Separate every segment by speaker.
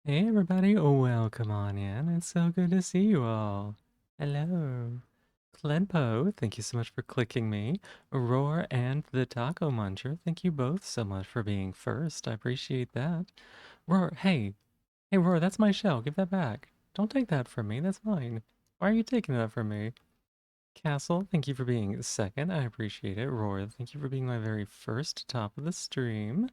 Speaker 1: Hey everybody, welcome on in. It's so good to see you all. Hello. Cledpo, thank you so much for clicking me. Roar and the Taco Muncher, thank you both so much for being first. I appreciate that. Roar, hey Roar, that's my shell. Give that back. Don't take that from me, that's mine. Why are you taking that from me? Castle, thank you for being second. I appreciate it. Roar, thank you for being my very first top of the stream.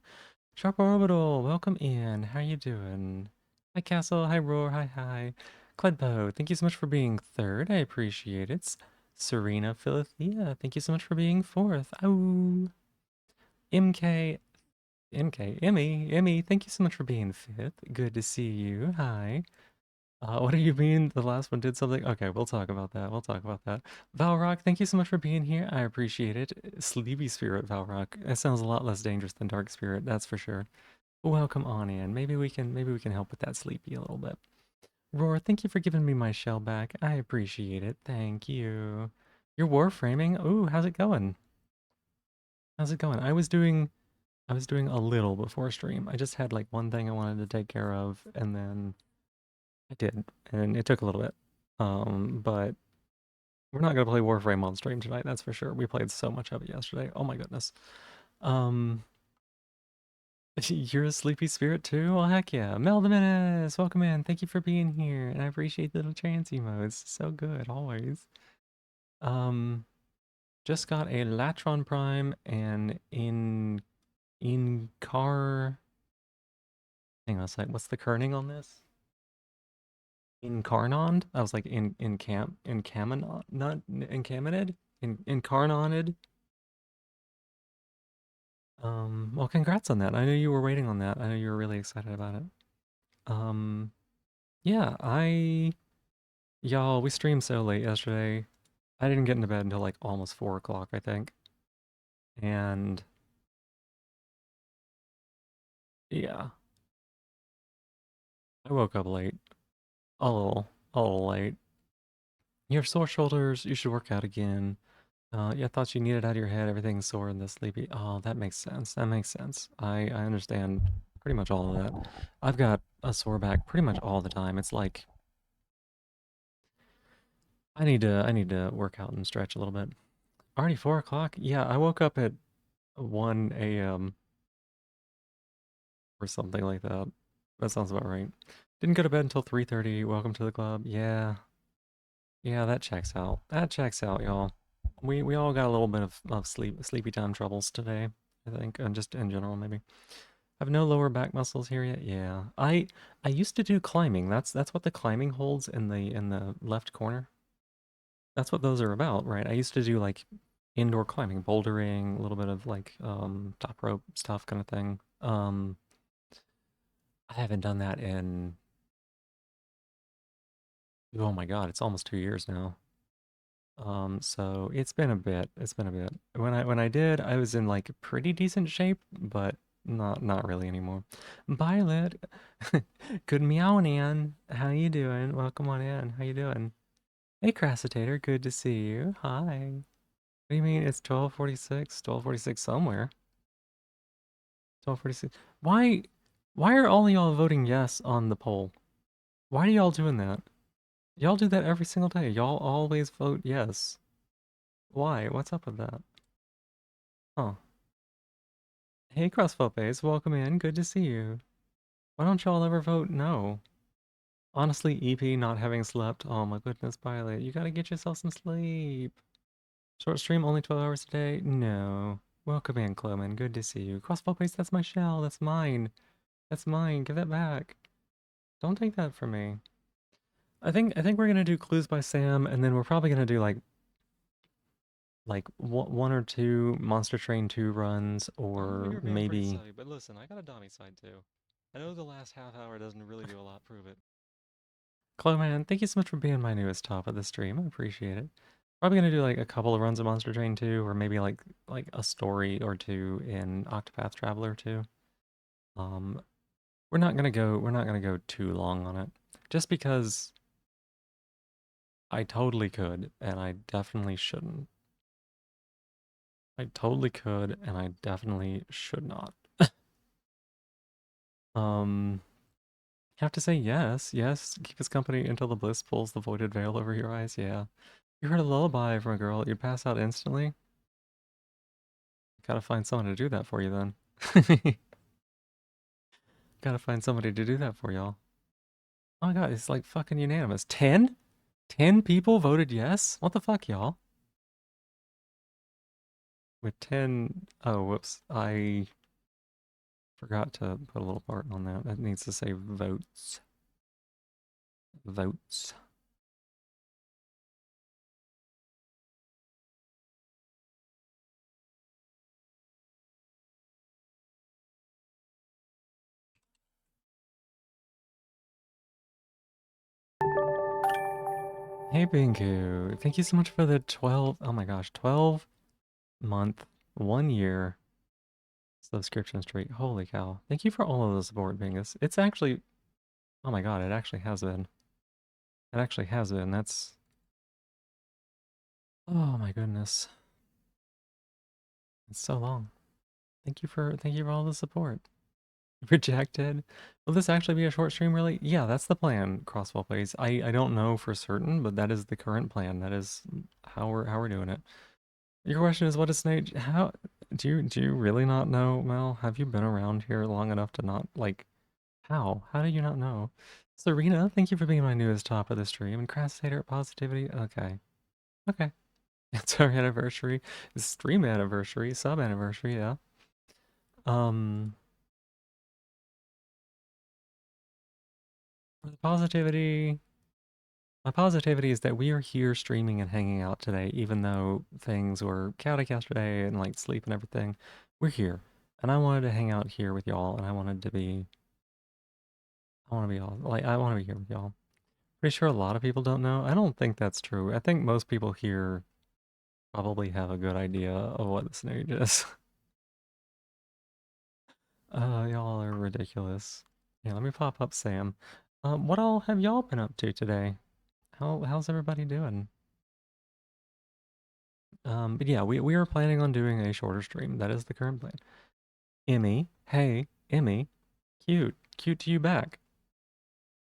Speaker 1: Sharp Orbital, welcome in. How you doing? Hi Castle, hi Roar, hi. Cledbo, thank you so much for being third. I appreciate it. Serena Philothea, thank you so much for being fourth. Oh, MK, Emmy, thank you so much for being fifth. Good to see you. Hi. What do you mean the last one did something? Okay, we'll talk about that. Valrock, thank you so much for being here. I appreciate it. Sleepy Spirit, Valrock. That sounds a lot less dangerous than Dark Spirit, that's for sure. Welcome on in. Maybe we can help with that sleepy a little bit. Roar, thank you for giving me my shell back. I appreciate it. Thank you. Your warframing? Ooh, how's it going? How's it going? I was doing a little before stream. I just had like one thing I wanted to take care of, and then I did, and it took a little bit. But we're not gonna play Warframe on stream tonight, that's for sure. We played so much of it yesterday. Oh my goodness. Um, You're a sleepy spirit too? Well, heck yeah. Mel the Menace, welcome in. Thank you for being here. And I appreciate the little trance emotes. So good, always. Um, just got a Latron Prime and in car. Hang on a sec. What's the kerning on this? Incarnond? I was like in Caminod, not in Caminid? In Incarnonid? Well, congrats on that. I know you were waiting on that. I know you were really excited about it. Um, yeah, y'all, we streamed so late yesterday. I didn't get into bed until like almost 4 o'clock, I think. And yeah, I woke up late. A little late. You have sore shoulders, you should work out again. Yeah, thoughts you need it out of your head, everything's sore and this sleepy. Oh, that makes sense. That makes sense. I understand pretty much all of that. I've got a sore back pretty much all the time. It's like I need to work out and stretch a little bit. Already 4 o'clock? Yeah, I woke up at 1 a.m. or something like that. That sounds about right. Didn't go to bed until 3:30. Welcome to the club. Yeah. Yeah, that checks out. That checks out, y'all. We all got a little bit of sleepy time troubles today, I think, and just in general maybe. Have no lower back muscles here yet. Yeah. I used to do climbing. That's what the climbing holds in the left corner. That's what those are about, right? I used to do like indoor climbing, bouldering, a little bit of like top rope stuff kind of thing. I haven't done that in, oh my God, it's almost 2 years now. So it's been a bit. It's been a bit. When I did, I was in like pretty decent shape, but not really anymore. Violet, good meowing. How you doing? Welcome on in. How you doing? Hey, Crassitator, good to see you. Hi. What do you mean it's 12:46? 12:46 somewhere. 12:46. Why are all y'all voting yes on the poll? Why are y'all doing that? Y'all do that every single day. Y'all always vote yes. Why? What's up with that? Huh. Hey, Crossfit Base, welcome in. Good to see you. Why don't y'all ever vote no? Honestly, EP not having slept. Oh my goodness, Violet, you gotta get yourself some sleep. Short stream, only 12 hours a day? No. Welcome in, Cloman. Good to see you. Crossfit Base, that's my shell. That's mine. That's mine. Give that back. Don't take that from me. I think we're gonna do Clues by Sam, and then we're probably gonna do like one or two Monster Train 2 runs, or maybe. But listen, I got a Dami side too. I know the last half hour doesn't really do a lot, prove it. Clowman, thank you so much for being my newest top of the stream. I appreciate it. Probably gonna do like a couple of runs of Monster Train 2, or maybe like a story or two in Octopath Traveler 2. Um, we're not gonna go too long on it, just because I totally could, and I definitely shouldn't. I totally could, and I definitely should not. Um, have to say yes. Yes, keep us company until the bliss pulls the voided veil over your eyes. Yeah. You heard a lullaby from a girl, you'd pass out instantly. Gotta find someone to do that for you then. Gotta find somebody to do that for y'all. Oh my god, it's like fucking unanimous. 10? 10 people voted yes? What the fuck, y'all? With 10. Oh, whoops. I forgot to put a little part on that. That needs to say votes. Votes. Hey, Bingu. Thank you so much for the 12. Oh my gosh, 12-month, 1 year subscription streak. Holy cow. Thank you for all of the support, Bingus. It's actually. Oh my god, it actually has been. It actually has been. That's. Oh my goodness. It's so long. Thank you for all the support. Rejected. Will this actually be a short stream, really? Yeah, that's the plan, Crossfall Plays. I don't know for certain, but that is the current plan. That is how we're doing it. Your question is, what is Snake? How do you really not know, Mel? Have you been around here long enough to not like how? How do you not know? Serena, thank you for being my newest top of the stream. And Crastator Positivity. Okay. Okay. It's our anniversary. Stream anniversary, sub anniversary, yeah. Um for the positivity. My positivity is that we are here streaming and hanging out today, even though things were chaotic yesterday and like sleep and everything. We're here. And I wanted to hang out here with y'all, and I want to be all, like, I want to be here with y'all. Pretty sure a lot of people don't know. I don't think that's true. I think most people here probably have a good idea of what the stage is. Y'all are ridiculous. Yeah, let me pop up Sam. What all have y'all been up to today? How's everybody doing? But yeah, we are planning on doing a shorter stream. That is the current plan. Emmy, hey, Emmy, cute to you back.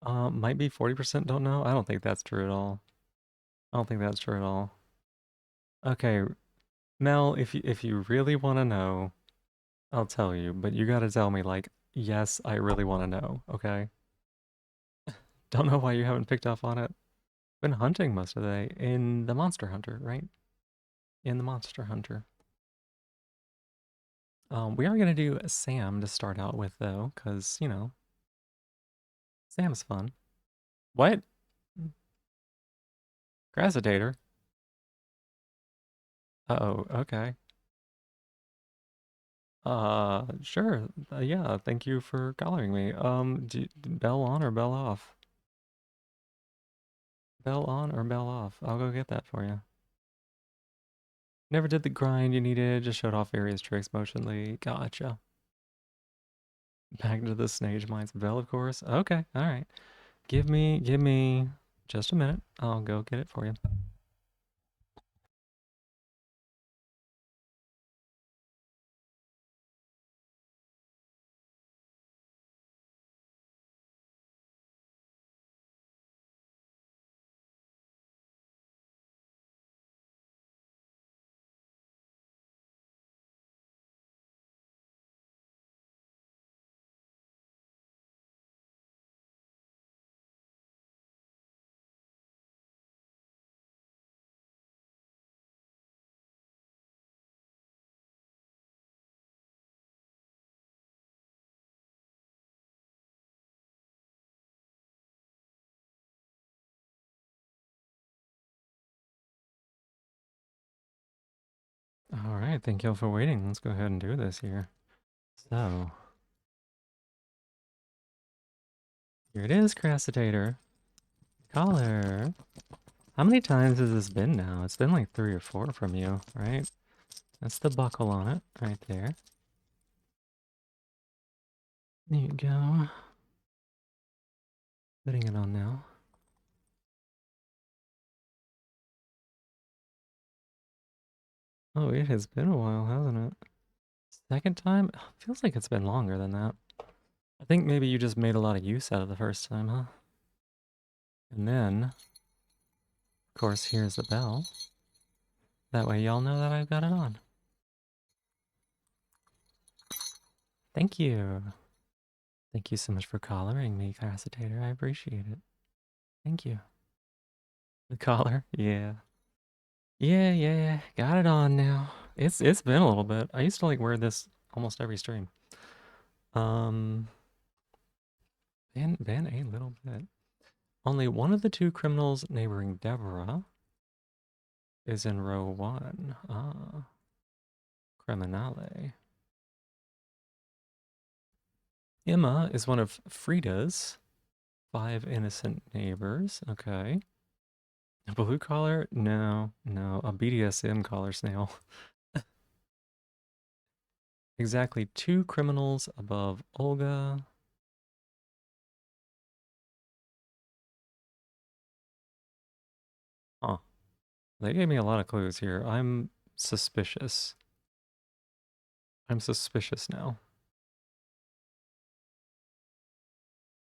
Speaker 1: Might be 40% don't know. I don't think that's true at all. I don't think that's true at all. Okay, Mel, if you really want to know, I'll tell you, but you gotta tell me like, yes, I really want to know, okay? Don't know why you haven't picked up on it. Been hunting most of the day in the Monster Hunter, right? In the Monster Hunter. We are gonna do Sam to start out with though, cause you know, Sam's fun. What? Grasitator? Uh-oh, okay. Sure. Yeah, thank you for calling me. Bell on or bell off? Bell on or bell off? I'll go get that for you. Never did the grind you needed, just showed off various tricks motionly. Gotcha. Back to the Snage Mines Bell, of course. Okay, alright. Give me just a minute. I'll go get it for you. Alright, thank you all for waiting. Let's go ahead and do this here. So, here it is, Crasitator. Caller. How many times has this been now? It's been like 3 or 4 from you, right? That's the buckle on it, right there. There you go. Putting it on now. Oh, it has been a while, hasn't it? Second time? Feels like it's been longer than that. I think maybe you just made a lot of use out of the first time, huh? And then, of course, here's the bell. That way y'all know that I've got it on. Thank you. Thank you so much for collaring me, Cassitator. I appreciate it. Thank you. The collar? Yeah. Yeah. Got it on now. It's been a little bit. I used to like wear this almost every stream. Um, been a little bit. Only one of the two criminals neighboring Deborah is in row one. Ah, criminale. Emma is one of Frida's 5 innocent neighbors. Okay. A blue collar? No. A BDSM collar snail. Exactly 2 criminals above Olga. Huh. They gave me a lot of clues here. I'm suspicious. I'm suspicious now.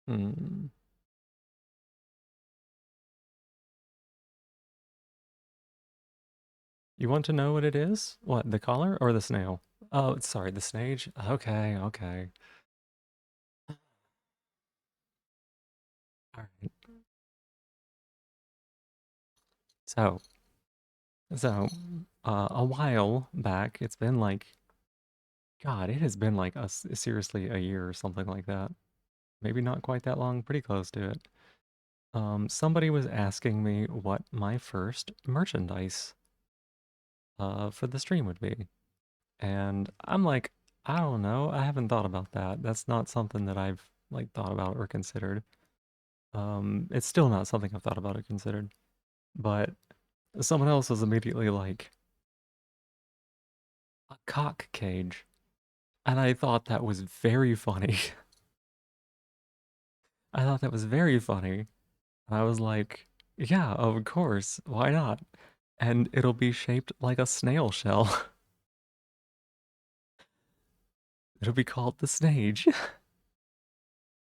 Speaker 1: Hmm. You want to know what it is? What, the collar or the snail? Oh, sorry, the snage? Okay. All right. So, so, a while back, it's been like, God, it has been like seriously a year or something like that. Maybe not quite that long, pretty close to it. Somebody was asking me what my first merchandise for the stream would be. And I'm like, I don't know. I haven't thought about that. That's not something that I've like thought about or considered. It's still not something I've thought about or considered. But someone else was immediately like, a cock cage. And I thought that was very funny. I thought that was very funny. And I was like, yeah, of course. Why not? And it'll be shaped like a snail shell. It'll be called the Snage.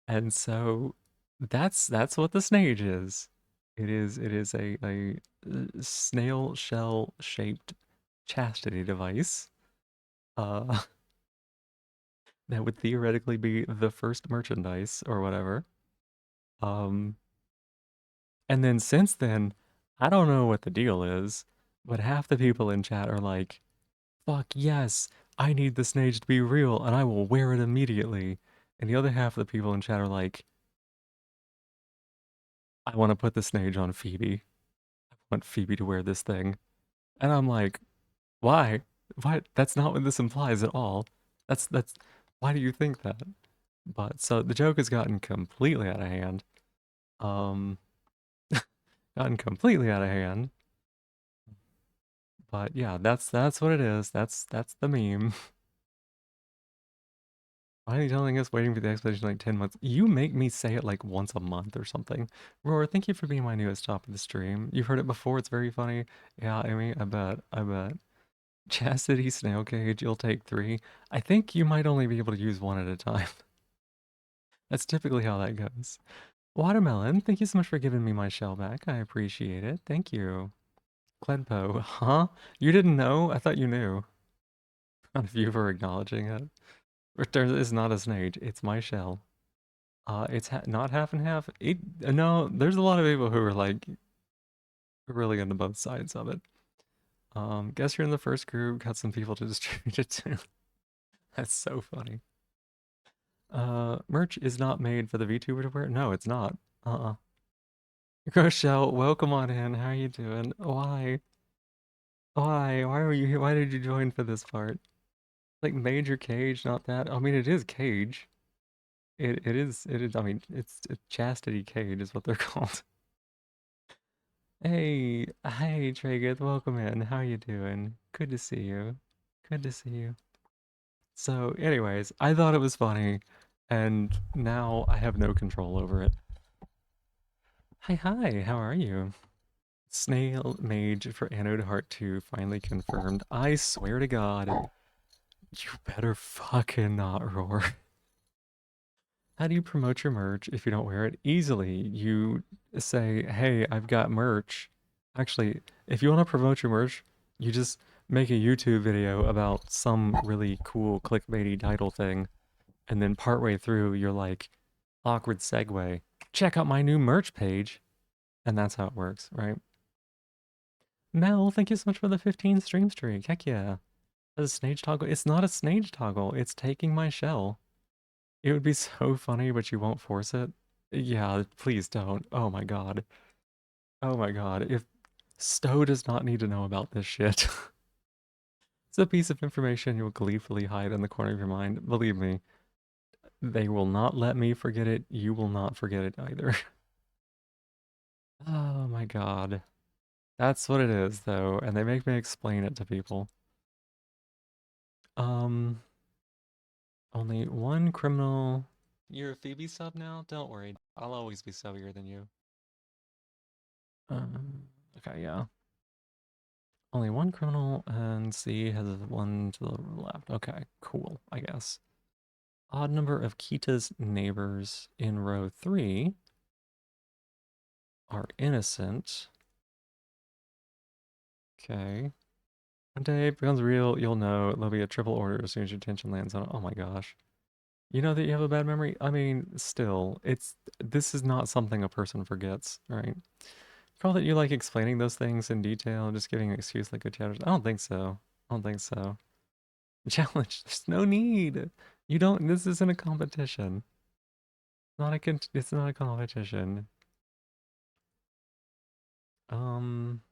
Speaker 1: And so that's what the Snage is. It is a snail shell shaped chastity device. Uh that would theoretically be the first merchandise or whatever. Um and then since then, I don't know what the deal is, but half the people in chat are like, "Fuck yes, I need the Snage to be real and I will wear it immediately." And the other half of the people in chat are like, "I want to put the Snage on Phoebe. I want Phoebe to wear this thing." And I'm like, "Why? What? That's not what this implies at all. That's why do you think that?" But so the joke has gotten completely out of hand. Um Gotten completely out of hand. But yeah, that's what it is. That's the meme. Why are you telling us waiting for the expedition like 10 months? You make me say it like once a month or something. Roar, thank you for being my newest top of the stream. You've heard it before, it's very funny. Yeah, Amy, I bet. Chastity snail cage, you'll take 3. I think you might only be able to use 1 at a time. That's typically how that goes. Watermelon, thank you so much for giving me my shell back. I appreciate it. Thank you. Cledpo, huh? You didn't know? I thought you knew. Not if you were acknowledging it. Return is not a snage, it's my shell. It's not half and half. No, there's a lot of people who are like really into both sides of it. Guess you're in the first group. Got some people to distribute it to. That's so funny. Merch is not made for the VTuber to wear. No, it's not. Uh-uh. Rochelle, welcome on in. How are you doing? Why? Why are you here? Why did you join for this part? Like major cage, not that. I mean, it is cage. It is. I mean, it's a chastity cage is what they're called. Hey, Traeger, welcome in. How you doing? Good to see you. Good to see you. So, anyways, I thought it was funny, and now I have no control over it. Hi, how are you? Snail Mage for Anode Heart 2 finally confirmed. I swear to God, you better fucking not roar. How do you promote your merch if you don't wear it? Easily. You say, hey, I've got merch. Actually, if you want to promote your merch, you just make a YouTube video about some really cool clickbaity title thing, and then partway through, you're like, awkward segue. Check out my new merch page. And that's how it works, right? Mel, thank you so much for the 15 stream streak. Heck yeah. A snage toggle. It's not a snage toggle. It's taking my shell. It would be so funny, but you won't force it. Yeah, please don't. Oh my god. Oh my god. If Stowe does not need to know about this shit. It's a piece of information you will gleefully hide in the corner of your mind. Believe me, they will not let me forget it. You will not forget it either. Oh my god. That's what it is, though, and they make me explain it to people. Um, Only one criminal. You're a Phoebe sub now? Don't worry. I'll always be subbier than you. Okay, yeah. Only one criminal, and C has one to the left. Okay, cool, I guess. Odd number of Kita's neighbors in row 3 are innocent. Okay. One day it becomes real, you'll know there'll be a triple order as soon as your attention lands on it. Oh my gosh. You know that you have a bad memory? I mean, still, this is not something a person forgets, right? Call that you like explaining those things in detail and just giving an excuse like good chatters. I don't think so. I don't think so. Challenge. There's no need. You don't. This isn't a competition. Not a. It's not a competition. Um.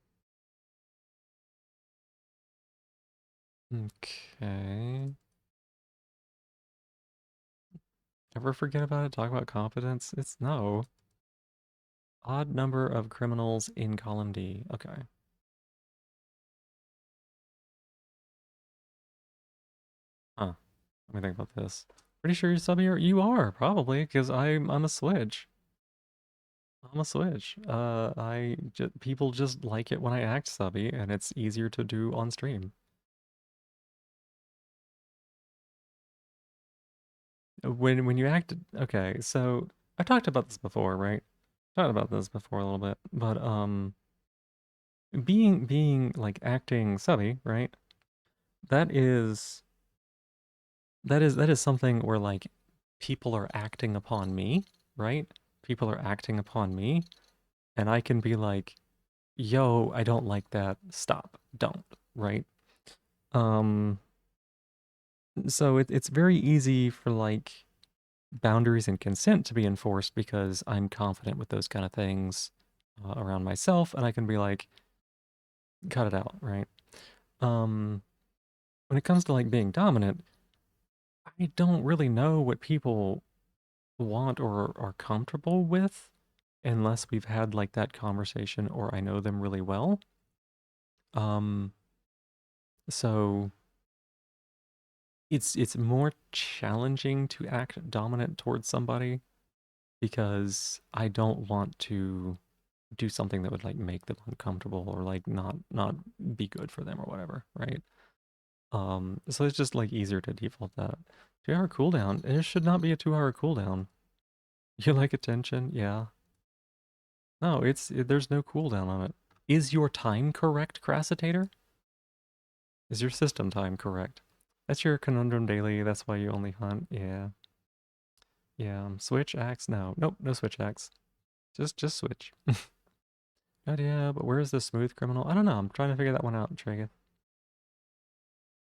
Speaker 1: Okay. Ever forget about it? Talk about competence? It's no. Odd number of criminals in column D. Okay. Huh. Let me think about this. Pretty sure you're sub here. You are probably because I'm a switch. I'm a switch. People just like it when I act subby, and it's easier to do on stream. When you act, okay. So I talked about this before, right? Talked about this before a little bit, but being like acting subby, right? That is that is something where like people are acting upon me, right? People are acting upon me, and I can be like, "Yo, I don't like that. Stop. Don't." Right? Um. So it's very easy for like boundaries and consent to be enforced because I'm confident with those kind of things around myself, and I can be like, cut it out, right? Um, when it comes to like being dominant, I don't really know what people want or are comfortable with unless we've had like that conversation or I know them really well. Um, so it's more challenging to act dominant towards somebody because I don't want to do something that would like make them uncomfortable or like not be good for them or whatever, right? So it's just like easier to default that. 2 hour cooldown. It should not be a 2 hour cooldown. You like attention? Yeah. No, there's no cooldown on it. Is your time correct, Crassitator? Is your system time correct? That's your conundrum daily. That's why you only hunt. Yeah. Yeah. Switch axe? No. Nope. No switch axe. Just switch. God, yeah, but where's the smooth criminal? I don't know. I'm trying to figure that one out, Trigus.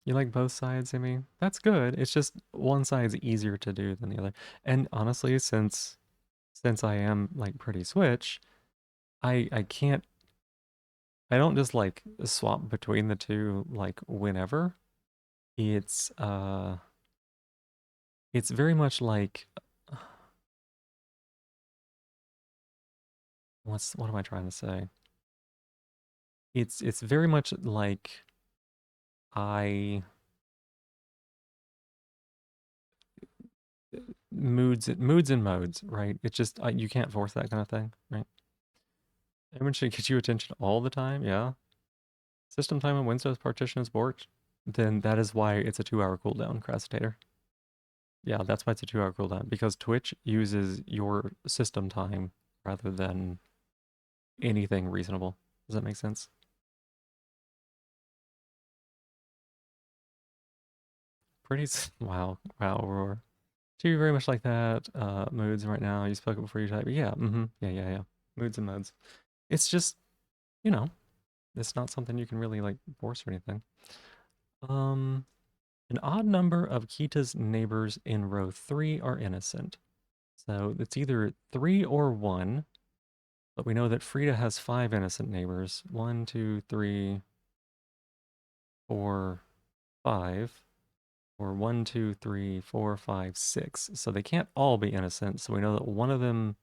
Speaker 1: You like both sides, I mean? That's good. It's just one side's easier to do than the other. And honestly, since I am like pretty switch, I can't I don't just like swap between the two like whenever. It's uh it's very much like what am I trying to say? It's very much like I moods and modes, right? It's just you can't force that kind of thing, right? Everyone should get you attention all the time, yeah. System time when Windows partition is borked, then that is why it's a 2 hour cooldown, Crassitator. Yeah, that's why it's a 2 hour cooldown, because Twitch uses your system time rather than anything reasonable. Does that make sense? Wow, wow, Aurora. Do you very much like that? Moods right now. You spoke it before you type. Yeah, yeah, yeah, yeah. Moods and modes. It's just, you know, it's not something you can really like force or anything. Um, an odd number of Kita's neighbors in row 3 are innocent. So it's either 3 or 1, but we know that Frida has 5 innocent neighbors. 1, 2, 3, 4, 5. Or 1, 2, 3, 4, 5, 6. So they can't all be innocent. So we know that one of them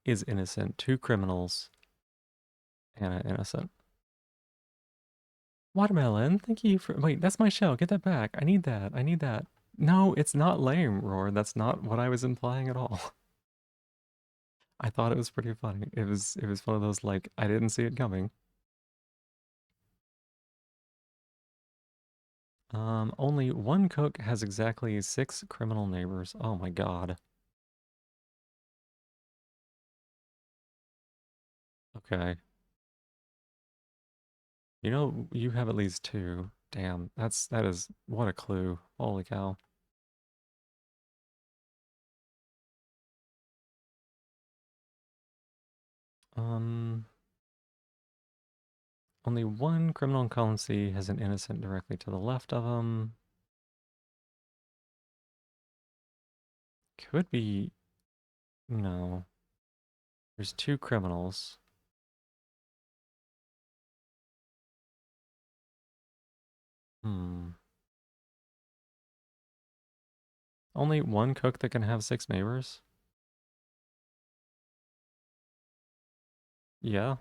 Speaker 1: is innocent, 2 criminals, and an innocent. Watermelon, thank you for. Wait, that's my shell. Get that back. I need that. I need that. No, it's not lame, Roar. That's not what I was implying at all. I thought it was pretty funny. It was one of those like I didn't see it coming. Only one cook has exactly 6 criminal neighbors. Oh my god. Okay. You know, you have at least 2. Damn, that is what a clue. Holy cow. Um, Only one criminal in column C has an innocent directly to the left of him. Could be, no. There's 2 criminals. Hmm. Only one cook that can have 6 neighbors? Yeah.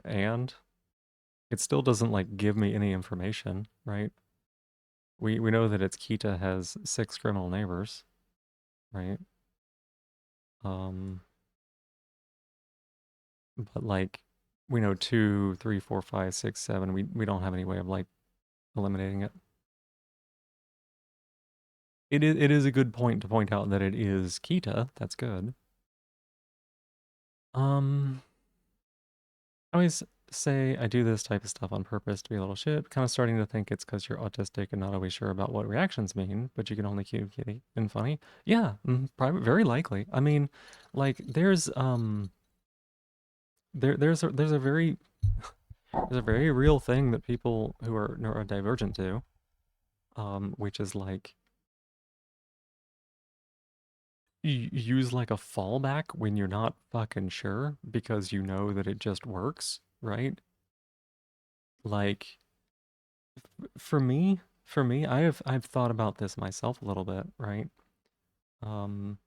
Speaker 1: And it still doesn't like give me any information, right? We know that it's Kita has 6 criminal neighbors, right? Um, but like we know 2, 3, 4, 5, 6, 7. We don't have any way of like eliminating it. It is a good point to point out that it is Kita. That's good. Um, I always say I do this type of stuff on purpose to be a little shit. Kind of starting to think it's because you're autistic and not always sure about what reactions mean, but you can only keep kitty and funny. Yeah, probably very likely. I mean, like there's a very real thing that people who are neurodivergent do, which is like use like a fallback when you're not fucking sure because you know that it just works, right? Like for me, I've thought about this myself a little bit, right? Um,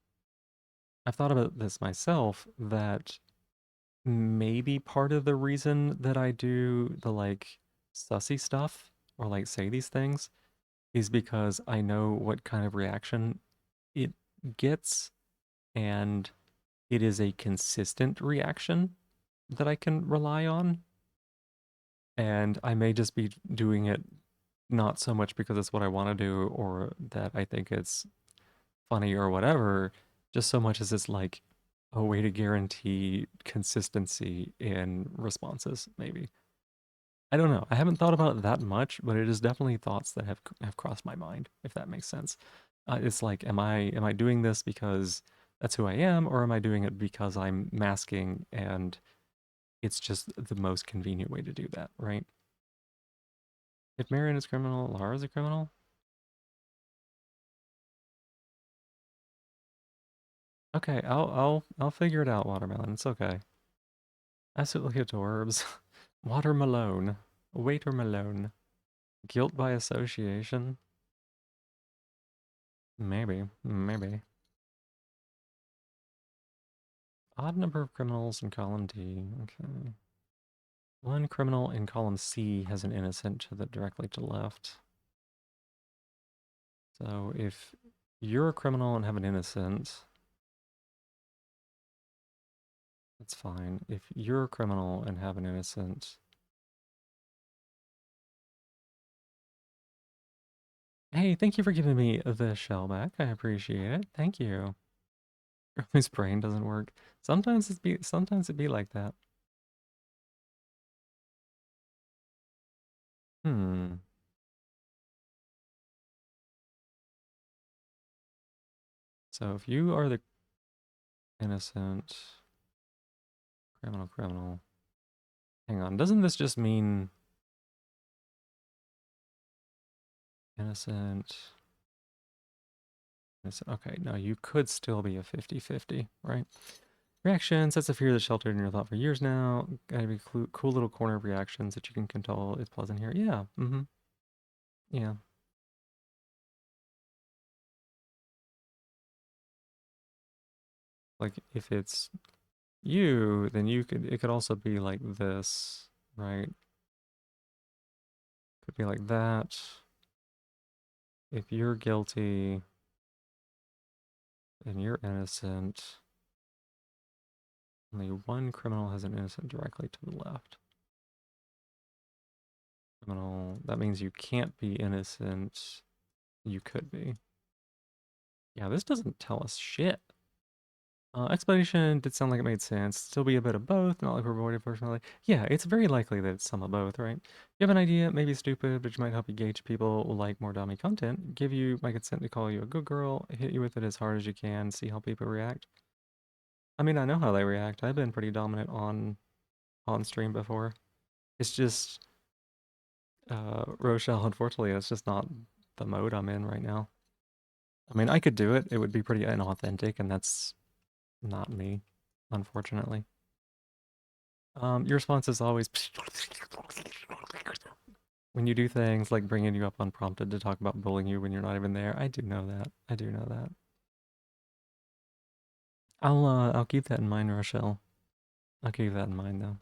Speaker 1: I've thought about this myself that maybe part of the reason that I do the like sussy stuff or like say these things is because I know what kind of reaction it gets and it is a consistent reaction that I can rely on. And I may just be doing it not so much because it's what I want to do or that I think it's funny or whatever, just so much as it's like a way to guarantee consistency in responses, maybe. I don't know. I haven't thought about it that much, but it is definitely thoughts that have crossed my mind, if that makes sense. It's like, am I doing this because that's who I am, or am I doing it because I'm masking and it's just the most convenient way to do that, right? If Marion is criminal, Lara's a criminal. Okay, I'll figure it out, Watermelon. It's okay. Absolutely adorbs. Watermelon. Waitermelon. Guilt by association? Maybe. Maybe. Odd number of criminals in column D. Okay. One criminal in column C has an innocent to the directly to left. So if you're a criminal and have an innocent, that's fine. If you're a criminal and have an innocent, Hey, thank you for giving me the shell back. I appreciate it. Thank you. His brain doesn't work. Sometimes it be like that. Hmm. So if you are the innocent criminal. Hang on. Doesn't this just mean innocent? Innocent. Okay, no, you could still be a 50-50, right? Reactions. That's a fear that's sheltered in your thought for years now. Gotta be cool little corner of reactions that you can control. It's pleasant here. Yeah. Mm-hmm. Yeah. Like if it's you, then it could also be like this, right? Could be like that. If you're guilty and you're innocent, only one criminal has an innocent directly to the left. Criminal, that means you can't be innocent. You could be. Yeah, this doesn't tell us shit. Explanation did sound like it made sense. Still be a bit of both, not like we're avoided personally. Yeah, it's very likely that it's some of both, right? You have an idea, maybe stupid, but might help you gauge people will like more dummy content. Give you my consent to call you a good girl, hit you with it as hard as you can, see how people react. I mean, I know how they react. I've been pretty dominant on stream before. It's just Rochelle, unfortunately, it's just not the mode I'm in right now. I mean, I could do it. It would be pretty inauthentic, and that's not me, unfortunately. Your response is always when you do things like bringing you up unprompted to talk about bullying you when you're not even there. I do know that. I do know that. I'll keep that in mind, Rochelle. I'll keep that in mind though.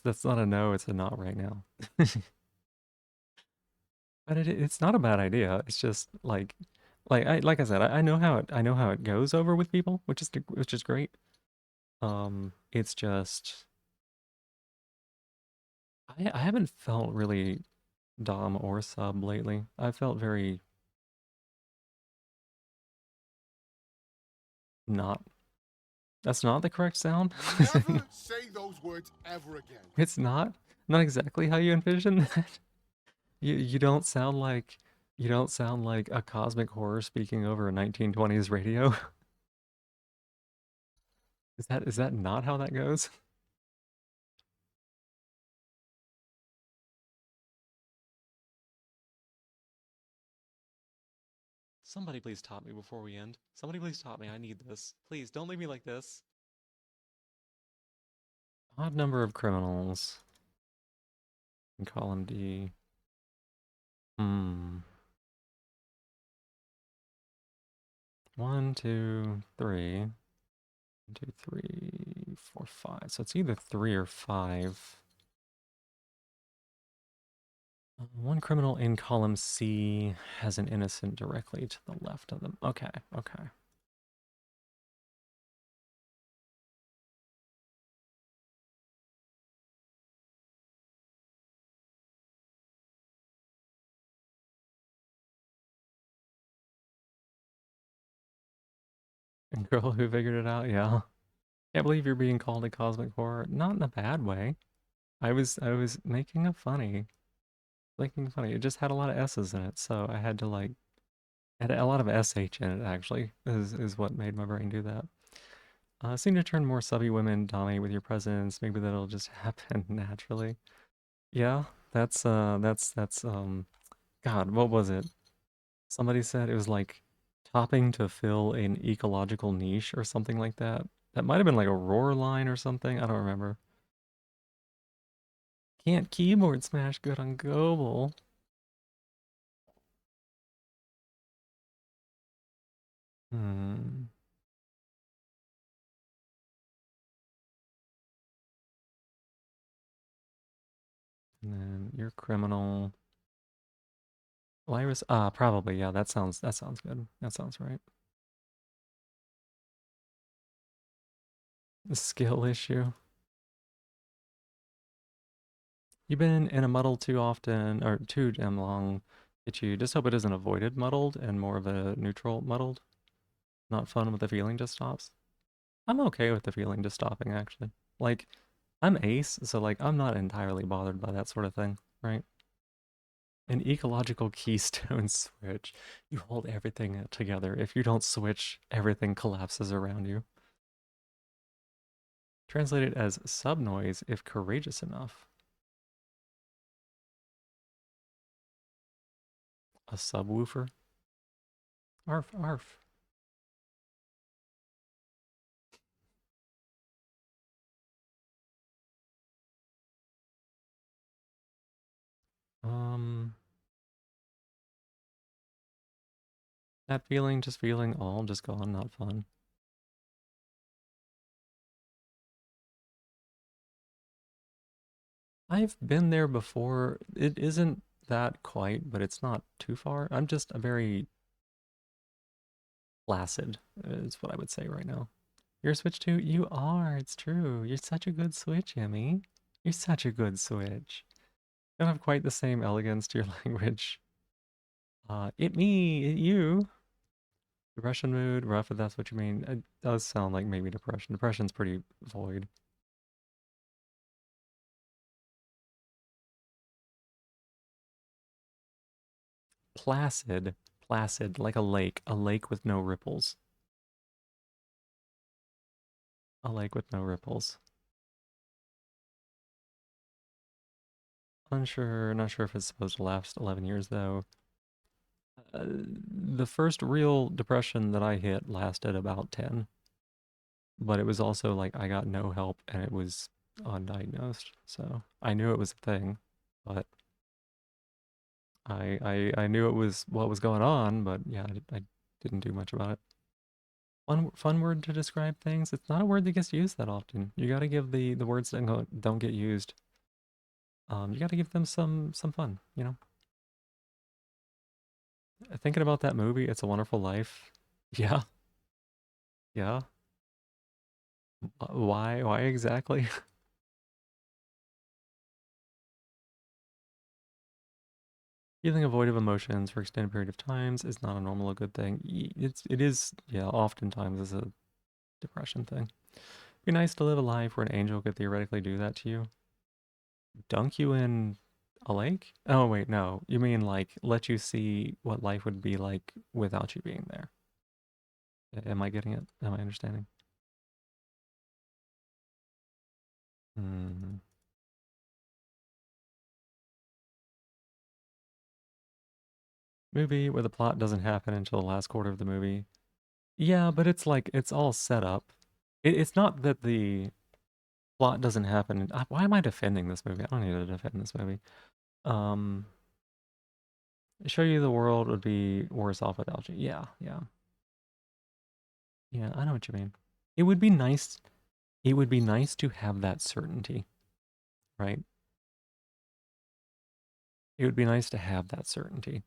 Speaker 1: That's not a no. It's a not right now. But it's not a bad idea. It's just like I said, I know how it goes over with people, which is great. It's just I haven't felt really dom or sub lately. I felt very not. That's not the correct sound.
Speaker 2: Never say those words ever again.
Speaker 1: It's not exactly how you envision that. You don't sound like you don't sound like a cosmic horror speaking over a 1920s radio. Is that not how that goes? Somebody please top me before we end. Somebody please top me. I need this. Please don't leave me like this. Odd number of criminals in column D. Hmm. One, two, three. One, two, three, four, five. So it's either three or five. One criminal in column C has an innocent directly to the left of them. Okay, okay. And girl who figured it out, yeah. Can't believe you're being called a cosmic horror. Not in a bad way. I was making funny. It just had a lot of S's in it, so I had to like had a lot of SH in it actually, is what made my brain do that. Seem to turn more subby women dominate with your presence. Maybe that'll just happen naturally. Yeah, that's God, what was it? Somebody said it was like topping to fill an ecological niche or something like that. That might have been like a roar line or something. I don't remember. Can't keyboard smash good on Gobel. Hmm. And then you're criminal. Lyris. Probably. Yeah, that sounds good. That sounds right. The skill issue. You've been in a muddle too often, or too damn long. You just hope it isn't avoided muddled and more of a neutral muddled. Not fun with the feeling just stops. I'm okay with the feeling just stopping, actually. Like, I'm ace, so like I'm not entirely bothered by that sort of thing, right? An ecological keystone switch. You hold everything together. If you don't switch, everything collapses around you. Translate it as subnoise if courageous enough. A subwoofer. Arf, arf. Um, that feeling, just feeling all just gone, not fun. I've been there before. It isn't that quite, but it's not too far. I'm just a very placid, is what I would say right now. You're a Switch too? You are, it's true. You're such a good Switch, Emmy. You're such a good Switch. You don't have quite the same elegance to your language. It me, it you. Depression mood, rough if that's what you mean. It does sound like maybe depression. Depression's pretty void. Placid, placid, like a lake with no ripples. A lake with no ripples. Unsure, not sure if it's supposed to last 11 years though. The first real depression that I hit lasted about 10, but it was also like I got no help and it was undiagnosed. So I knew it was a thing, but I knew it was what was going on, but yeah, I didn't do much about it. Fun word to describe things. It's not a word that gets used that often. You got to give the words that don't get used. You got to give them some fun. You know, thinking about that movie, It's a Wonderful Life. Yeah, yeah. Why? Why exactly? Feeling a void of emotions for extended period of times is not a normal or good thing. It is, yeah, oftentimes is a depression thing. Be nice to live a life where an angel could theoretically do that to you. Dunk you in a lake? Oh wait, no. You mean like let you see what life would be like without you being there. Am I getting it? Am I understanding? Hmm. Movie where the plot doesn't happen until the last quarter of the movie. Yeah, but it's like it's all set up. It's not that the plot doesn't happen. Why am I defending this movie? I don't need to defend this movie. Um, show you the world would be worse off without you. Yeah, yeah, yeah. I know what you mean. It would be nice. It would be nice to have that certainty, right? It would be nice to have that certainty.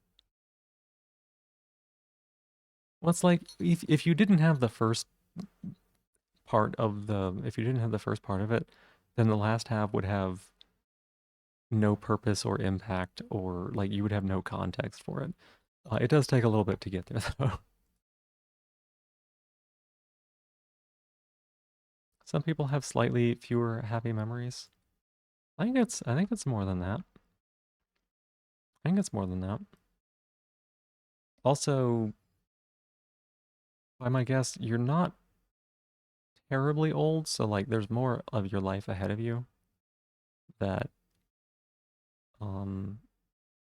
Speaker 1: Well, it's like if you didn't have the first part of if you didn't have the first part of it, then the last half would have no purpose or impact, or like you would have no context for it. It does take a little bit to get there, though. Some people have slightly fewer happy memories. I think it's more than that. I think it's more than that. Also, by my guess, you're not terribly old, so like there's more of your life ahead of you that um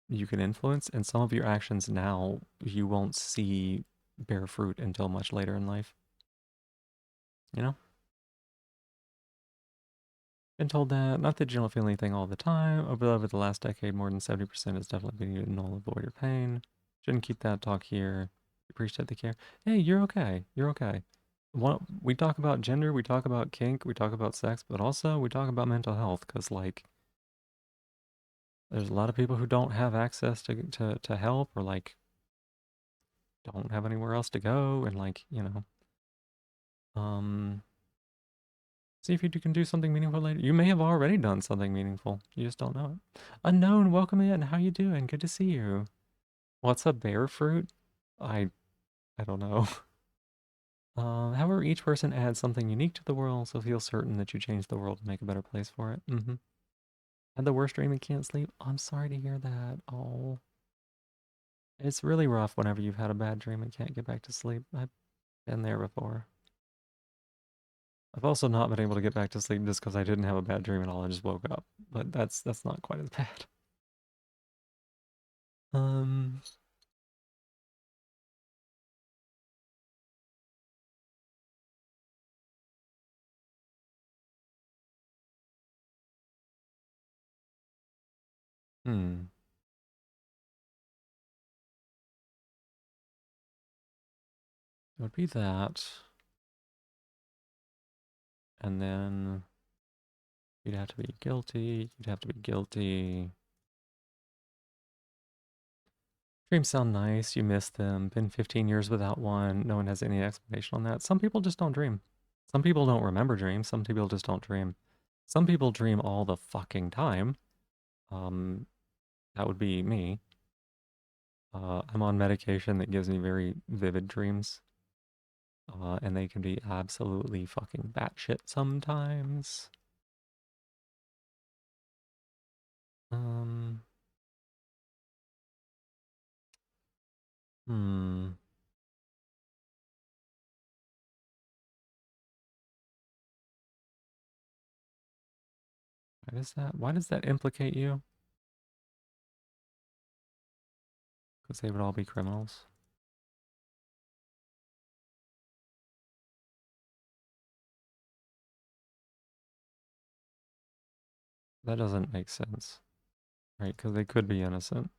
Speaker 1: you can influence, and some of your actions now you won't see bear fruit until much later in life. You know? Been told that, not that you don't feel anything all the time. Over the last decade, more than 70% has definitely been needed to null avoid your pain. Shouldn't keep that talk here. Appreciate the care. Hey, you're okay. You're okay. We talk about gender, we talk about kink, we talk about sex, but also we talk about mental health because, like, there's a lot of people who don't have access to help, or like don't have anywhere else to go, and like, um See if you can do something meaningful later. You may have already done something meaningful. You just don't know it. Unknown, welcome in. How you doing? Good to see you. What's a bear fruit? I I don't know. However, each person adds something unique to the world, so feel certain that you change the world to make a better place for it. Had the worst dream and can't sleep. I'm sorry to hear that. Oh, it's really rough whenever you've had a bad dream and can't get back to sleep. I've been there before. I've also not been able to get back to sleep just because I didn't have a bad dream at all. I just woke up, but that's not quite as bad. Um, hmm. It would be that, and then you'd have to be guilty. You'd have to be guilty. Dreams sound nice. You miss them. Been 15 years without one. No one has any explanation on that. Some people just don't dream. Some people don't remember dreams. Some people just don't dream. Some people dream all the fucking time. Um, that would be me. I'm on medication that gives me very vivid dreams. And they can be absolutely fucking batshit sometimes. Um, hmm. Why does that implicate you? Because they would all be criminals. That doesn't make sense, right? Because they could be innocent.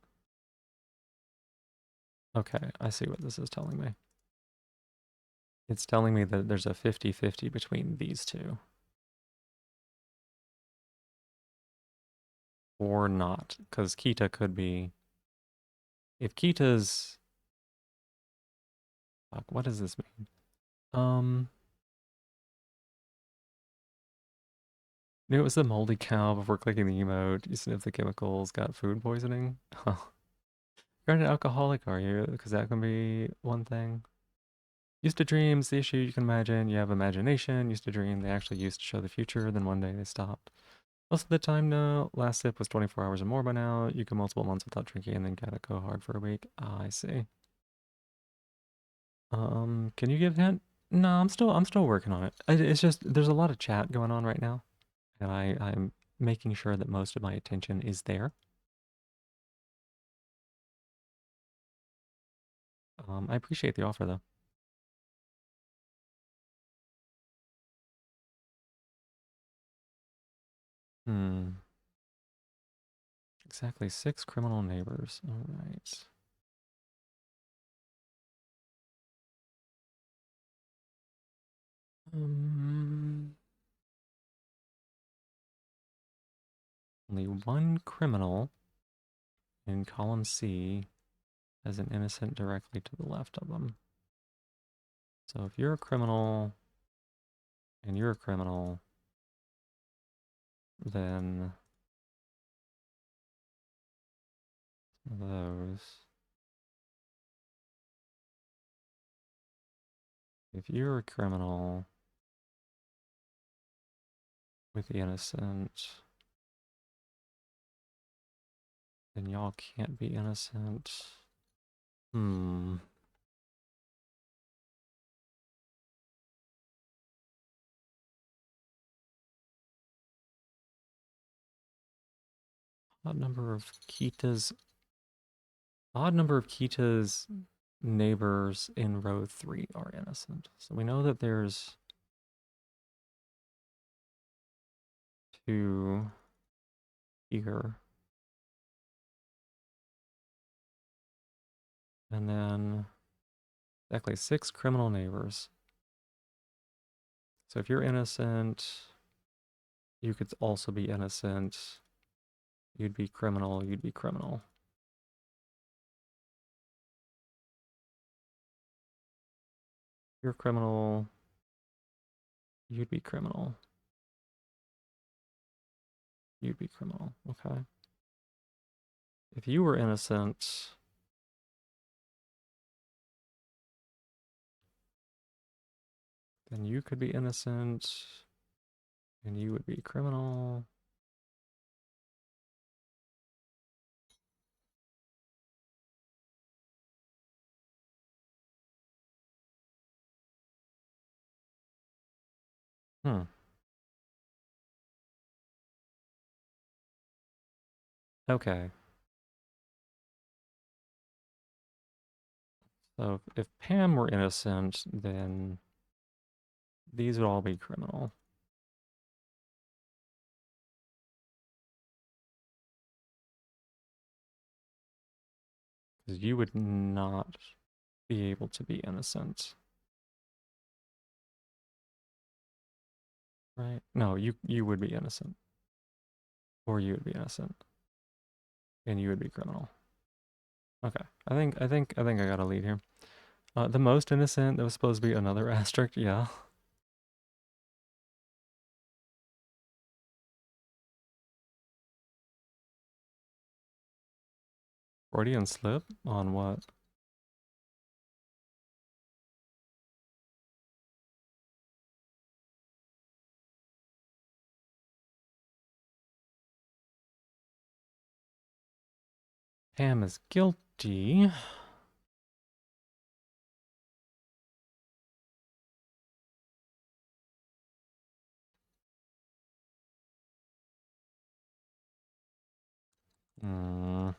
Speaker 1: Okay, I see what this is telling me. It's telling me that there's a 50-50 between these two. Or not, because Kita could be... If Kita's... Fuck, what does this mean? Knew it was the moldy cow before clicking the emote. You sniffed the chemicals, got food poisoning. Huh. You're an alcoholic, are you? Because that can be one thing. Used to dreams, the issue you can imagine. You have imagination. Used to dream. They actually used to show the future. Then one day they stopped. Most of the time, no. Last sip was 24 hours or more by now. You go multiple months without drinking and then gotta go hard for a week. Ah, I see. Can you give a hint? No, I'm still working on it. It's just there's a lot of chat going on right now, and I'm making sure that most of my attention is there. I appreciate the offer though. Hmm. Exactly 6 criminal neighbors. All right. Um, only one criminal in column C has an innocent directly to the left of them. So if you're a criminal and you're a criminal, then those. If you're a criminal with the innocent, then y'all can't be innocent. Hmm. Odd number of Kita's odd number of Kita's neighbors in row 3 are innocent. So we know that there's 2 here. And then exactly 6 criminal neighbors. So if you're innocent, you could also be innocent. You'd be criminal, you'd be criminal. You're criminal, you'd be criminal. You'd be criminal. Okay. If you were innocent, then you could be innocent, and you would be criminal. Hmm. Okay. So if Pam were innocent, then these would all be criminal. Because you would not be able to be innocent. Right? No, you would be innocent. Or you would be innocent. And you would be criminal. Okay. I think I got a lead here. The most innocent, that was supposed to be another asterisk, yeah. Freudian slip? On what? Pam is guilty. Hmm.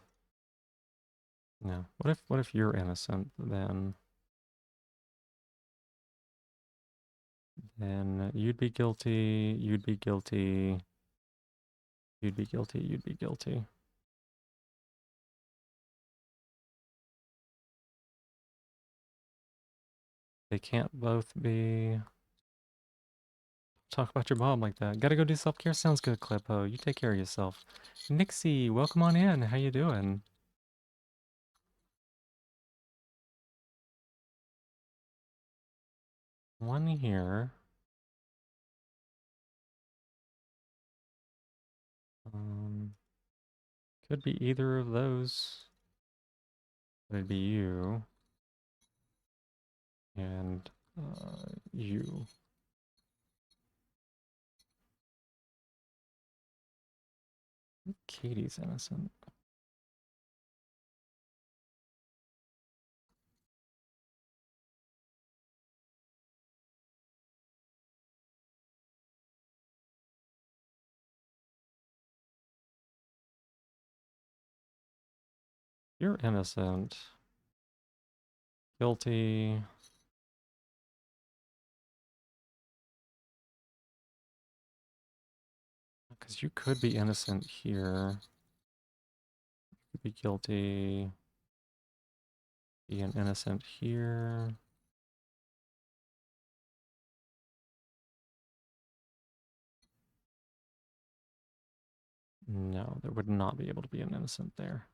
Speaker 1: No. What if you're innocent? Then you'd be guilty, you'd be guilty, you'd be guilty, you'd be guilty. They can't both be. Talk about your mom like that. Gotta go do self-care. Sounds good, Clippo. You take care of yourself. Nixie, welcome on in. How you doing? One here. Um, could be either of those. It'd be you and you. Katie's innocent. You're innocent. Guilty. Because you could be innocent here. You could be guilty. Be an innocent here. No, there would not be able to be an innocent there.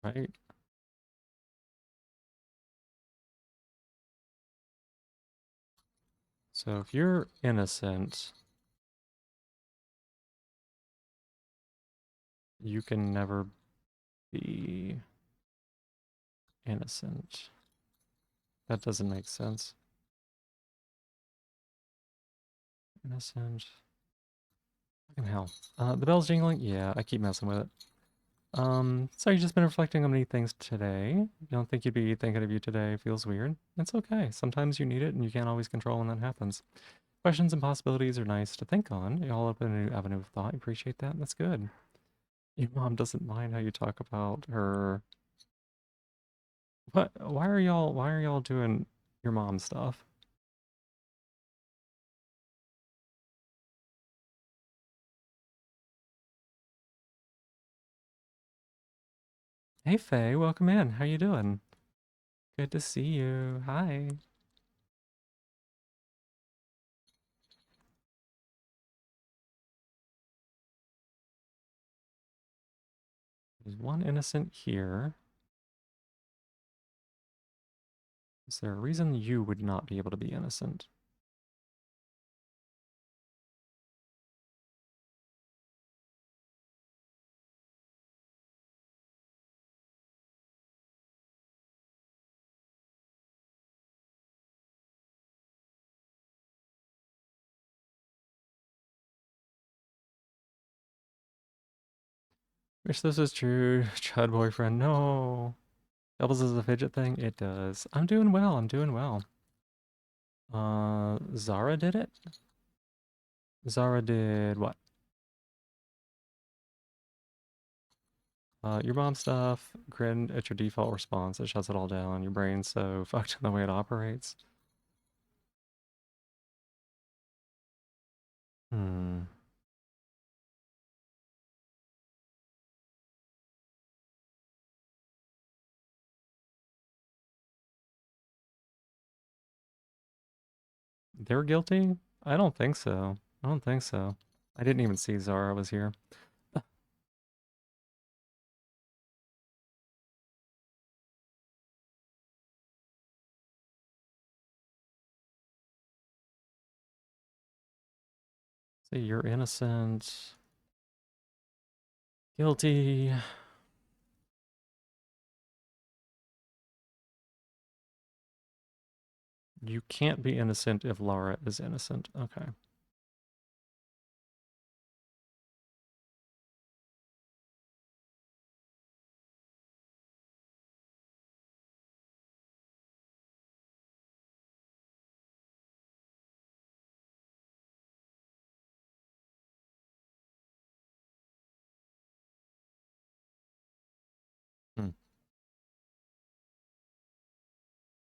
Speaker 1: Right? So if you're innocent, you can never be innocent. That doesn't make sense. Innocent. Fucking hell. The bell's jingling? Yeah, I keep messing with it. So you've just been reflecting on many things today. You don't think you'd be thinking of you today feels weird. It's okay. Sometimes you need it and you can't always control when that happens. Questions and possibilities are nice to think on. You all open a new avenue of thought. Appreciate that. That's good. Your mom doesn't mind how you talk about her. What? Why are y'all doing your mom stuff? Hey Faye, welcome in. How you doing? Good to see you. Hi. There's one innocent here. Is there a reason you would not be able to be innocent? Wish this was true. Chud boyfriend, no. Doubles as a fidget thing? It does. I'm doing well, I'm doing well. Zara did it? Zara did what? Your mom stuff, grin at your default response. It shuts it all down. Your brain's so fucked in the way it operates. Hmm. They're guilty? I don't think so. I don't think so. I didn't even see Zara was here. See, you're innocent. Guilty. You can't be innocent if Laura is innocent. Okay. Hmm.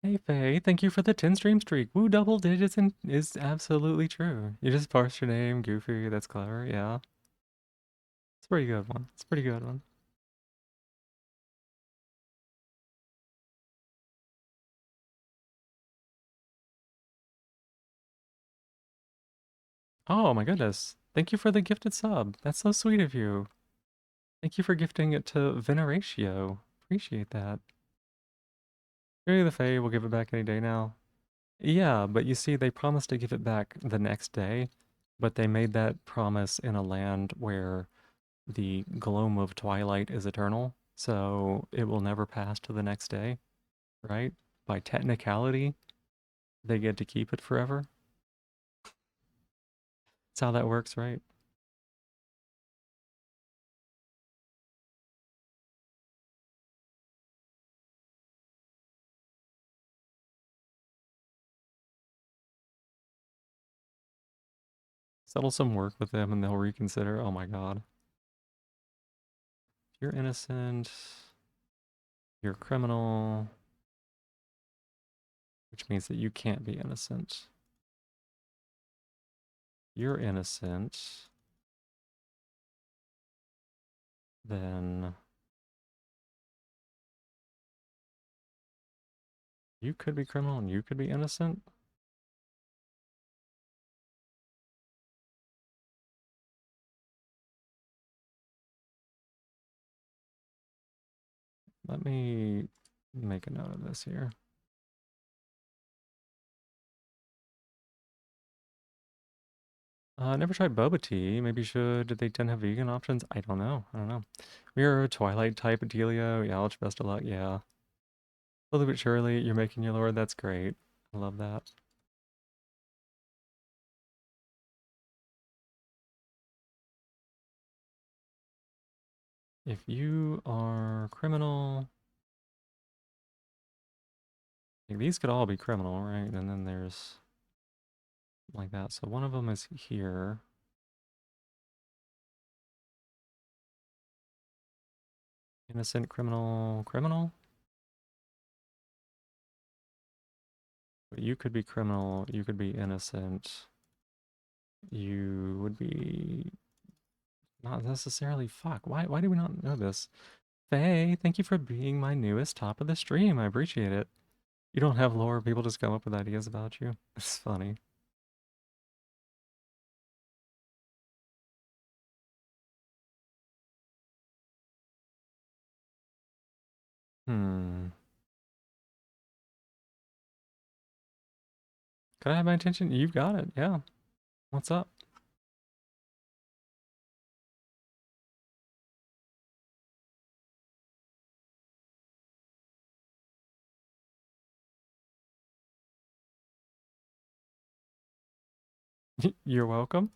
Speaker 1: Hey Faye, thank you for the 10 stream streak. Woo, double digits is absolutely true. You just parsed your name, Goofy. That's clever. Yeah. It's a pretty good one. It's a pretty good one. Oh my goodness. Thank you for the gifted sub. That's so sweet of you. Thank you for gifting it to Veneratio. Appreciate that. Maybe the Fae will give it back any day now. Yeah, but you see, they promised to give it back the next day, but they made that promise in a land where the gloam of twilight is eternal, so it will never pass to the next day, right? By technicality, they get to keep it forever. That's how that works, right? Settle some work with them and they'll reconsider. Oh my god. If you're innocent, you're a criminal, which means that you can't be innocent. You're innocent, then you could be criminal and you could be innocent. Let me make a note of this here. Never tried boba tea. Maybe you should. Did they tend to have vegan options? I don't know. I don't know. We're a Twilight type of dealio. Yeah, best of luck. Yeah. Slowly but surely, you're making your lord. That's great. I love that. If you are criminal, like these could all be criminal, right? And then there's like that. So one of them is here. Innocent criminal, criminal. But you could be criminal. You could be innocent. You would be not necessarily fuck. Why do we not know this? Faye, thank you for being my newest top of the stream. I appreciate it. You don't have lore, people just come up with ideas about you. It's funny. Hmm. Could I have my attention? You've got it, yeah. What's up? You're welcome.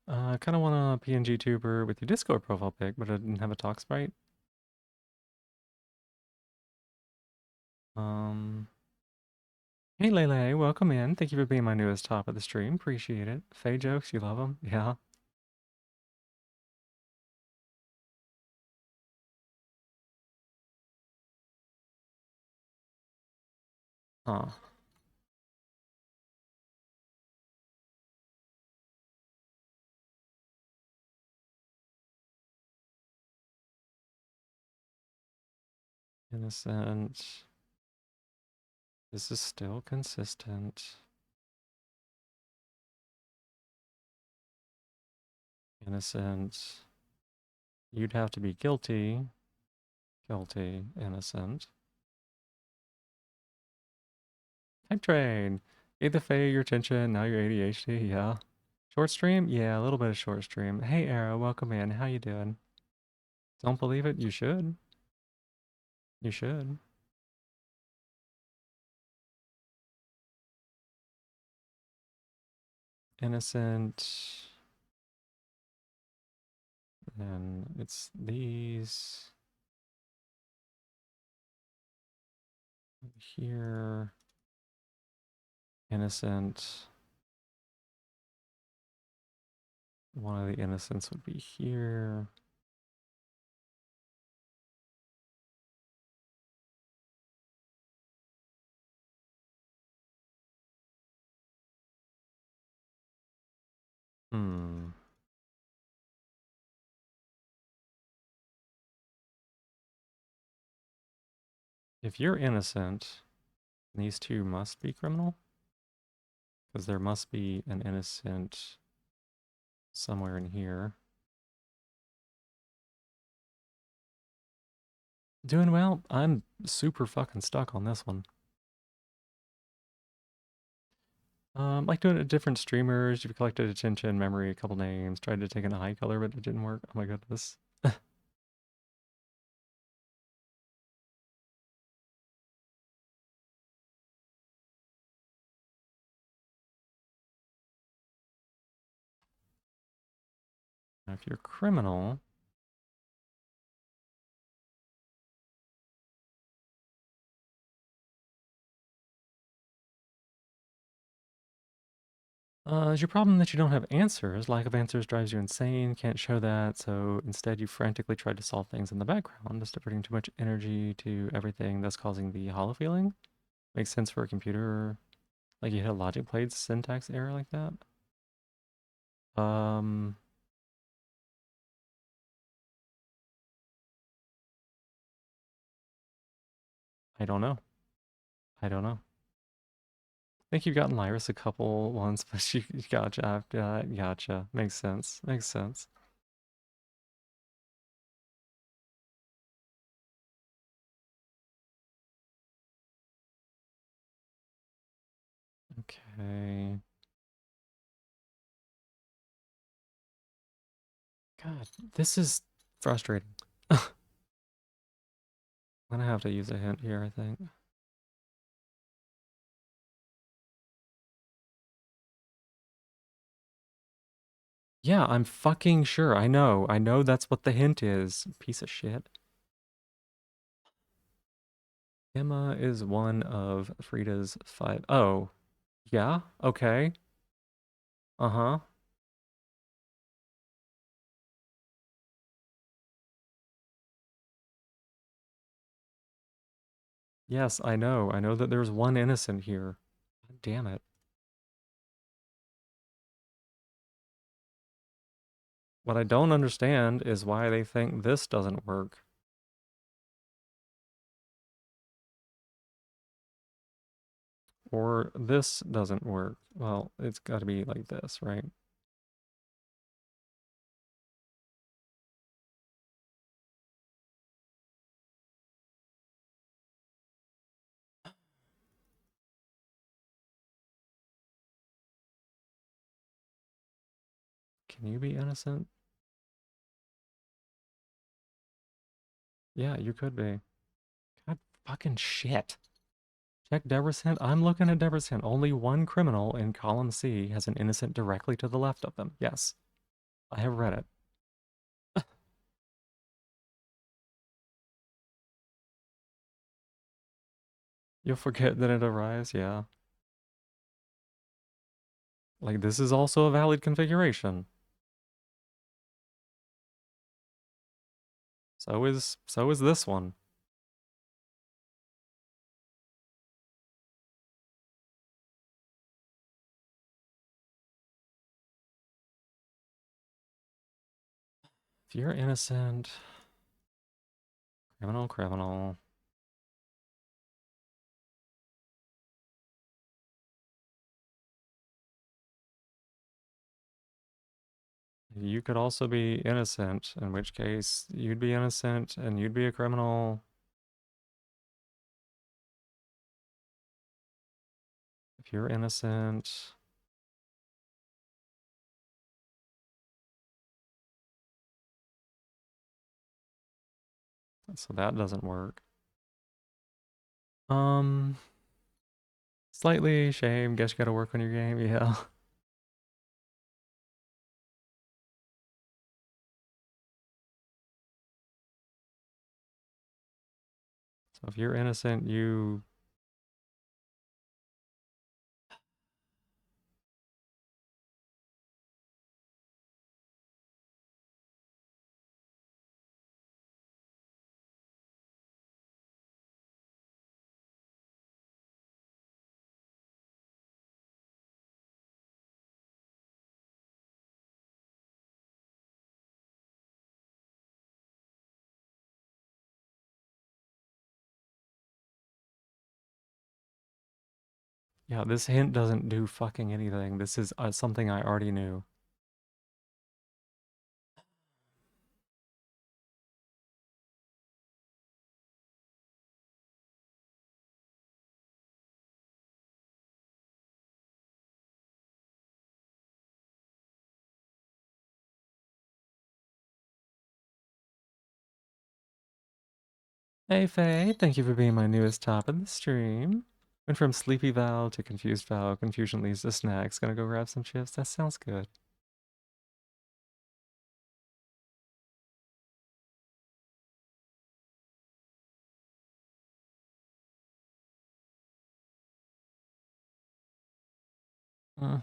Speaker 1: I kind of want a PNG tuber with your Discord profile pic, but I didn't have a talk sprite. Hey Lele, welcome in. Thank you for being my newest top of the stream. Appreciate it. Faye jokes, you love them? Yeah. Huh. Innocent. This is still consistent. Innocent. You'd have to be guilty. Guilty. Innocent. Type train. Either Faye, your attention, now your ADHD, yeah. Short stream? Yeah, a little bit of short stream. Hey Arrow, welcome in. How you doing? Don't believe it? You should. You should. Innocent. And it's these. Here. Innocent. One of the innocents would be here. Hmm. If you're innocent, these two must be criminal. Because there must be an innocent somewhere in here. Doing well. I'm super fucking stuck on this one. Like doing it with different streamers. You've collected attention, memory, a couple names. Tried to take an eye color, but it didn't work. Oh my goodness. Now, if you're a criminal, is your problem that you don't have answers? Lack of answers drives you insane. Can't show that, so instead you frantically try to solve things in the background, just diverting too much energy to everything that's causing the hollow feeling. Makes sense for a computer. Like you hit a logic plate syntax error like that. Um, I don't know. I don't know. I think you've gotten Lyris a couple once, but you gotcha after that. Gotcha. Makes sense. Makes sense. Okay. God, this is frustrating. I'm gonna have to use a hint here, I think. Yeah, I'm fucking sure. I know. I know that's what the hint is. Piece of shit. Emma is one of Frida's 5. Oh, yeah? Okay. Uh-huh. Yes, I know. I know that there's one innocent here. God damn it. What I don't understand is why they think this doesn't work. Or this doesn't work. Well, it's got to be like this, right? Can you be innocent? Yeah, you could be. God fucking shit. Check Deborah's hint. I'm looking at Deborah's hint. Only one criminal in column C has an innocent directly to the left of them. Yes. I have read it. You'll forget that it arrives, yeah. Like, this is also a valid configuration. So is this one. If you're innocent, criminal. You could also be innocent, in which case you'd be innocent and you'd be a criminal. If you're innocent, so that doesn't work. Um, Slightly shame. Guess you gotta work on your game, yeah. So if you're innocent, you... Yeah, this hint doesn't do fucking anything. This is something I already knew. Hey Faye, thank you for being my newest top of the stream. Went from Sleepy Val to Confused Val. Confusion leads to snacks. Gonna go grab some chips. That sounds good. Uh,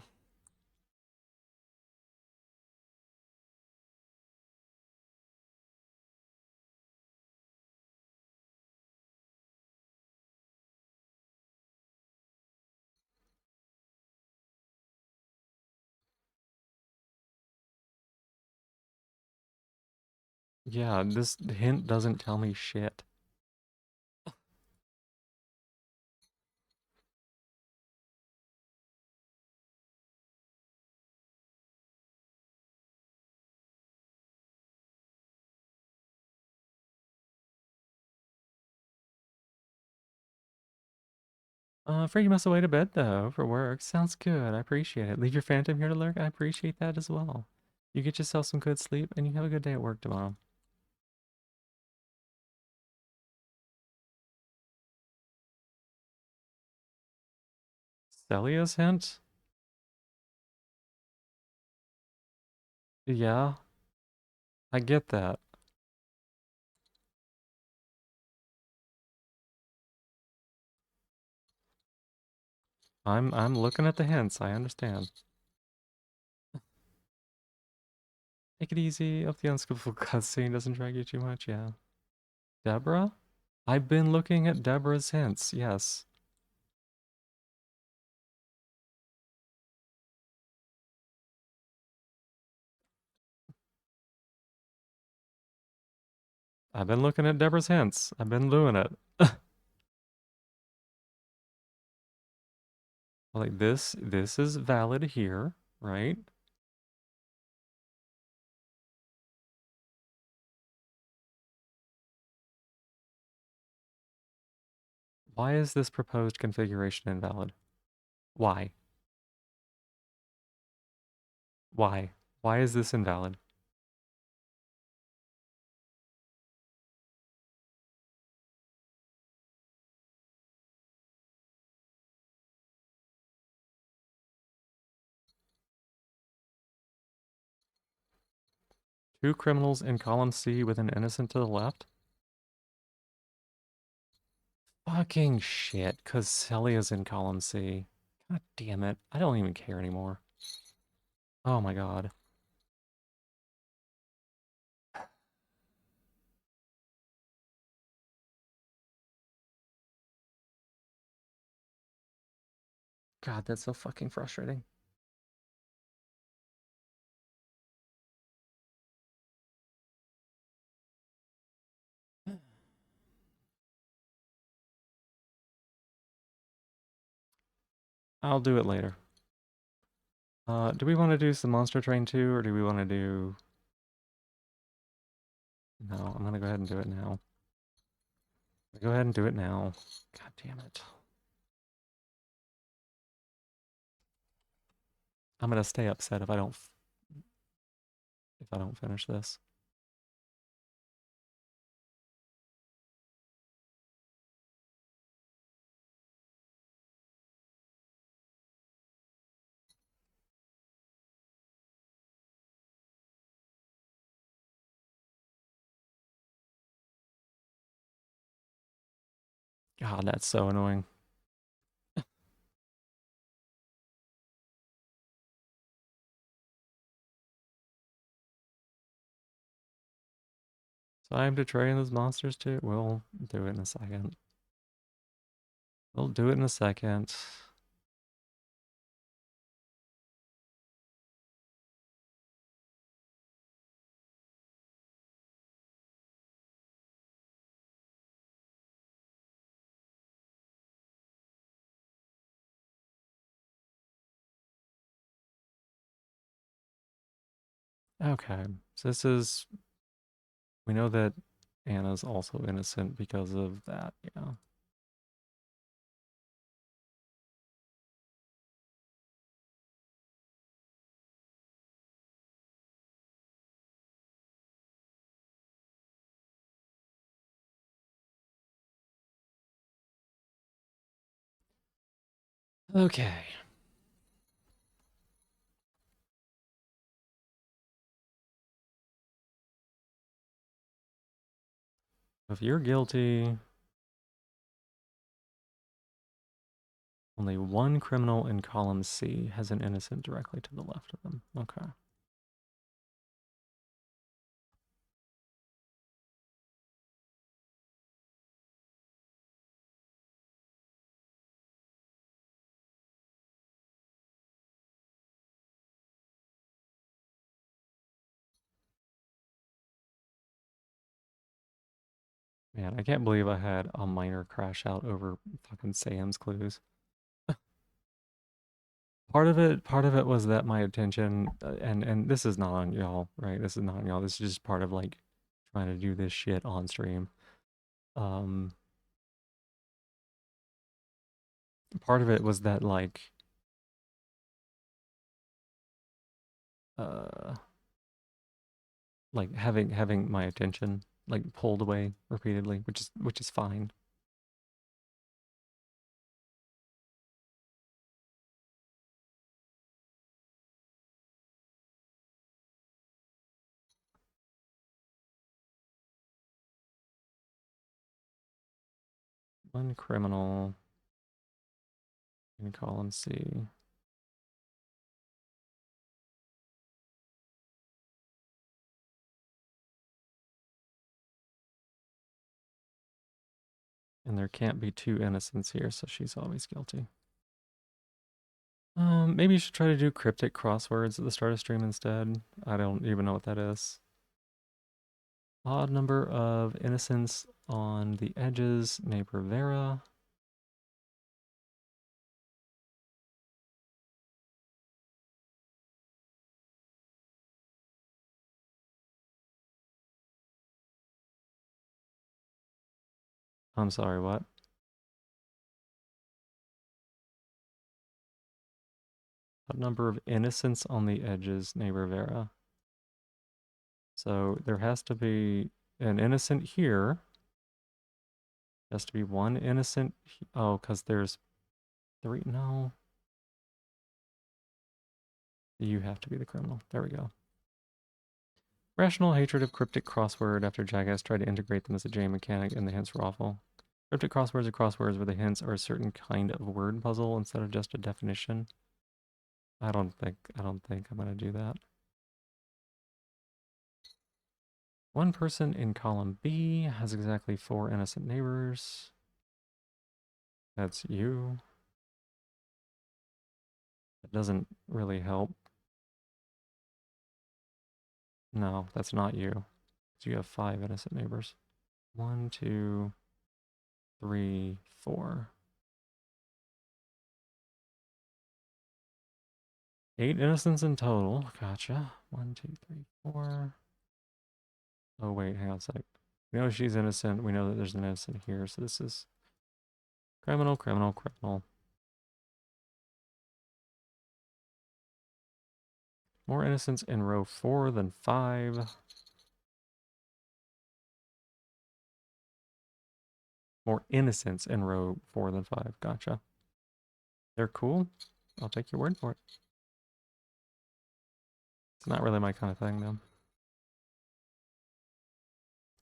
Speaker 1: yeah, this hint doesn't tell me shit. Afraid you must away to bed though for work. Sounds good. I appreciate it. Leave your phantom here to lurk. I appreciate that as well. You get yourself some good sleep and you have a good day at work tomorrow. Celia's hint? Yeah, I get that. I'm looking at the hints. I understand. Take it easy. Hope the unskillful cutscene doesn't drag you too much. Yeah. Deborah? I've been looking at Deborah's hints. Yes. I've been looking at Deborah's hints. I've been doing it. Like this is valid here, right? Why is this proposed configuration invalid? Why? Why? Why is this invalid? 2 criminals in column C with an innocent to the left? Fucking shit, because Celia's in column C. God damn it. I don't even care anymore. Oh my god. God, that's so fucking frustrating. I'll do it later. Do we want to do some Monster Train 2, or do we want to do... No, I'm gonna go ahead and do it now. Go ahead and do it now. God damn it. I'm gonna stay upset if I don't finish this. God, that's so annoying. So I am to train those monsters too? We'll do it in a second. We'll do it in a second. Okay, so this is... We know that Anna's also innocent because of that, yeah. Okay. If you're guilty, only one criminal in column C has an innocent directly to the left of them. Okay. Man, I can't believe I had a minor crash out over fucking Sam's clues. Part of it was that my attention, and this is not on y'all, right? This is not on y'all. This is just part of like trying to do this shit on stream. Um, Part of it was that uh, like having my attention like pulled away repeatedly, which is fine. One criminal in column C. And there can't be two innocents here, so she's always guilty. Maybe you should try to do cryptic crosswords at the start of stream instead. I don't even know what that is. Odd number of innocents on the edges, neighbor Vera. I'm sorry, what? Odd number of innocents on the edges, neighbor Vera. So there has to be an innocent here. Has to be one innocent. Oh, because there's three. No. You have to be the criminal. There we go. Rational hatred of cryptic crossword after Jackass tried to integrate them as a game mechanic and the hints were awful. Cryptic crosswords are crosswords where the hints are a certain kind of word puzzle instead of just a definition. I don't think I'm gonna do that. One person in column B has exactly 4 innocent neighbors. That's you. That doesn't really help. No, that's not you. So you have 5 innocent neighbors. 1, 2, 3, 4. 8 innocents in total. Gotcha. 1, 2, 3, 4. Oh, wait, hang on a sec. We know she's innocent. We know that there's an innocent here. So this is criminal, criminal, criminal. More innocents in row 4 than 5. More innocents in row 4 than 5. Gotcha. They're cool. I'll take your word for it. It's not really my kind of thing, though.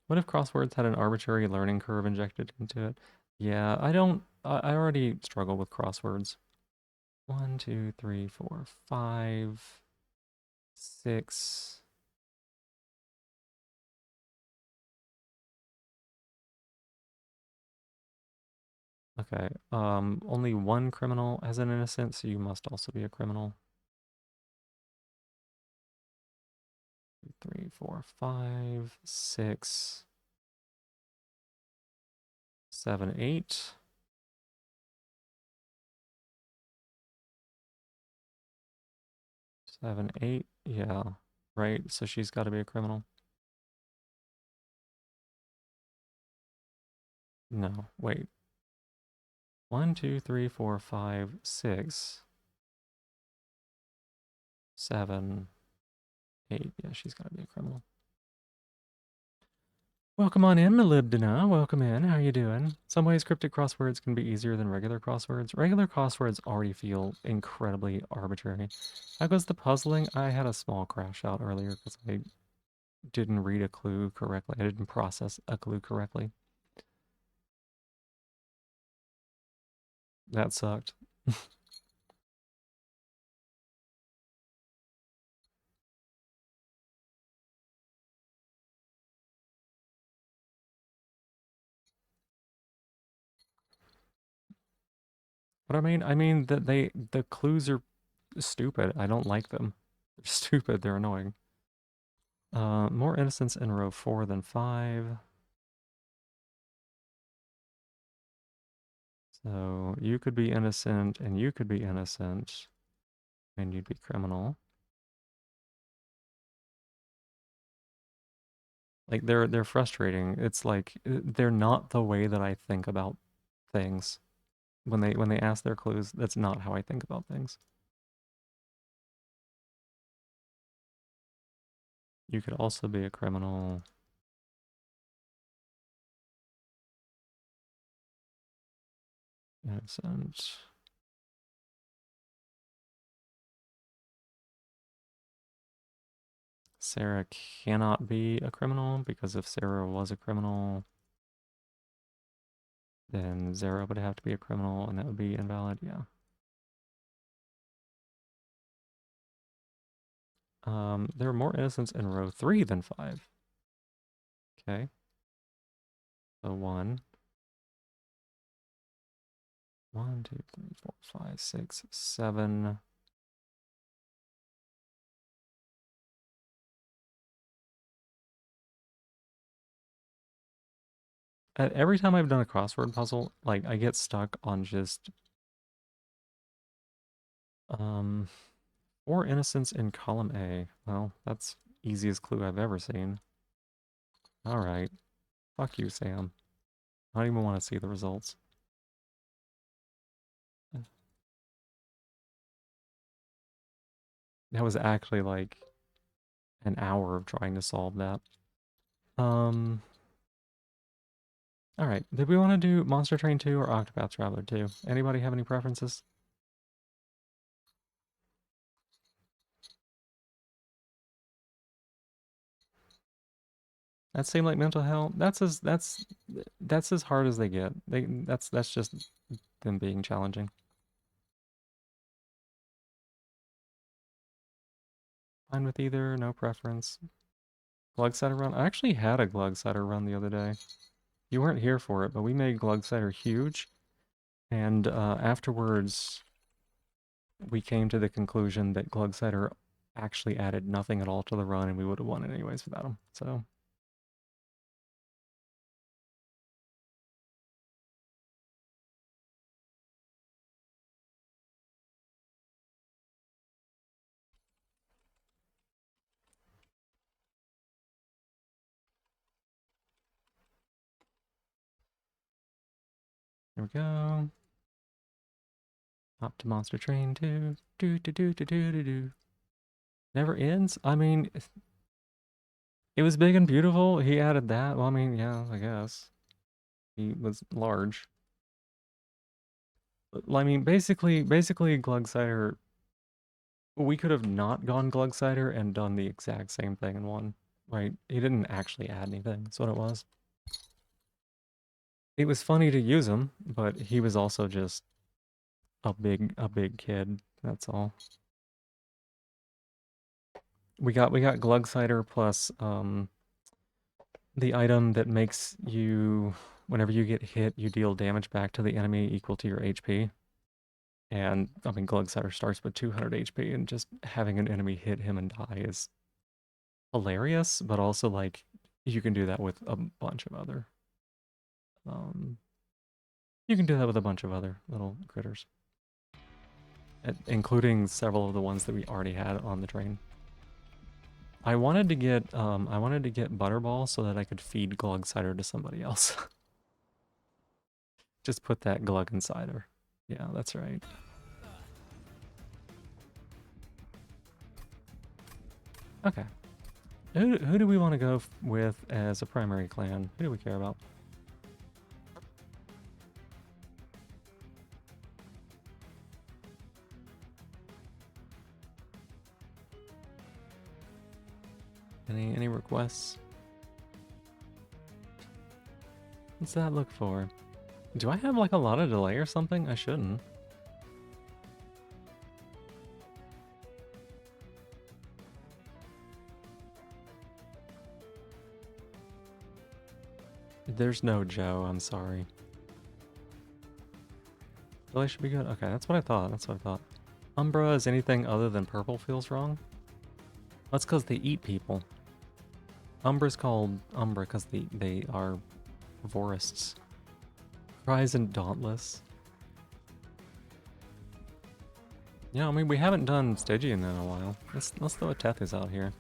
Speaker 1: What if crosswords had an arbitrary learning curve injected into it? Yeah, I already struggle with crosswords. 1, 2, 3, 4, 5, 6. Okay, only one criminal has an innocent, so you must also be a criminal. 3, 4, 5, 6, 7, 8. 7, 8. Yeah, right. So she's got to be a criminal. No, wait. 1, 2, 3, 4, 5, 6, 7, 8. Yeah, she's got to be a criminal. Welcome on in, Melibdana. Welcome in. How you doing? Some ways cryptic crosswords can be easier than regular crosswords. Regular crosswords already feel incredibly arbitrary. How goes the puzzling? I had a small crash out earlier because I didn't read a clue correctly. I didn't process a clue correctly. That sucked. But I mean that the clues are stupid. I don't like them. They're stupid. They're annoying. More innocents in row 4 than 5. So you could be innocent and you could be innocent and you'd be criminal. Like they're frustrating. It's like they're not the way that I think about things. When they ask their clues, that's not how I think about things. You could also be a criminal. Innocent. Sarah cannot be a criminal because if Sarah was a criminal, then Zara would have to be a criminal and that would be invalid. Yeah. There are more innocents in row 3 than 5. Okay. So 1. 1, 2, 3, 4, 5, 6, 7. Every time I've done a crossword puzzle, like I get stuck on just 4 innocents in column A. Well, that's easiest clue I've ever seen. All right. Fuck you, Sam. I don't even want to see the results. That was actually like an hour of trying to solve that. All right. Did we want to do Monster Train 2 or Octopath Traveler 2? Anybody have any preferences? That seemed like mental hell. That's as hard as they get. That's just them being challenging. Fine with either, no preference. Glugsider run. I actually had a Glugsider run the other day. You weren't here for it, but we made Glugsider huge, and afterwards we came to the conclusion that Glugsider actually added nothing at all to the run, and we would have won it anyways without him. So. There we go. Hop to Monster Train 2. Do do do do do do do. Never ends? I mean, it was big and beautiful. He added that. Well, I mean, yeah, I guess. He was large. I mean, basically Glugsider, we could have not gone Glugsider and done the exact same thing in one, right? He didn't actually add anything. That's what it was. It was funny to use him, but he was also just a big kid. That's all. We got Glugsider plus the item that makes you, whenever you get hit, you deal damage back to the enemy equal to your HP. And I mean, Glugsider starts with 200 HP, and just having an enemy hit him and die is hilarious, but also like you can do that with a bunch of other. You can do that with a bunch of other little critters, including several of the ones that we already had on the train. I wanted to get Butterball so that I could feed Glugsider to somebody else. Just put that glug inside her. Yeah, that's right. Okay. Who do we want to go with as a primary clan? Who do we care about? Any requests? What's that look for? Do I have like a lot of delay or something? I shouldn't. There's no Joe, I'm sorry. Delay should be good. Okay, that's what I thought. That's what I thought. Umbra is anything other than purple feels wrong? That's because they eat people. Umbra's called Umbra because they are vorists. Cries and Dauntless. Yeah, I mean, we haven't done Stygian in a while. Let's throw a Tethys out here.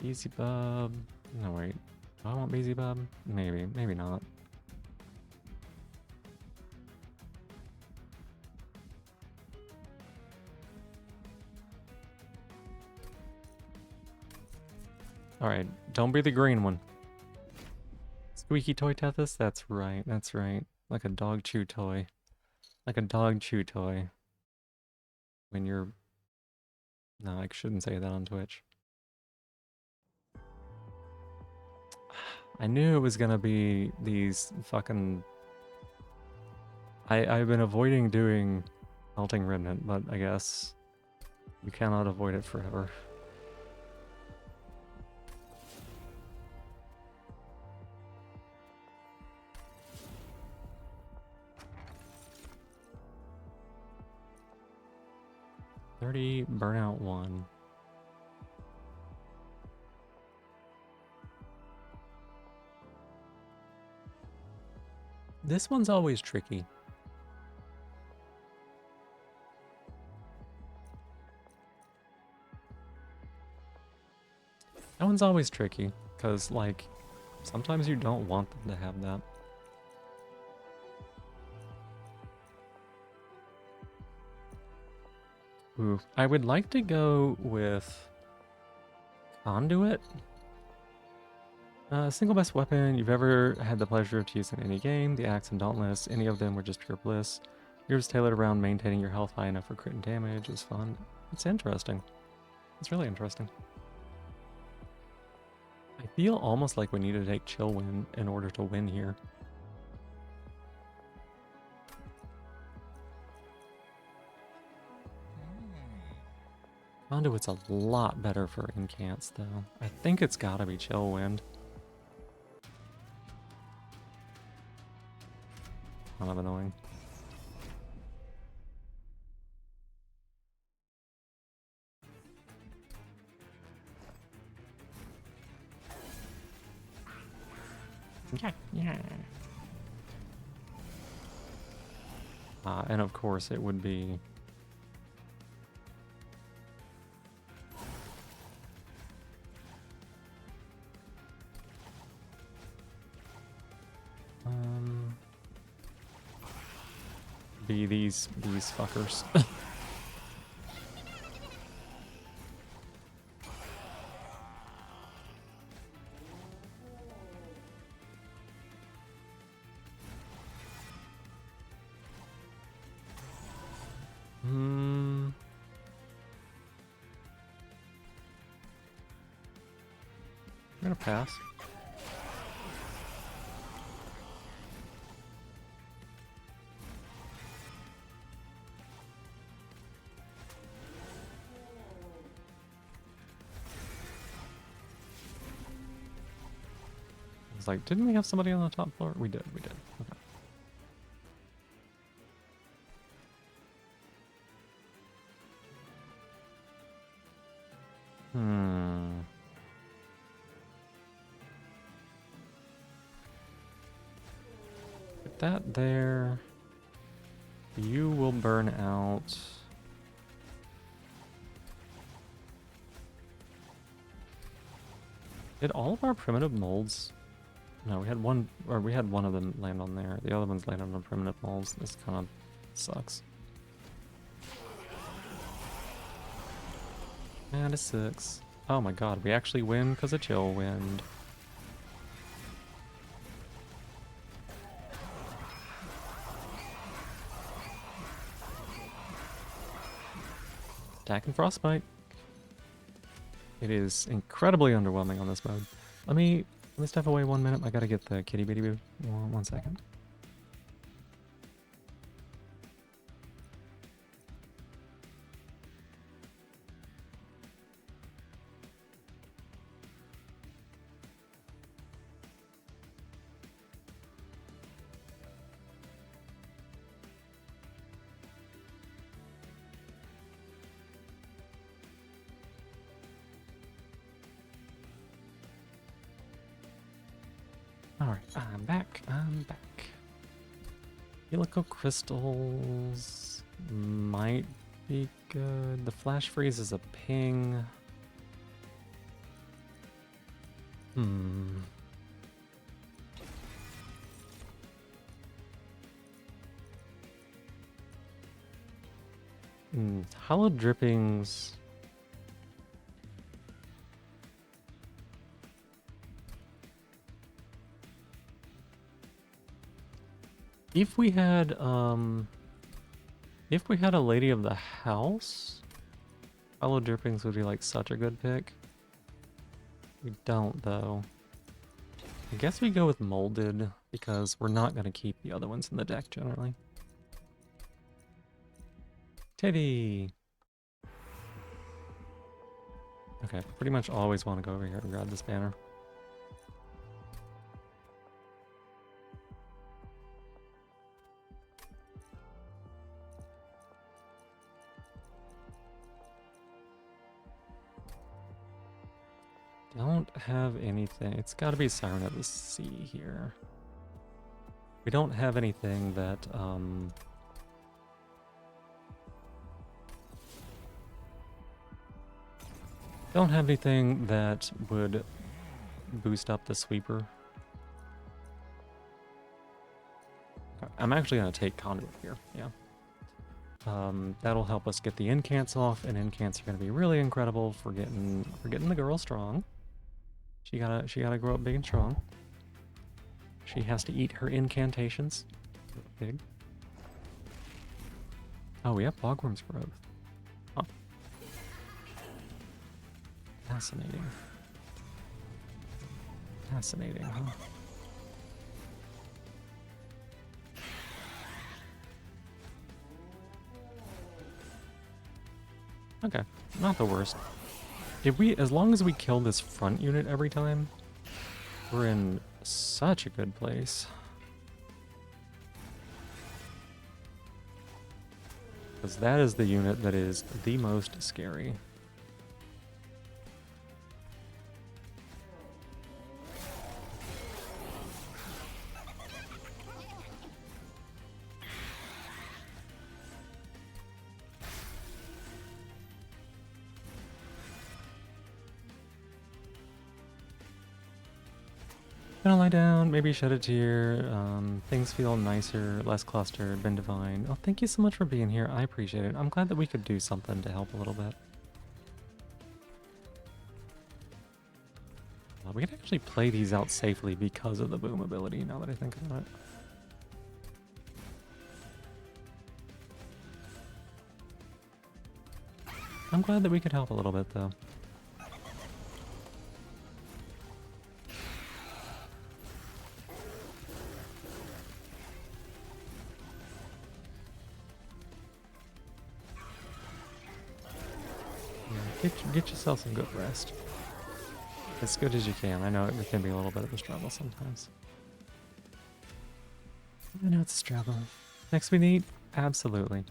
Speaker 1: Beelzebub. No, wait. Do I want Beelzebub? Maybe. Maybe not. Alright, don't be the green one. Squeaky toy Tethys? That's right, that's right. Like a dog chew toy. Like a dog chew toy. When you're... No, I shouldn't say that on Twitch. I knew it was gonna be these fucking... I've been avoiding doing Melting Remnant, but I guess you cannot avoid it forever. Burnout 1. This one's always tricky. That one's always tricky, because, like, sometimes you don't want them to have that. Ooh, I would like to go with Conduit. Single best weapon you've ever had the pleasure of using in any game. The Axe and Dauntless, any of them were just pure bliss. Yours tailored around maintaining your health high enough for crit and damage. It's fun. It's interesting. It's really interesting. I feel almost like we need to take Chill Wind in order to win here. Conduit's a lot better for incants, though. I think it's gotta be Chill Wind. Kind of annoying. Yeah. And of course it would be... be these fuckers. I'm gonna pass. I was like, didn't we have somebody on the top floor? We did. Okay. Put that there. You will burn out. Did all of our primitive molds? No, we had one of them land on there. The other ones landed on primitive molds. This kind of sucks. Man, this sucks. Oh my god, we actually win because of Chill Wind. Attack and Frostbite. It is incredibly underwhelming on this mode. Let me step away 1 minute. I gotta get the kitty bitty boo. 1 second. Alright, I'm back. Helical crystals might be good. The flash freeze is a ping. Hollow drippings. If we had a Lady of the House, Hollow drippings would be like such a good pick. We don't though. I guess we go with molded because we're not gonna keep the other ones in the deck generally. Teddy. Okay, pretty much always want to go over here and grab this banner. Don't have anything. It's got to be Siren of the Sea here. We don't have anything that don't have anything that would boost up the sweeper. I'm actually gonna take Conduit here. Yeah. That'll help us get the incants off, and incants are going to be really incredible for getting the girl strong. She gotta grow up big and strong. She has to eat her incantations. Big. Oh, we have Bogworm's growth. Huh. Fascinating. Fascinating, huh? Okay, not the worst. As long as we kill this front unit every time, we're in such a good place. Because that is the unit that is the most scary. Gonna lie down, maybe shed a tear. Things feel nicer, less clustered, been divine. Oh, thank you so much for being here. I appreciate it. I'm glad that we could do something to help a little bit. We can actually play these out safely because of the boom ability, now that I think about it. I'm glad that we could help a little bit, though. Get yourself some good rest. As good as you can. I know it can be a little bit of a struggle sometimes. I know it's a struggle. Next we need? Absolutely.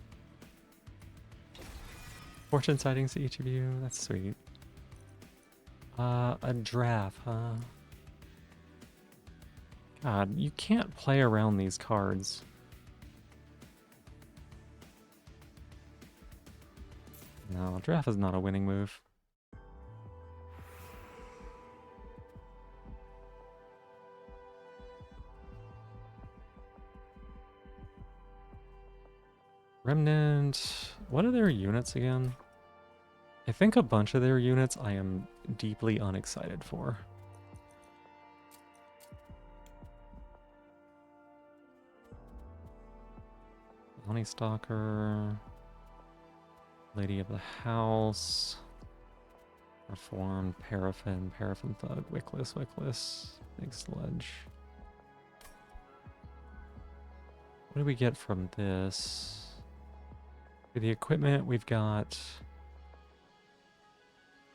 Speaker 1: Fortune sightings to each of you. That's sweet. A draft, huh? God, you can't play around these cards. No, draft is not a winning move. Remnant. What are their units again? I think a bunch of their units I am deeply unexcited for. Honey Stalker. Lady of the House. Reformed, Paraffin, Paraffin Thug, Wickless, Big Sludge. What do we get from this? For the equipment, we've got...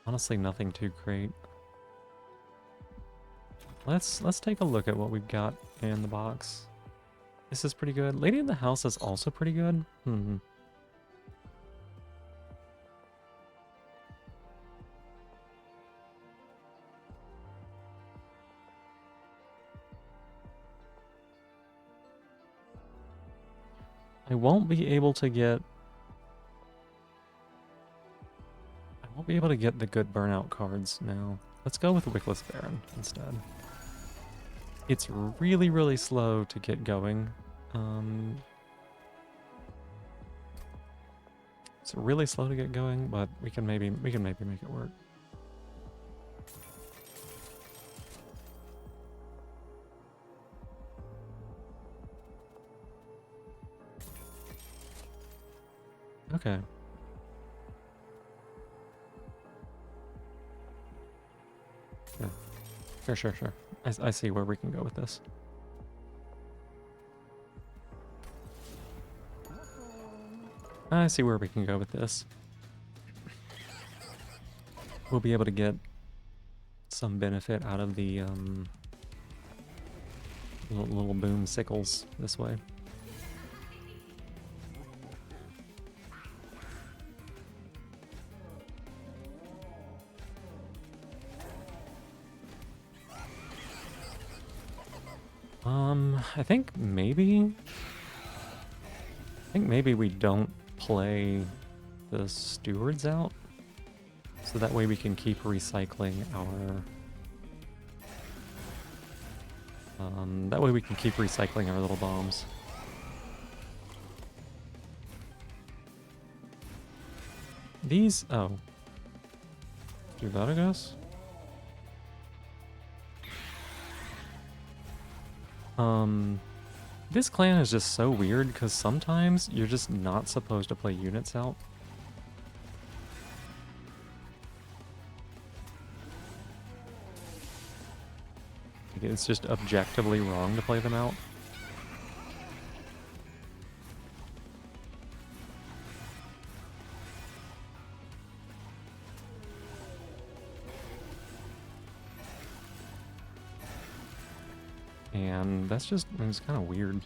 Speaker 1: honestly, nothing too great. Let's take a look at what we've got in the box. This is pretty good. Lady of the House is also pretty good. I won't be able to get the good burnout cards now. Let's go with Wickless Baron instead. It's really, really slow to get going. It's really slow to get going, but we can maybe make it work. Okay. Sure. I see where we can go with this. I see where we can go with this. We'll be able to get some benefit out of the little boom sickles this way. I think maybe we don't play the stewards out, so that way we can keep recycling our little bombs. These, oh. Do that, I guess? This clan is just so weird because sometimes you're just not supposed to play units out. Like, it's just objectively wrong to play them out. And that's just, it's kind of weird.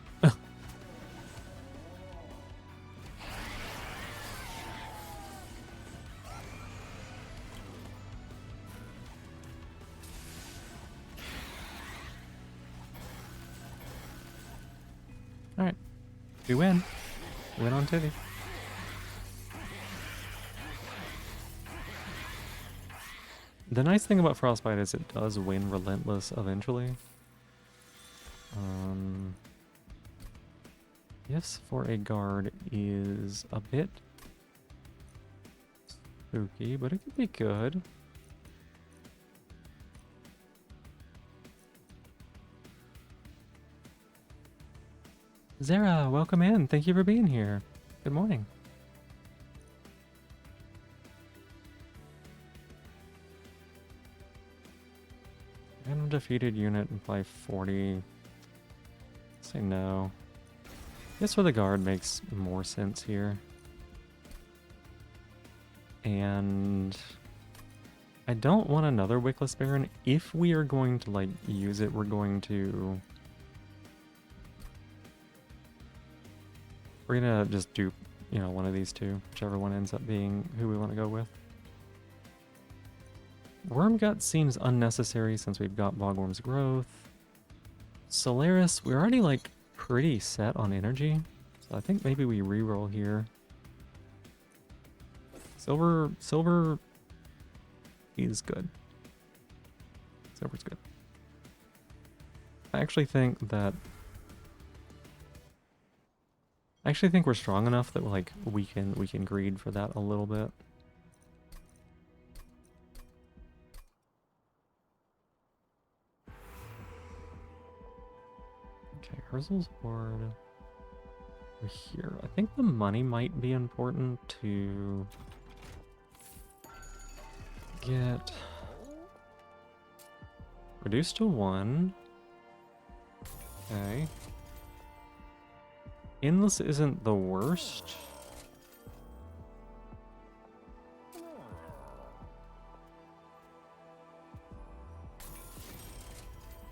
Speaker 1: Alright. We win. Win on Titty. The nice thing about Frostbite is it does win Relentless eventually. Yes, for a guard is a bit spooky, but it could be good. Zara, welcome in. Thank you for being here. Good morning. Random defeated unit by 40. Say no. Guess for the guard makes more sense here. And I don't want another Wickless Baron. If we are going to like use it, we're going to just do, you know, one of these two, whichever one ends up being who we want to go with. Wormgut seems unnecessary since we've got Bogworm's Growth. Solaris, we're already like pretty set on energy, so I think maybe we reroll here. Silver is good. Silver's good. I actually think we're strong enough that like we can greed for that a little bit. Okay, Herzl's board over here. I think the money might be important to get reduced to 1. Okay. Endless isn't the worst.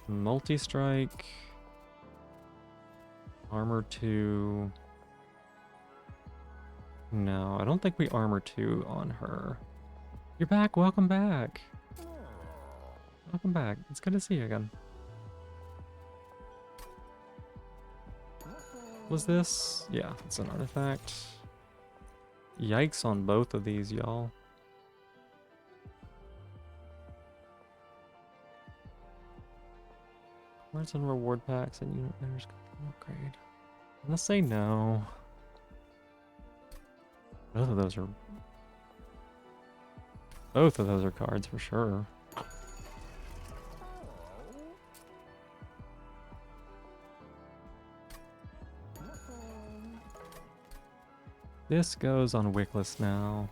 Speaker 1: Multi-strike. Armor 2. No, I don't think we armor 2 on her. You're back, welcome back. Welcome back. It's good to see you again. Was this? Yeah, it's an artifact. Yikes on both of these, y'all. Where's some reward packs and unit bearers upgrade? I'm gonna say no. Both of those are cards for sure. This goes on Wickless now.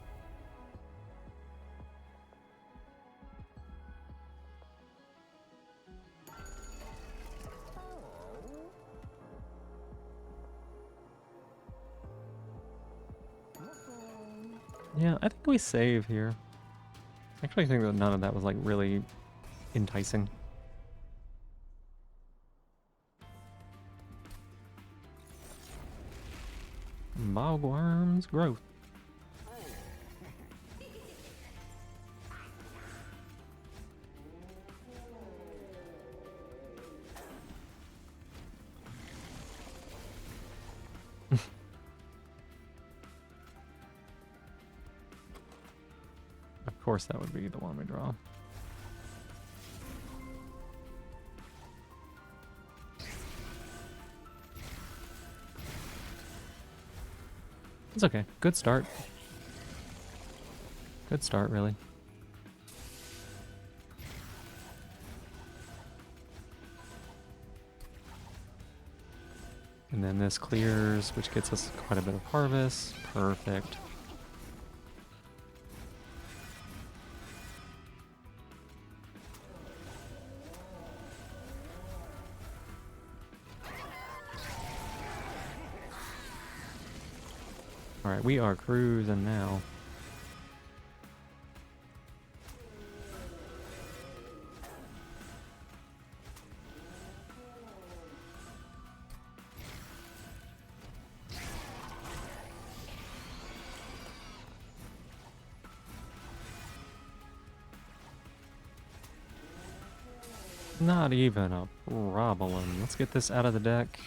Speaker 1: Yeah, I think we save here. Actually, I think that none of that was like really enticing. Bogworm's Growth. Of course, that would be the one we draw. It's okay. Good start. Good start, really. And then this clears, which gets us quite a bit of harvest. Perfect. Alright, we are cruising now. Not even a problem. Let's get this out of the deck.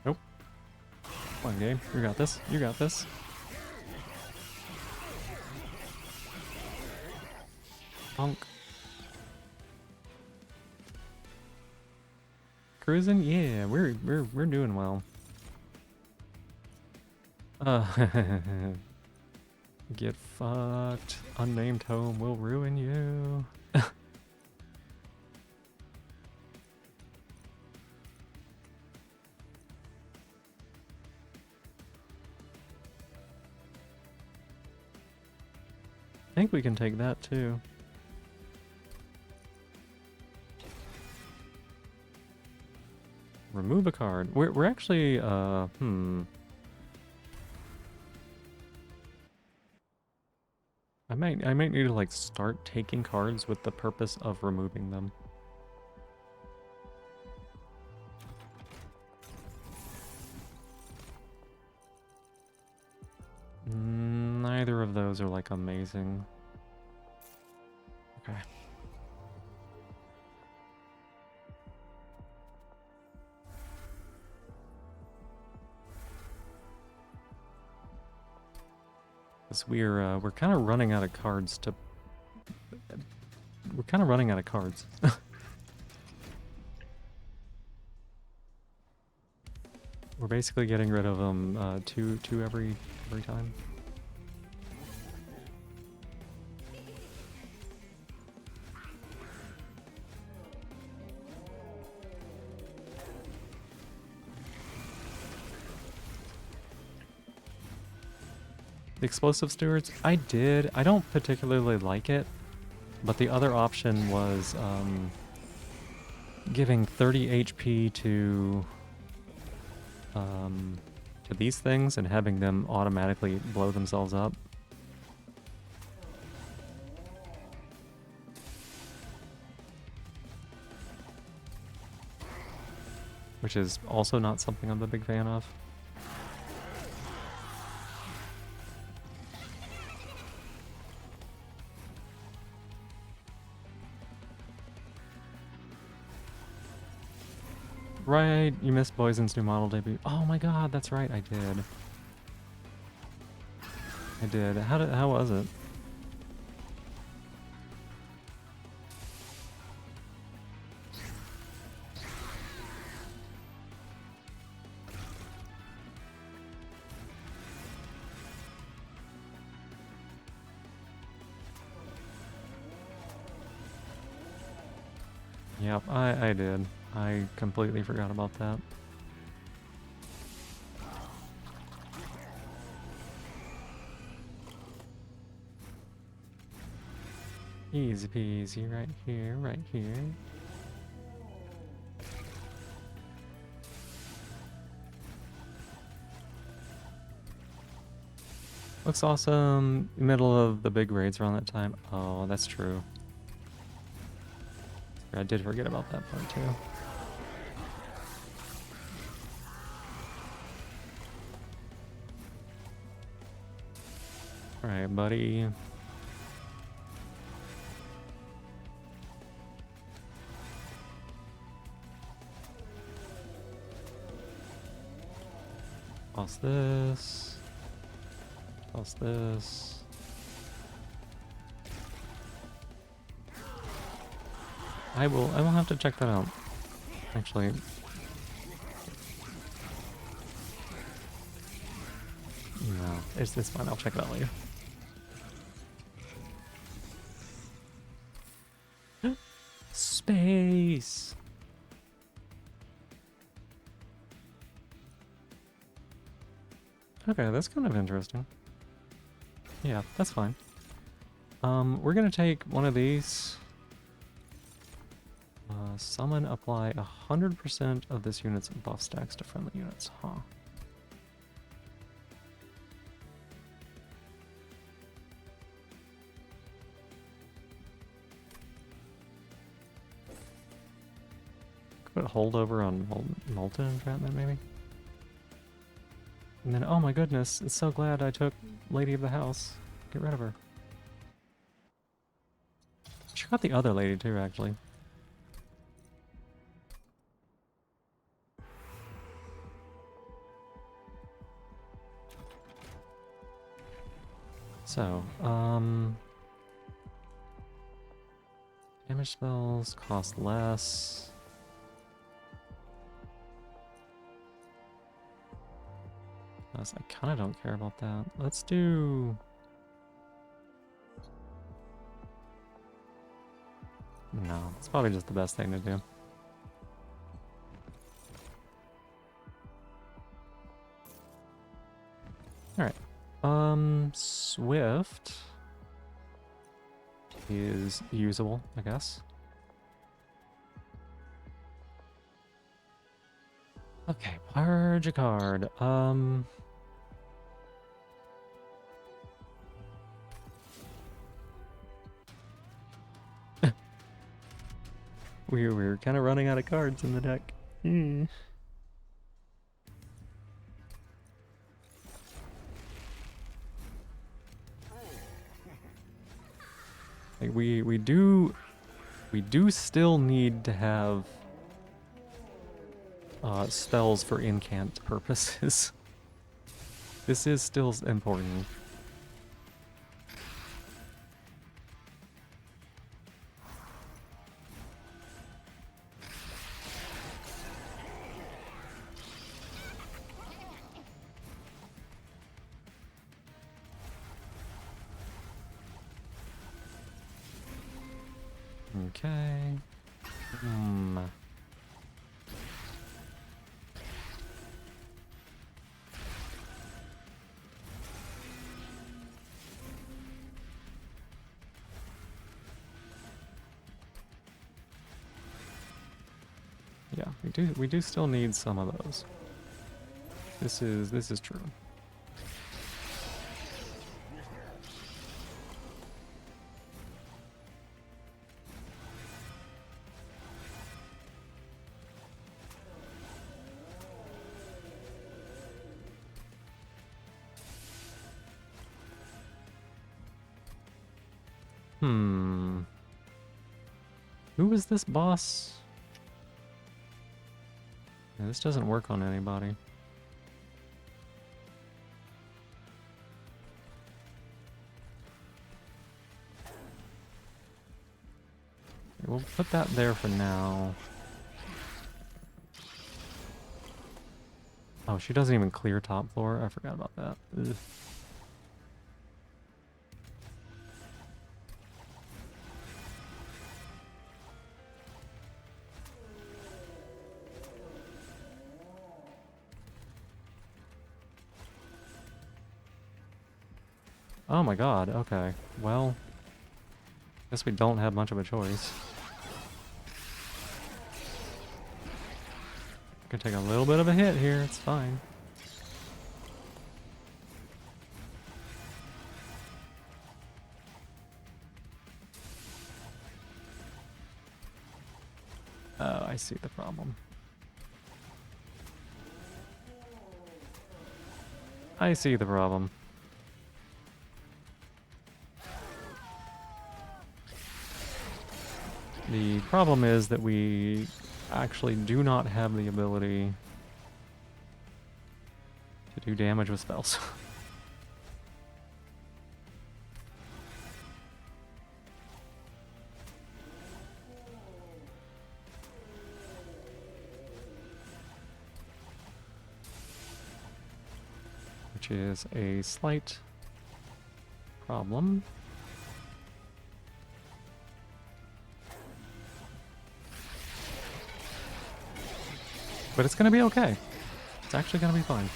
Speaker 1: Nope. Come on, game. You got this. You got this. Honk. Cruising? Yeah, we're doing well. Get fucked. Unnamed home will ruin you. I think we can take that too. Remove a card. We're actually I might need to like start taking cards with the purpose of removing them. Neither of those are like amazing. Okay. Because we're kind of running out of cards to. We're kind of running out of cards. We're basically getting rid of them two every time. The Explosive Stewards, I did. I don't particularly like it, but the other option was giving 30 HP to these things and having them automatically blow themselves up. Which is also not something I'm a big fan of. Right, you missed Boyzen's new model debut. Oh my god, that's right, I did. I did. How was it? Yep, I did. I completely forgot about that. Easy peasy, right here, right here. Looks awesome. Middle of the big raids around that time. Oh, that's true. I did forget about that part too. Alright, buddy. Toss this. Toss this. I will have to check that out. Actually. No, it's fine. I'll check it out later. Space. Okay, that's kind of interesting. Yeah, that's fine. We're gonna take one of these. Summon, apply 100% of this unit's buff stacks to friendly units. Huh. Put holdover on Molten Entrapment, maybe? And then, oh my goodness, it's so glad I took Lady of the House. Get rid of her. She got the other lady too, actually. So, damage spells cost less. I kind of don't care about that. Let's do... No, it's probably just the best thing to do. Alright. Swift is usable, I guess. Okay, purge a card. We're kind of running out of cards in the deck. Like we do still need to have spells for incant purposes. This is still important. Okay. Yeah, we do still need some of those. This is true. Who is this boss? Yeah, this doesn't work on anybody. We'll put that there for now. Oh, she doesn't even clear top floor? I forgot about that. Ugh. Oh my god, okay. Well, guess we don't have much of a choice. Could take a little bit of a hit here, it's fine. Oh, I see the problem. I see the problem. The problem is that we actually do not have the ability to do damage with spells. which is a slight problem. But it's gonna be okay. It's actually gonna be fine.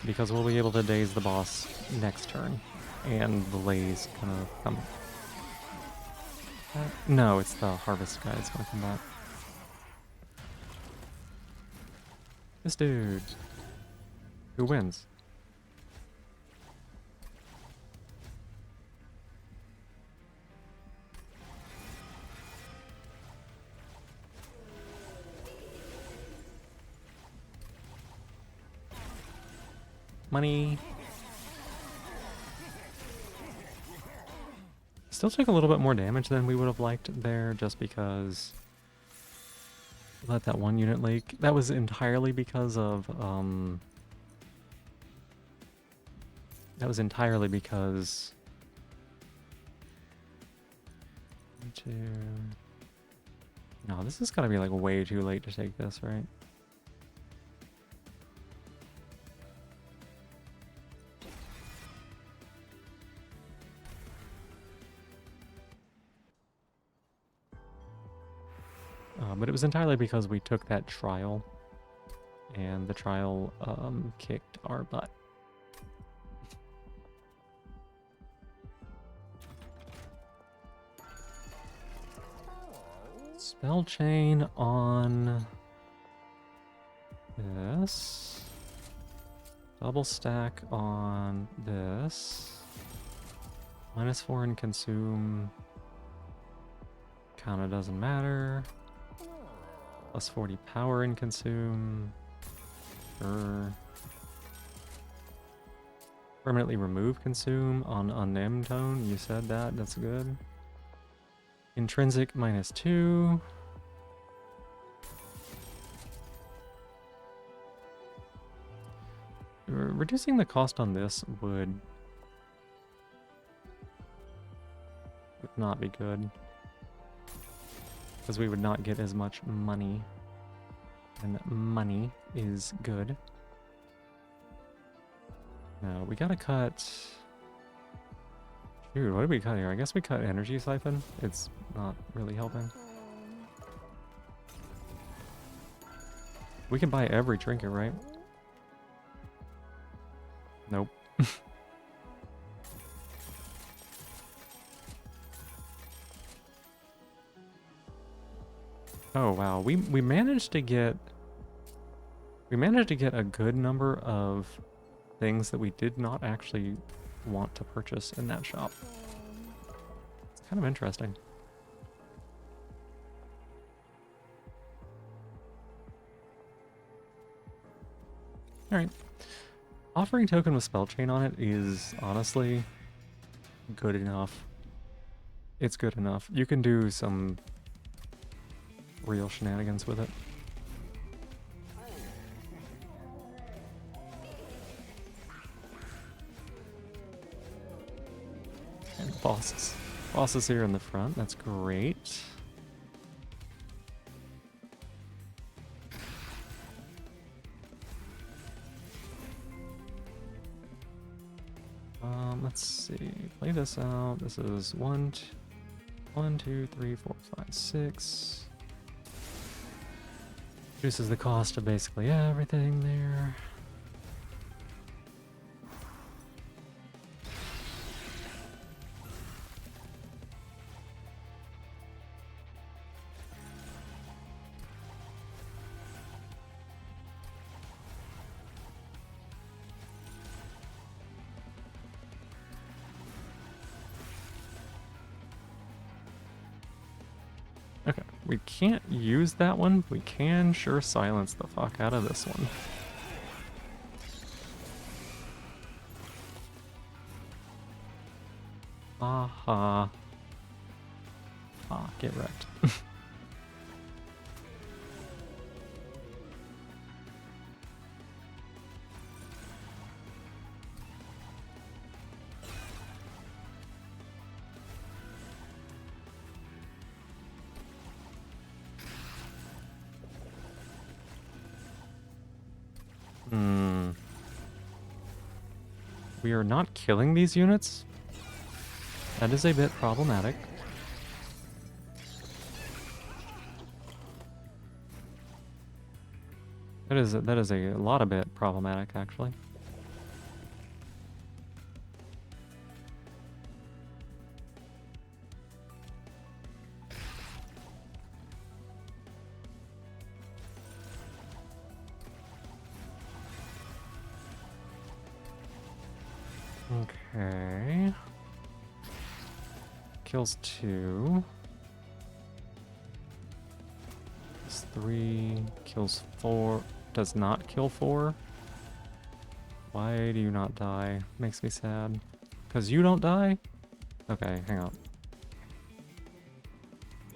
Speaker 1: Because we'll be able to daze the boss next turn. And the Lay's gonna come. No, it's the Harvest guy that's gonna come back. This dude. Who wins? Money. Still took a little bit more damage than we would have liked there, just because let that one unit leak. That was entirely because of that was entirely because no, this is gotta be like way too late to take this, right? But it was entirely because we took that trial, and the trial kicked our butt. Spell chain on this. Double stack on this. -4 in consume. Kinda doesn't matter. +40 power in consume. Sure. Permanently remove consume on unnamed tone. You said that. That's good. Intrinsic -2. Reducing the cost on this would not be good, because we would not get as much money, and money is good. No, we gotta cut... Dude, what did we cut here? I guess we cut energy siphon. It's not really helping. We can buy every trinket, right? Nope. Oh wow, we managed to get a good number of things that we did not actually want to purchase in that shop. It's kind of interesting. Alright. Offering token with spell chain on it is honestly good enough. It's good enough. You can do some real shenanigans with it. And the bosses. Bosses here in the front, that's great. Let's see. Play this out. This is 1, 2, 3, 4, 5, 6. Reduces the cost of basically everything there. Okay, we can't use that one. We can sure silence the fuck out of this one. Aha. Ah, get wrecked. we are not killing these units. That is a bit problematic. That is a lot of bit problematic, actually. Okay. Kills 2. Kills 3. Kills 4. Does not kill 4. Why do you not die? Makes me sad. Because you don't die? Okay, hang on.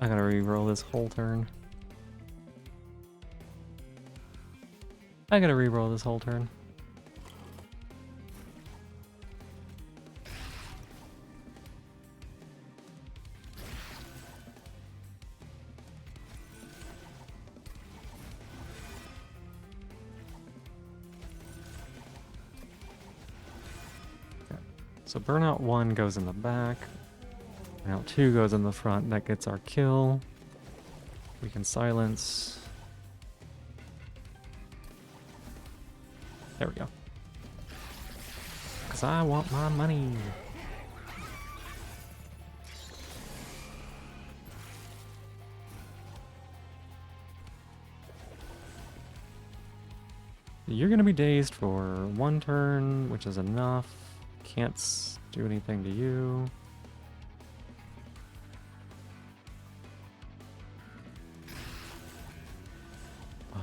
Speaker 1: I gotta re-roll this whole turn. I gotta re-roll this whole turn. So Burnout 1 goes in the back. Burnout 2 goes in the front. That gets our kill. We can silence. There we go. Because I want my money. You're going to be dazed for 1 turn, which is enough. Can't do anything to you.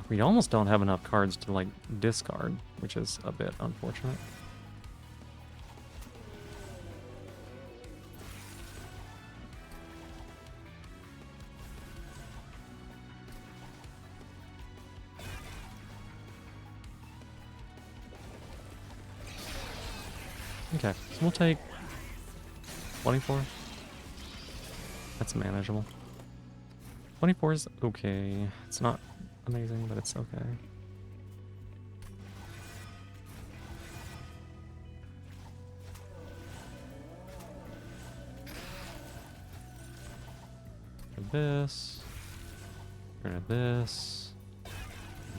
Speaker 1: We almost don't have enough cards to, like, discard, which is a bit unfortunate. Okay, so we'll take 24. That's manageable. 24 is okay. It's not amazing, but it's okay. This. Get rid of this.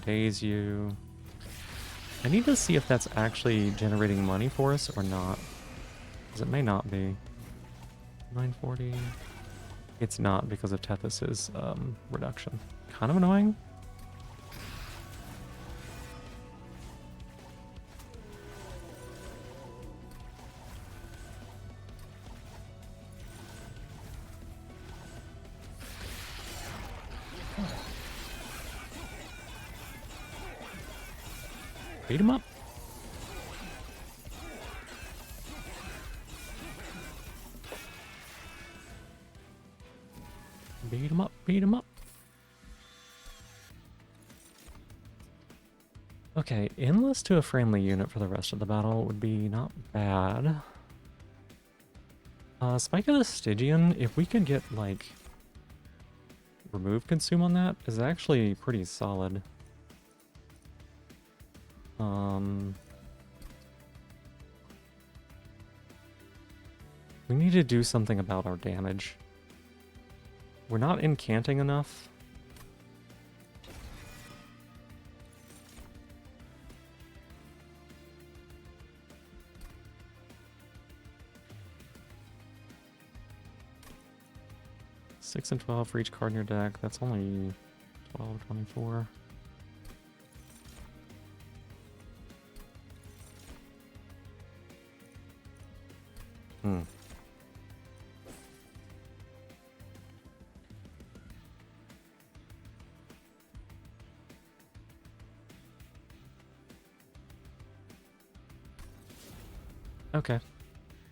Speaker 1: Daze you. I need to see if that's actually generating money for us or not. Because it may not be. 940. It's not because of Tethys's reduction. Kind of annoying. Beat him up. Beat him up, beat him up. Okay, endless to a friendly unit for the rest of the battle would be not bad. Spike of the Stygian, if we could get, like, remove consume on that, is actually pretty solid. We need to do something about our damage. We're not incanting enough. Six and 12 for each card in your deck. That's only 12, 24. Okay.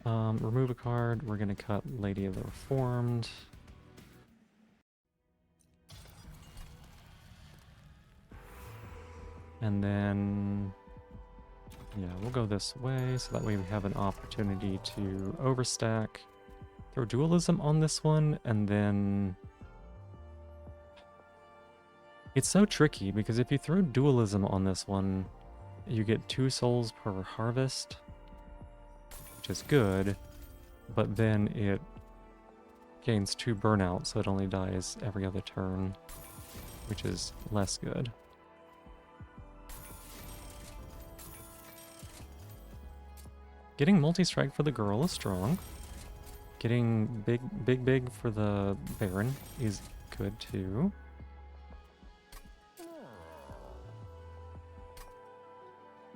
Speaker 1: Remove a card. We're gonna cut Lady of the Reformed. And then, yeah, we'll go this way, so that way we have an opportunity to overstack. Throw Dualism on this one, and then... It's so tricky, because if you throw Dualism on this one, you get 2 souls per harvest. which is good, but then it gains 2 burnout, so it only dies every other turn, which is less good. Getting multi-strike for the girl is strong. Getting big for the Baron is good too.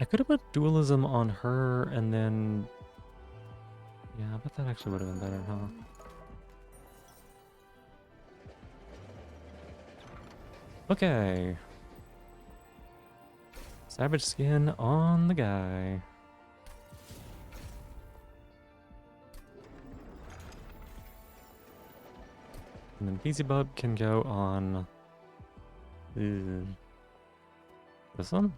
Speaker 1: I could have put dualism on her and then... Yeah, but that actually would have been better, huh? Okay. Savage skin on the guy. And then Beelzebub can go on this one.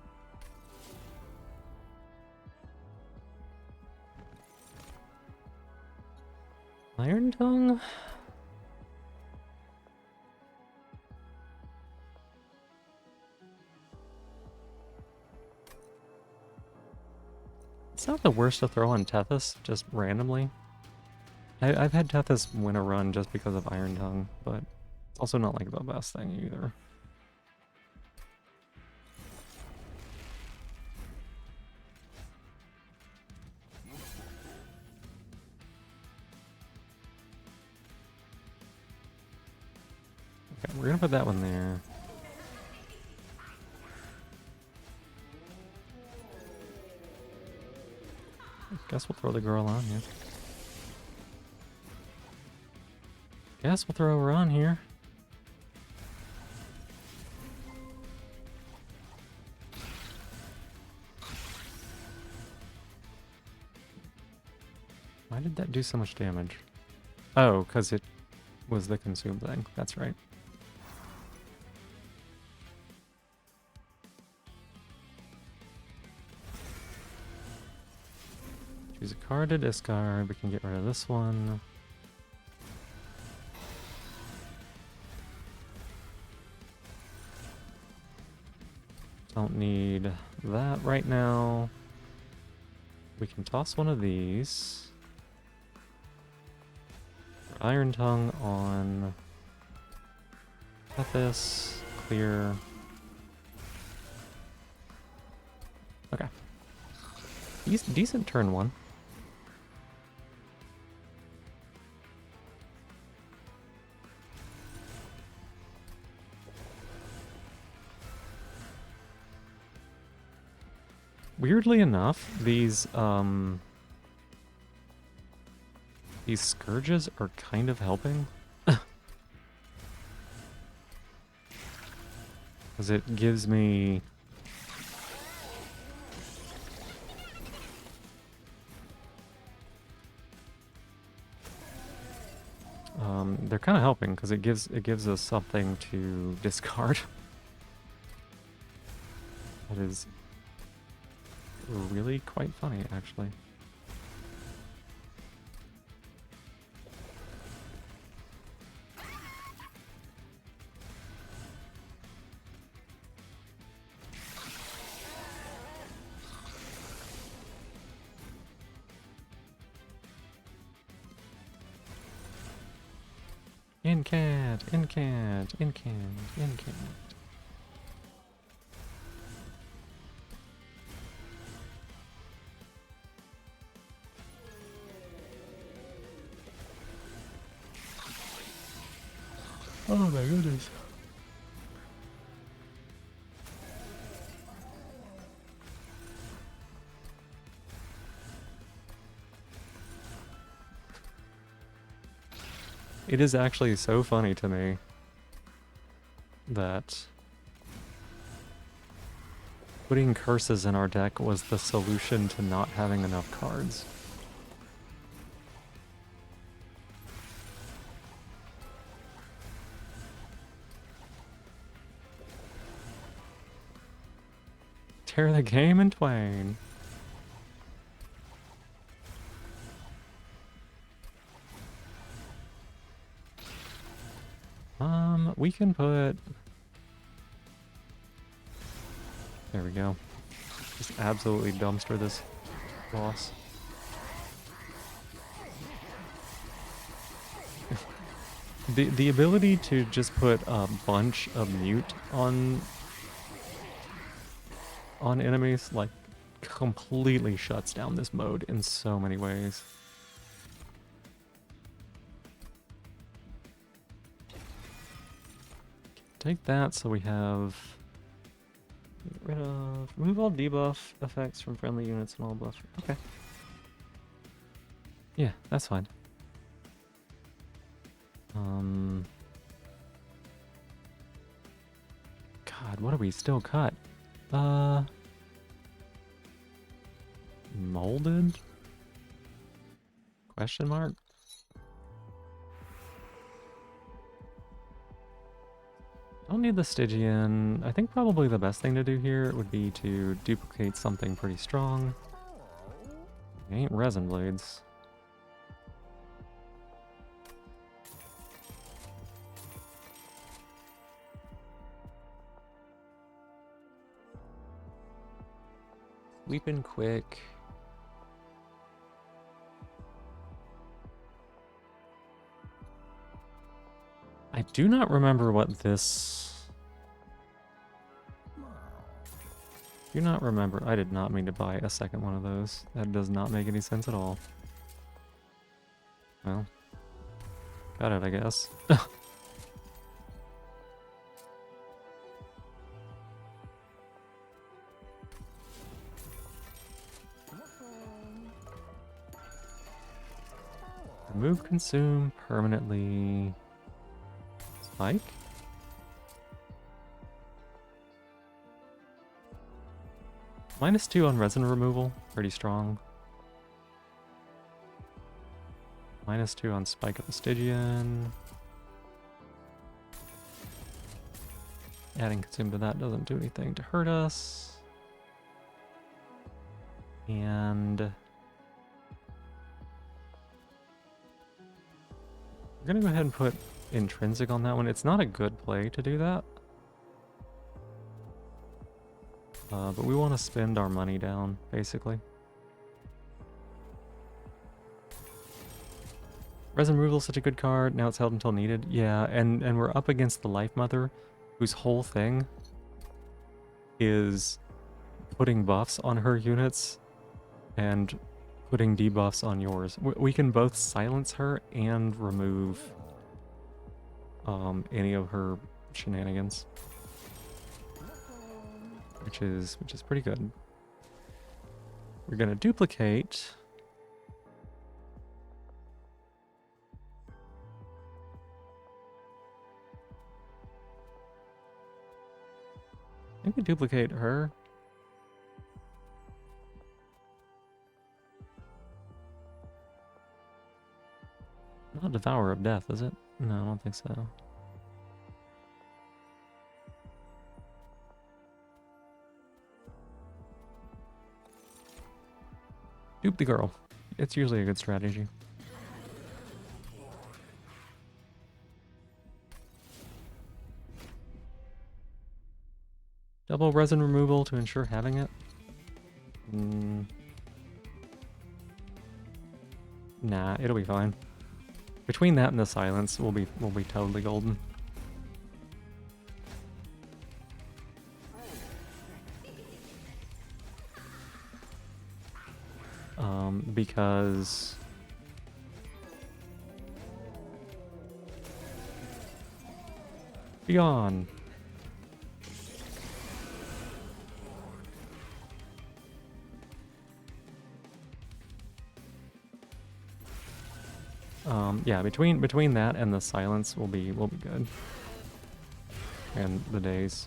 Speaker 1: Iron Tongue? It's not the worst to throw on Tethys, just randomly. I've had Tethys win a run just because of Iron Tongue, but it's also not like the best thing either. Okay, we're gonna put that one there. Guess we'll throw the girl on here. Guess we'll throw her on here. Why did that do so much damage? Oh, because it was the consume thing. That's right. Choose a card to discard. We can get rid of this one. Don't need that right now. We can toss one of these. Iron Tongue on Tethys. Clear. Okay. Decent turn one. Weirdly enough, these scourges are kind of helping. Because it gives me... they're kind of helping because it gives us something to discard. That is really quite funny, actually. Incant, incant, incant, incant. Oh my goodness. It is actually so funny to me that putting curses in our deck was the solution to not having enough cards. Tear the game in twain. We can put... There we go. Just absolutely dumpster this boss. The ability to just put a bunch of mute on enemies, like, completely shuts down this mode in so many ways. Take that so we have... Get rid of... Remove all debuff effects from friendly units and all buff. Okay. Yeah, that's fine. God, what do we still cut? Molded? Question mark? Don't need the Stygian. I think probably the best thing to do here would be to duplicate something pretty strong. It ain't resin blades. Leaping quick. I do not remember what this... Do not remember. I did not mean to buy a second one of those. That does not make any sense at all. Well, got it, I guess. Remove consume permanently. Spike? -2 on resin removal, pretty strong. -2 on spike of the Stygian. Adding consume to that doesn't do anything to hurt us. And we're gonna go ahead and put intrinsic on that one. It's not a good play to do that. But we want to spend our money down, basically. Resin removal is such a good card. Now it's held until needed. Yeah, and we're up against the Life Mother, whose whole thing is putting buffs on her units and putting debuffs on yours. We can both silence her and remove any of her shenanigans, which is pretty good. We're gonna duplicate. Maybe duplicate her. Not Devourer of Death, is it? No, I don't think so. Dupe the girl. It's usually a good strategy. Double resin removal to ensure having it. Nah, it'll be fine. Between that and the silence, we'll be totally golden. Because Beyond. Yeah, between that and the silence will be good. And the days.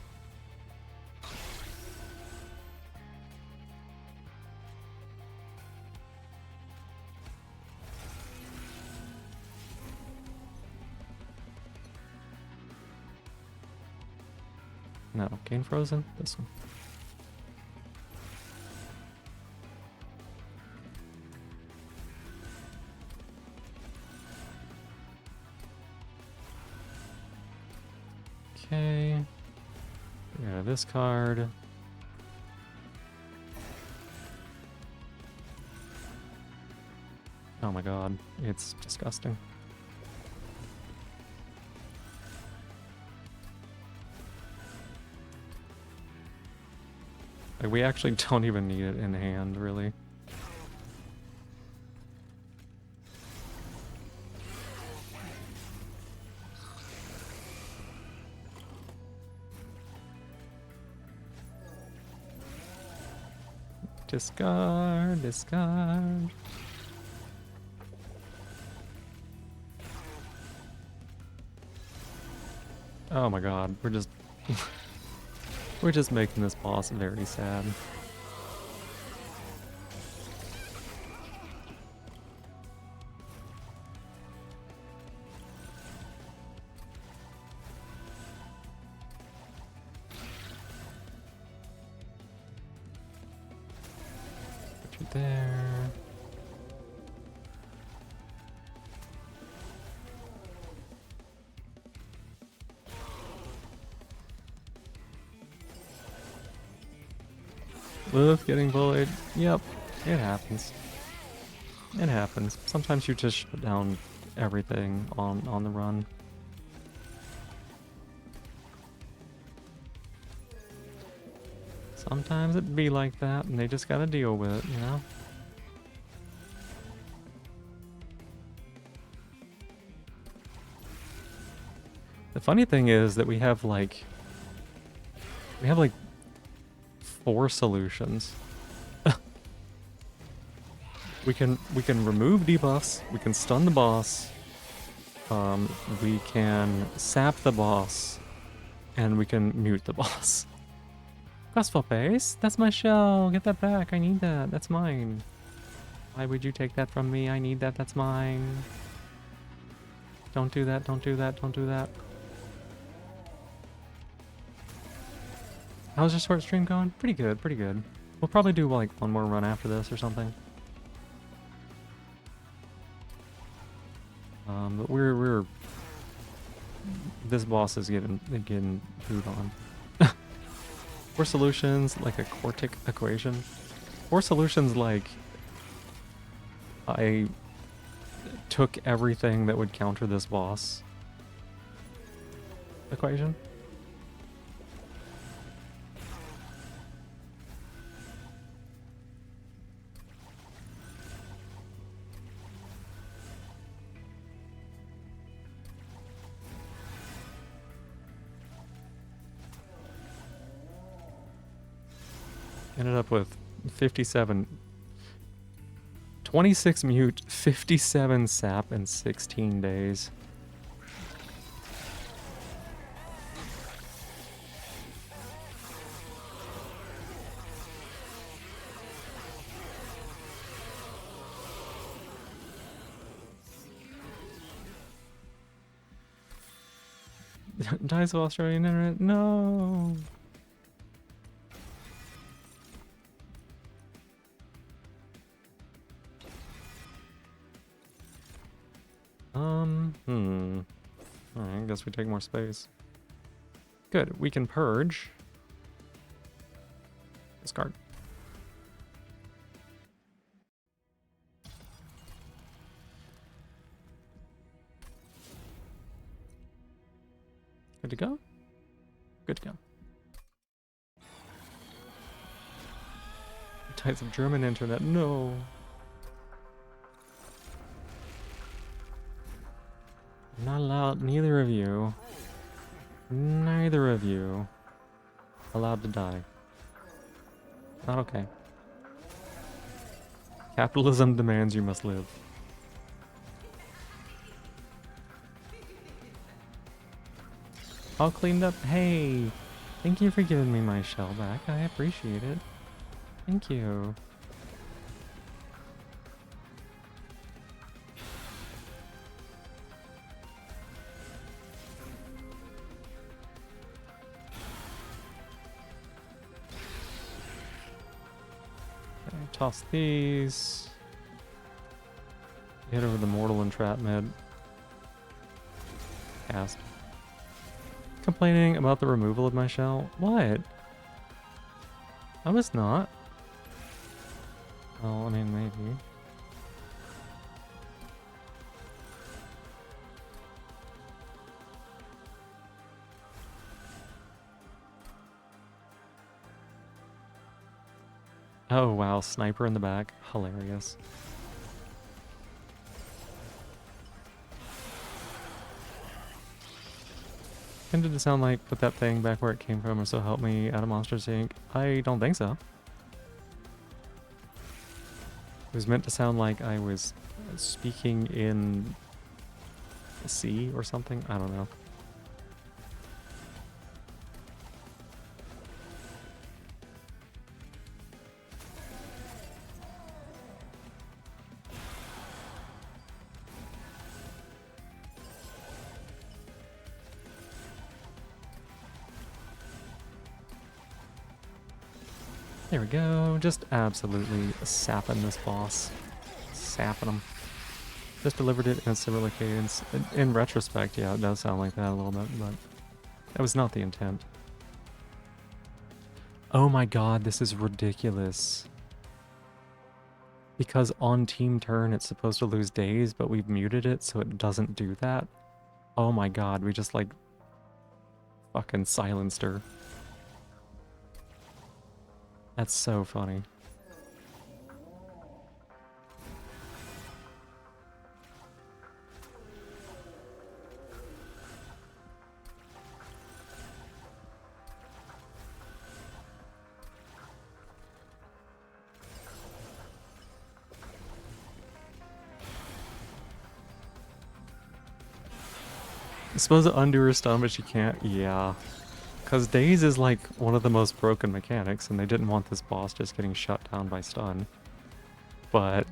Speaker 1: No, Cane Frozen? This one. Okay. Get rid of this card. Oh my god, it's disgusting. Like, we actually don't even need it in hand, really. Discard, discard. Oh my god, we're just we're just making this boss very sad. Put you there. Lilith getting bullied. Yep, it happens. It happens. Sometimes you just shut down everything on the run. Sometimes it be like that, and they just gotta deal with it, you know? The funny thing is that we have like 4 solutions. we can remove debuffs, we can stun the boss, we can sap the boss, and we can mute the boss. Crossfall base? That's my shell. Get that back. I need that. That's mine. Why would you take that from me? I need that. That's mine. Don't do that. Don't do that. Don't do that. How's your short stream going? Pretty good. Pretty good. We'll probably do like one more run after this or something. But we're this boss is getting pooed on. 4 solutions like a quartic equation. 4 solutions like I took everything that would counter this boss equation. Ended up with 26 mute, 57 sap in 16 days. Dies of Australian internet? No! Alright, I guess we take more space. Good, we can purge. Discard. Good to go? Good to go. Types of German internet, no. Not allowed, neither of you allowed to die. Not okay. Capitalism demands you must live. All cleaned up. Hey, thank you for giving me my shell back. I appreciate it. Thank you. Okay, toss these. Hit over the mortal entrapment. Cast. Complaining about the removal of my shell? What? I was not. Well, I mean, maybe. Oh wow, sniper in the back. Hilarious. Tended to sound like put that thing back where it came from or so help me out of Monsters Inc. I don't think so. It was meant to sound like I was speaking in C or something. I don't know. There we go. Just absolutely sapping this boss. Sapping him. Just delivered it in a similar cadence. In retrospect, yeah, it does sound like that a little bit, but that was not the intent. Oh my god, this is ridiculous. Because on team turn, it's supposed to lose days, but we've muted it so it doesn't do that. Oh my god, we just like fucking silenced her. That's so funny. You're supposed to undo her stun, but she can't. Yeah. Because Daze is like one of the most broken mechanics, and they didn't want this boss just getting shut down by stun. But...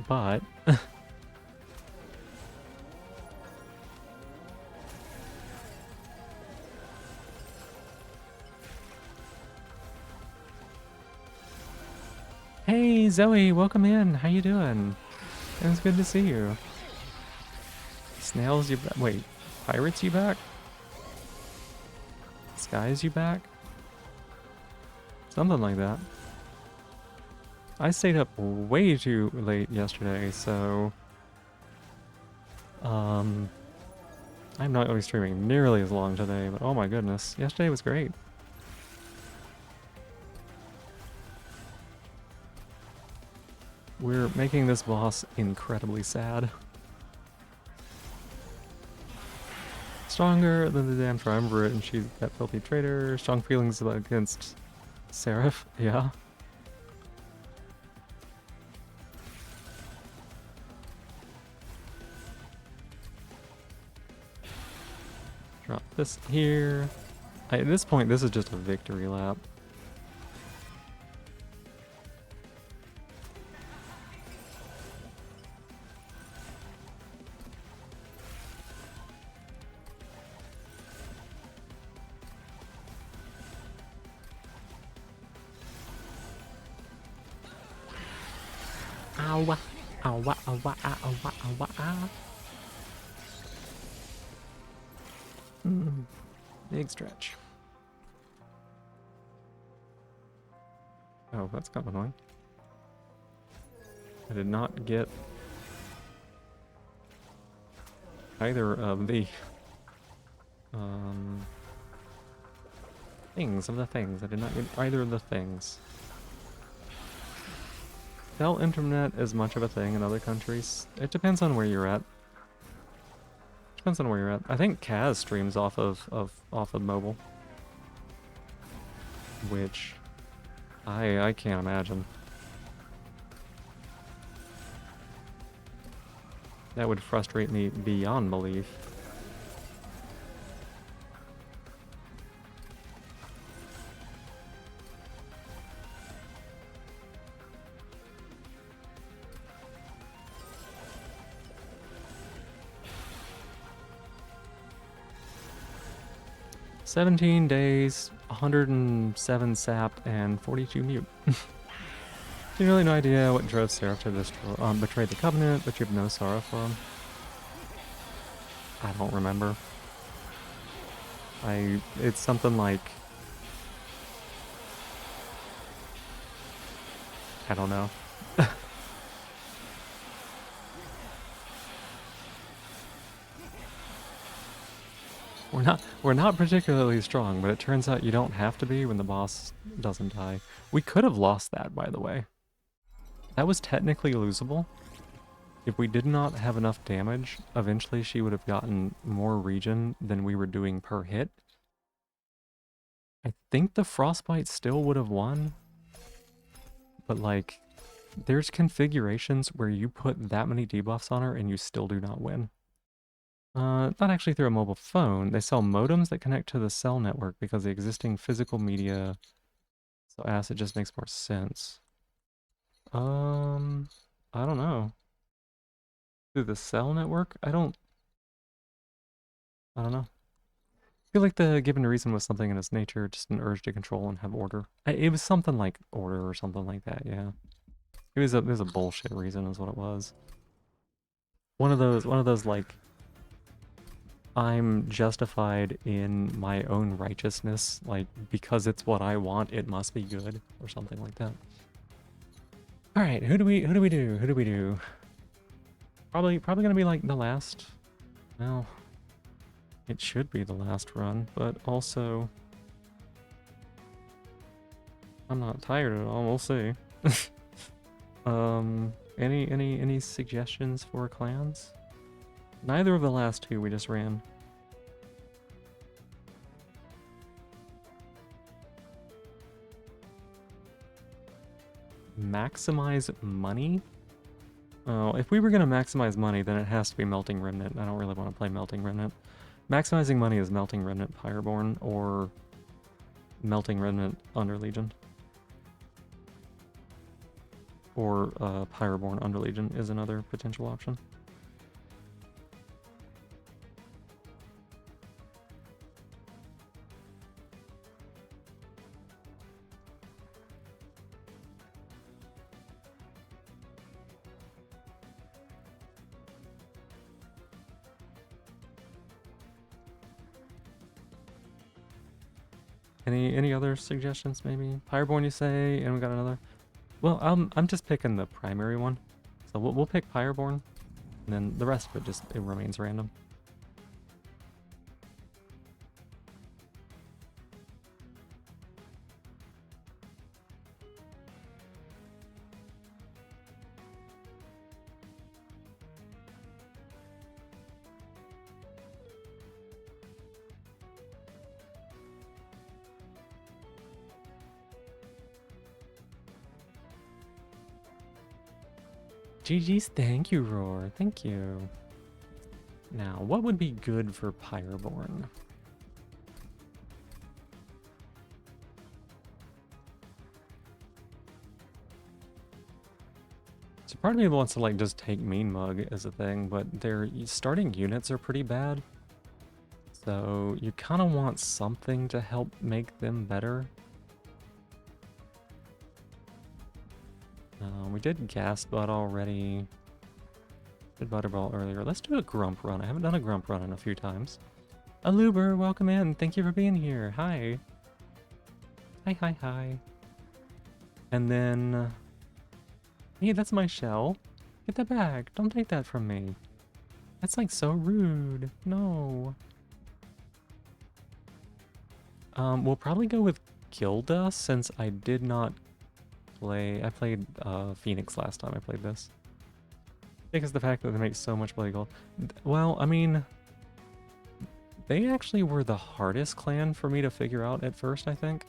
Speaker 1: But... Hey Zoe, welcome in. How you doing? It's good to see you. Snails, you back? Wait, pirates, you back? Skies, you back? Something like that. I stayed up way too late yesterday, so I'm not going to be streaming nearly as long today. But oh my goodness, yesterday was great. We're making this boss incredibly sad. Stronger than the damn triumvirate, and she's that filthy traitor. Strong feelings against Seraph, yeah. Drop this here. At this point, this is just a victory lap. Ow, ow, ow, ow, ow, ow, ow. Big stretch. Oh, that's kind of annoying. I did not get either of the things of the things. I did not get either of the things. Cell internet is much of a thing in other countries. It depends on where you're at. Depends on where you're at. I think Kaz streams off of mobile, which I can't imagine. That would frustrate me beyond belief. "17 days, 107 sap, and 42 mute." You really no idea what drove Seraph to betray the Covenant, but you have no sorrow for him. I don't remember. It's something like... I don't know. We're not particularly strong, but it turns out you don't have to be when the boss doesn't die. We could have lost that, by the way. That was technically losable. If we did not have enough damage, eventually she would have gotten more regen than we were doing per hit. I think the Frostbite still would have won, but like, there's configurations where you put that many debuffs on her and you still do not win. Not actually through a mobile phone. They sell modems that connect to the cell network because the existing physical media. So acid just makes more sense. I don't know. Through the cell network? I don't know. I feel like the given reason was something in its nature, just an urge to control and have order. It was something like order or something like that, yeah. It was a bullshit reason is what it was. One of those like, I'm justified in my own righteousness, like because it's what I want, it must be good, or something like that. All right, who do we do? Probably gonna be like the last. Well, it should be the last run, but also I'm not tired at all. We'll see. Any suggestions for clans? Neither of the last two we just ran. Maximize money? Oh, if we were gonna maximize money, then it has to be Melting Remnant. I don't really want to play Melting Remnant. Maximizing money is Melting Remnant Pyreborn or Melting Remnant Underlegion. Or Pyreborn Underlegion is another potential option. Any other suggestions maybe? Pyreborn you say, and we got another. Well, I'm just picking the primary one. So we'll pick Pyreborn, and then the rest of it remains random. GG's, thank you, Roar. Thank you. Now, what would be good for Pyreborn? So part of me wants to like just take Mean Mug as a thing, but their starting units are pretty bad. So you kind of want something to help make them better. We did Gas Butt already. Did Butterball earlier. Let's do a Grump run. I haven't done a Grump run in a few times. Aluber, welcome in. Thank you for being here. Hi. Hi. And then... hey, that's my shell. Get that back. Don't take that from me. That's like so rude. No. We'll probably go with Gilda since I did not play... I played Phoenix last time I played this. Because the fact that they make so much bloody gold. Well, I mean... they actually were the hardest clan for me to figure out at first, I think.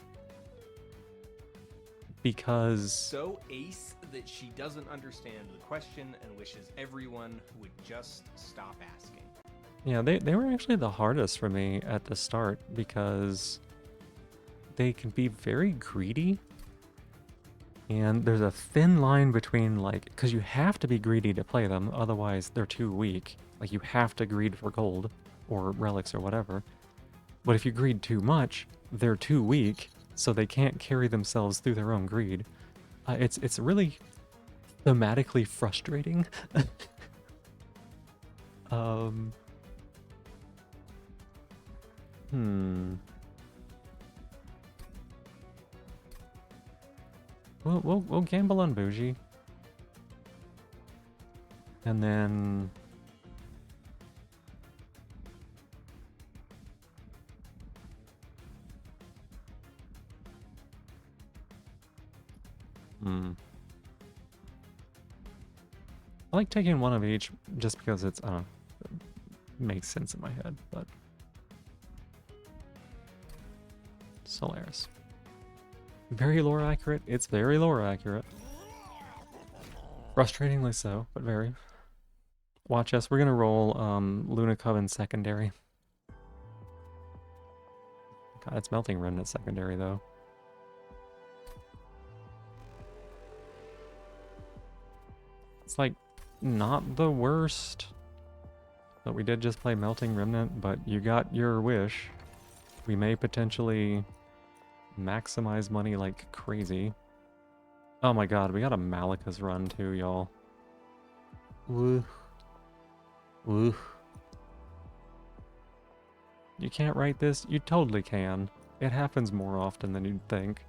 Speaker 1: Because...
Speaker 3: so ace that she doesn't understand the question and wishes everyone would just stop asking.
Speaker 1: yeah, they were actually the hardest for me at the start because they can be very greedy. And there's a thin line between, like, because you have to be greedy to play them, otherwise they're too weak. Like, you have to greed for gold, or relics or whatever. But if you greed too much, they're too weak, so they can't carry themselves through their own greed. It's really thematically frustrating. We'll gamble on Bougie. And then... Hmm. I like taking one of each just because it's, I don't know, it makes sense in my head, but... Solaris. Very lore accurate. It's very lore accurate. Frustratingly so, but very. Watch us. We're gonna roll Luna Coven secondary. God, it's Melting Remnant secondary though. It's like not the worst. But we did just play Melting Remnant, but you got your wish. We may potentially maximize money like crazy. Oh my god, we got a Malika's run too, y'all. Woo. Woo. You can't write this? You totally can. It happens more often than you'd think.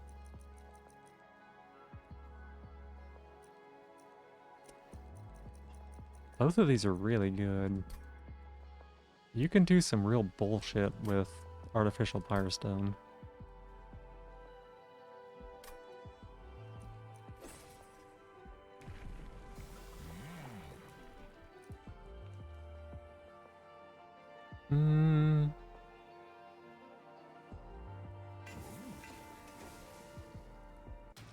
Speaker 1: Both of these are really good. You can do some real bullshit with Artificial Pyrostone.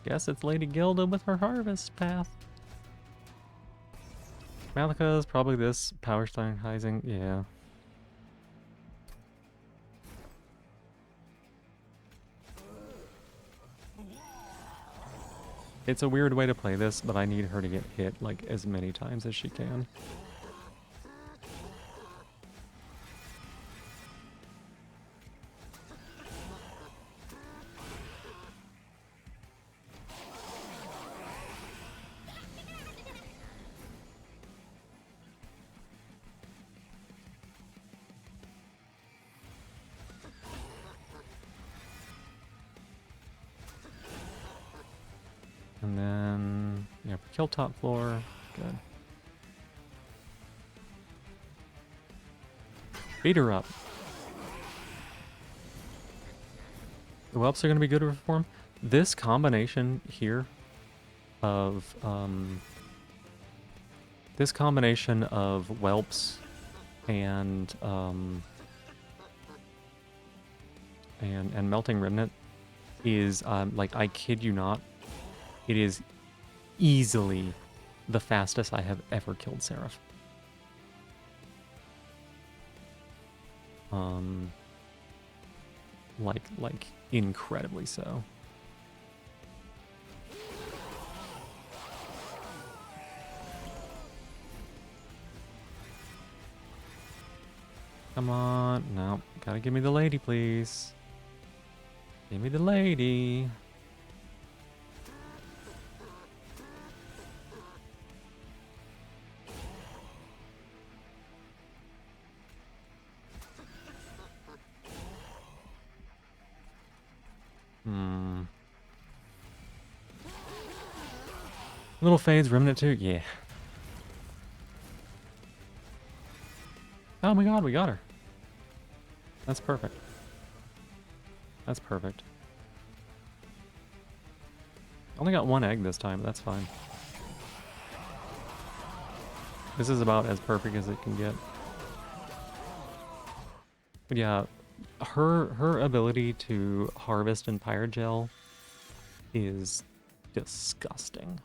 Speaker 1: Guess it's Lady Gilda with her harvest path. Malika is probably this. Power Steinheising, yeah. It's a weird way to play this, but I need her to get hit like as many times as she can. And then, yeah, kill top floor. Good. Beat her up. The whelps are going to be good to perform. This combination here of, this combination of whelps and Melting Remnant is, like, I kid you not, it is easily the fastest I have ever killed Seraph. Like incredibly so. Come on, no, gotta give me the lady, please. Give me the lady. Little fades, Remnant too, yeah. Oh my god, we got her. That's perfect. That's perfect. Only got one egg this time, but that's fine. This is about as perfect as it can get. But yeah, her ability to harvest in Pyrogel is disgusting.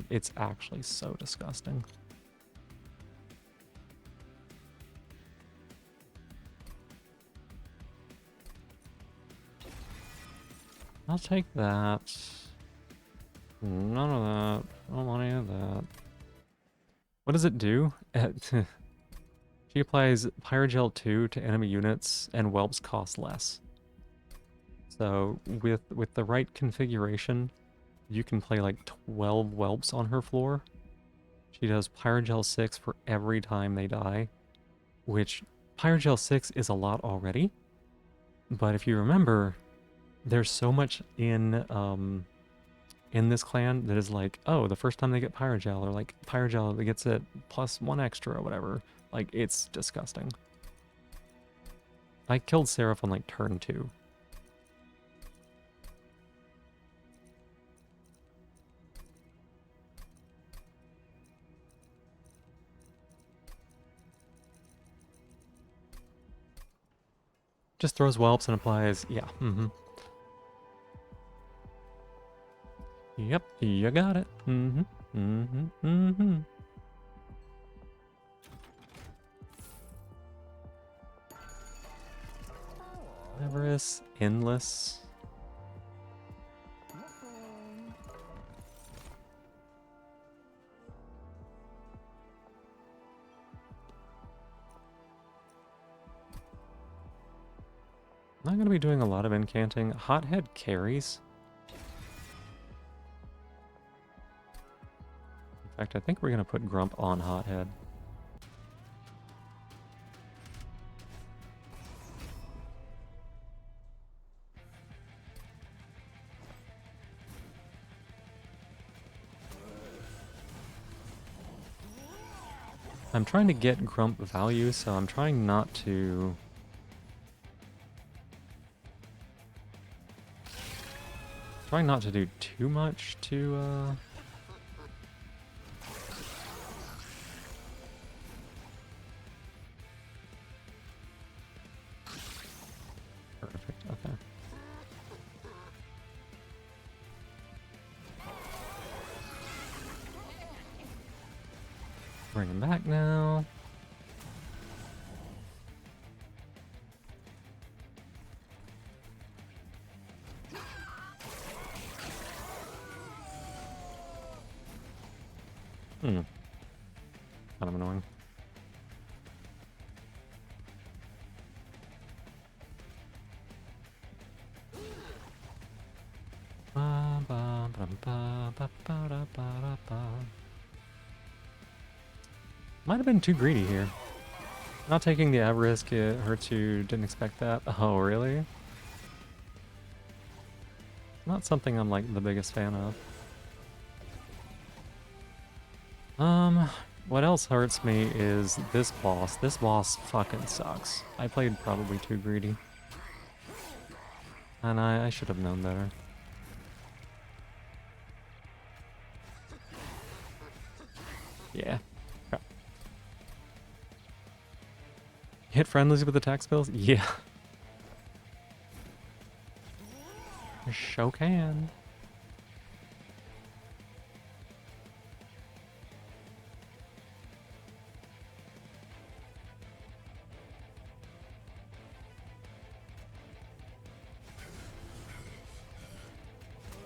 Speaker 1: It's actually so disgusting. I'll take that. None of that. I don't want any of that. What does it do? She applies Pyrogel 2 to enemy units, and whelps cost less. So with the right configuration, you can play like 12 whelps on her floor. She does Pyrogel 6 for every time they die, which Pyrogel 6 is a lot already. But if you remember, there's so much in this clan that is like, oh, the first time they get Pyrogel, or like Pyrogel that gets it plus 1 extra or whatever. Like, it's disgusting. I killed Seraph on like turn 2. Just throws whelps and applies. Yeah. Mm-hmm. Yep, you got it. Mm-hmm. Mm-hmm. Mm-hmm. Everest, endless. Not gonna be doing a lot of incanting. Hothead carries. In fact, I think we're gonna put Grump on Hothead. I'm trying to get Grump value, so I'm trying not to... Trying not to do too much to, Perfect, okay. Bring him back now. Kind of annoying. Might have been too greedy here. Not taking the ab risk, it hurts you, didn't expect that. Oh, really? Not something I'm like the biggest fan of. What else hurts me is this boss. This boss fucking sucks. I played probably too greedy. And I should have known better. Yeah. Crap. Hit friendlies with attack spells? Yeah. Sure can.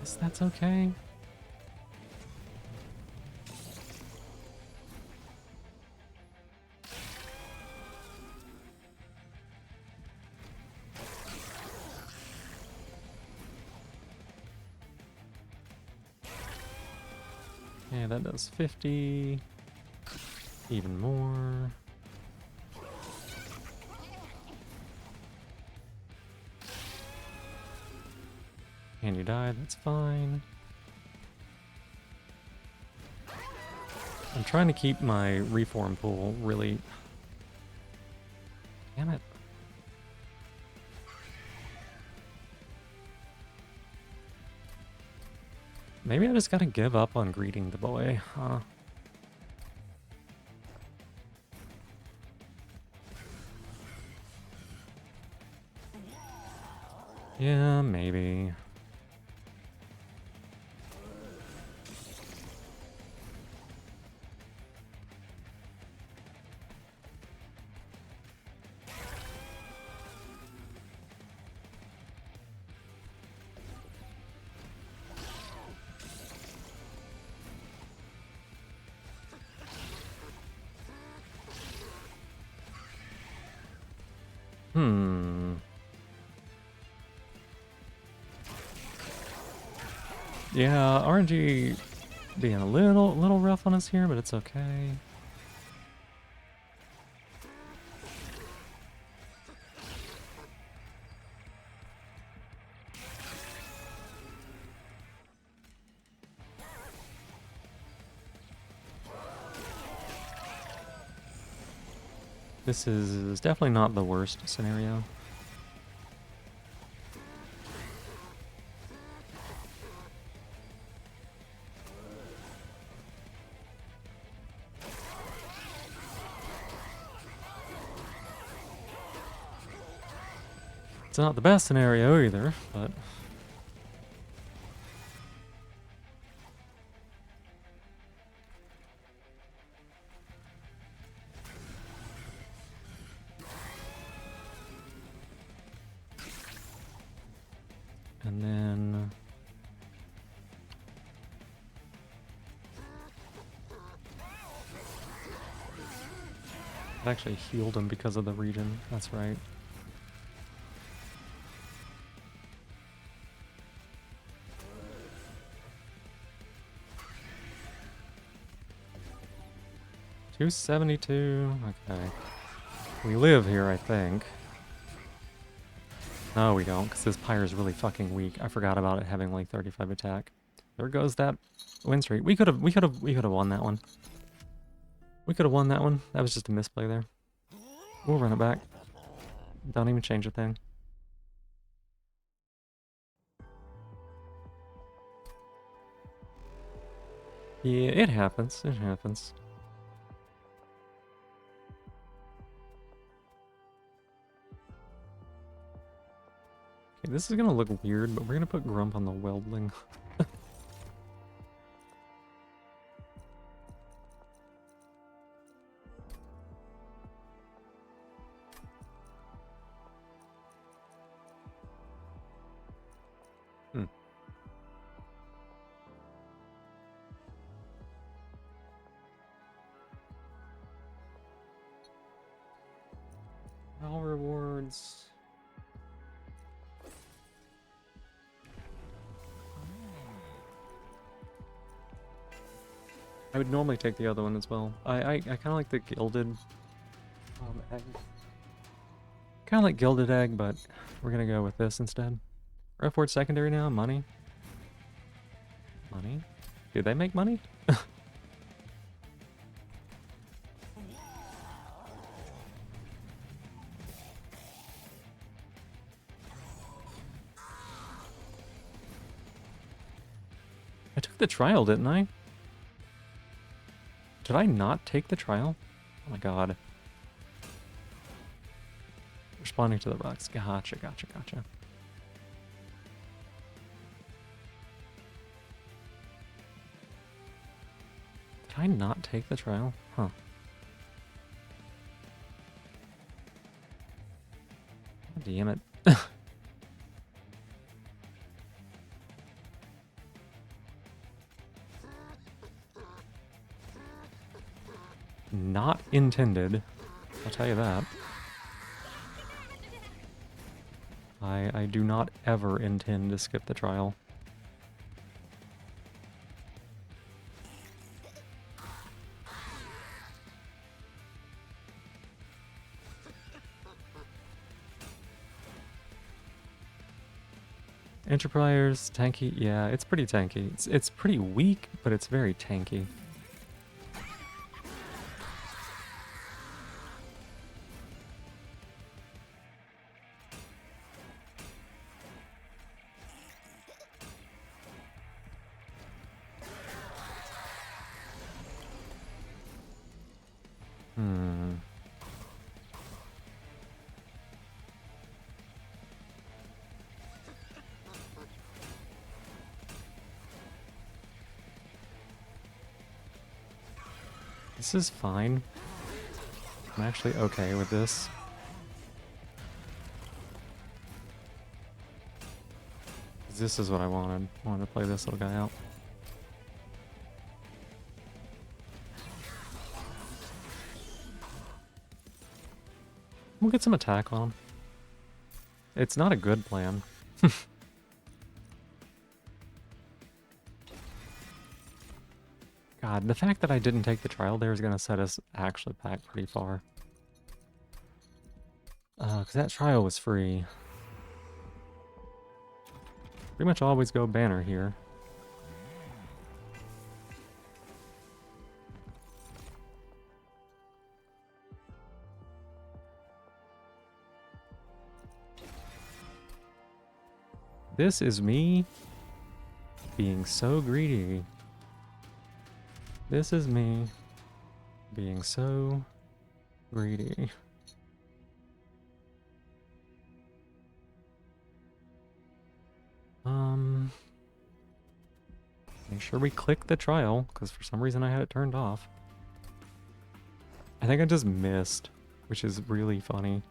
Speaker 1: Guess that's okay. Yeah, that does 50. Even more. And you die, that's fine. I'm trying to keep my reform pool really... Damn it. Maybe I just gotta give up on greeting the boy, huh? Yeah, maybe. Yeah, RNG being a little rough on us here, but it's okay. This is definitely not the worst scenario. It's not the best scenario either, but... And then... It actually healed him because of the region, that's right. $272, okay. We live here, I think. No, we don't, because this Pyre's really fucking weak. I forgot about it having like 35 attack. There goes that win streak. We could have won that one. We could have won that one. That was just a misplay there. We'll run it back. Don't even change a thing. Yeah, it happens. It happens. Okay, this is gonna look weird, but we're gonna put Grump on the Weldling. All rewards. I would normally take the other one as well. I kind of like the gilded egg. Kind of like gilded egg, but we're gonna go with this instead. F-Word secondary now. Money. Money. Do they make money? I took the trial, didn't I? Did I not take the trial? Oh my god. Responding to the rocks. Gotcha, gotcha, gotcha. Did I not take the trial? Huh. Damn it. Not intended. I'll tell you that. I do not ever intend to skip the trial. Enterprise, tanky, yeah, it's pretty tanky. It's pretty weak, but it's very tanky. This is fine. I'm actually okay with this. This is what I wanted. I wanted to play this little guy out. We'll get some attack on him. It's not a good plan. God, the fact that I didn't take the trial there is going to set us actually back pretty far. Because that trial was free. Pretty much always go banner here. This is me being so greedy. This is me being so greedy. Make sure we click the trial, because for some reason I had it turned off. I think I just missed, which is really funny.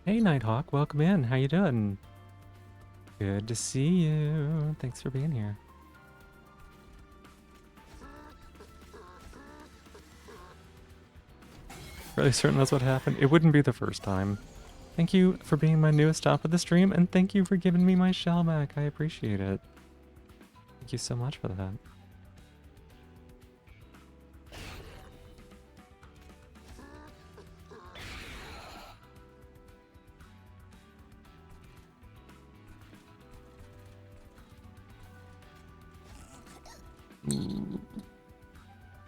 Speaker 1: Hey Nighthawk, welcome in. How you doing? Good to see you. Thanks for being here. Really certain that's what happened? It wouldn't be the first time. Thank you for being my newest stop of the stream, and thank you for giving me my shell back. I appreciate it. Thank you so much for that. Ooh.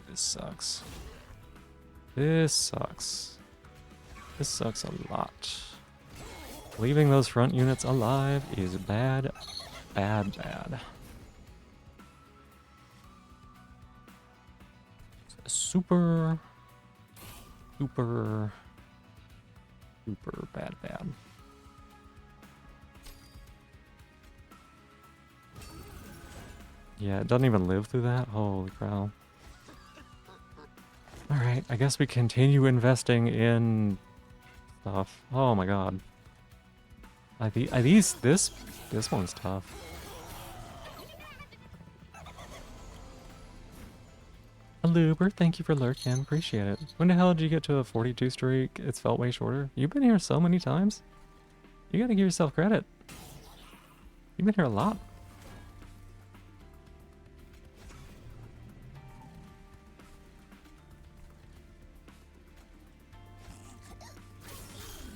Speaker 1: This sucks. This sucks. This sucks a lot. Leaving those front units alive is bad, bad, bad. Super, super, super bad, bad. Yeah, it doesn't even live through that. Holy cow. Alright, I guess we continue investing in stuff. Oh my god. This one's tough. Aluber, thank you for lurking. Appreciate it. When the hell did you get to a 42 streak? It's felt way shorter. You've been here so many times. You gotta give yourself credit. You've been here a lot.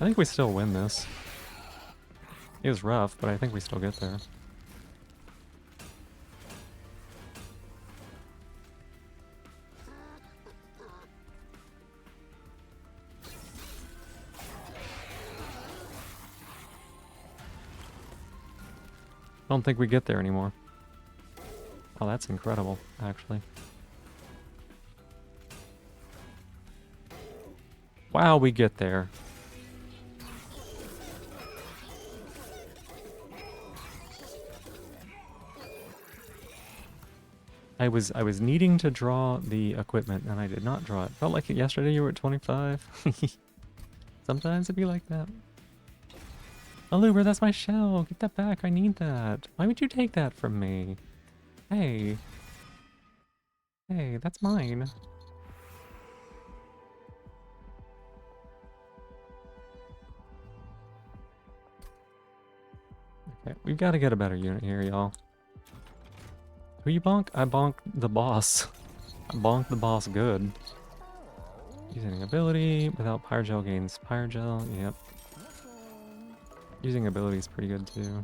Speaker 1: I think we still win this. It was rough, but I think we still get there. I don't think we get there anymore. Oh, that's incredible, actually. Wow, we get there. I was needing to draw the equipment and I did not draw it. Felt like it yesterday you were at 25. Sometimes it'd be like that. Aluber, that's my shell. Get that back. I need that. Why would you take that from me? Hey. Hey, that's mine. Okay, we've got to get a better unit here, y'all. Who you bonk? I bonked the boss. I bonked the boss good. Using ability without Pyrogel gains Pyrogel. Yep. Using ability is pretty good too.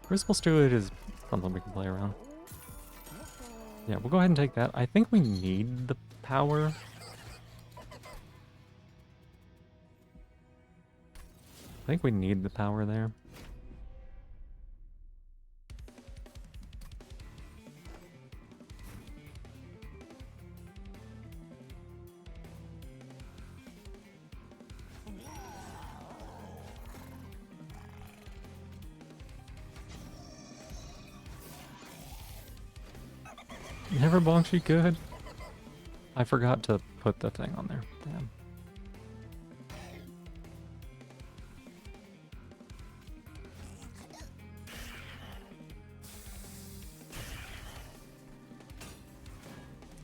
Speaker 1: Crucible Steward is something we can play around. Yeah, we'll go ahead and take that. I think we need the power. I think we need the power there. Never bonk she could. I forgot to put the thing on there. Damn.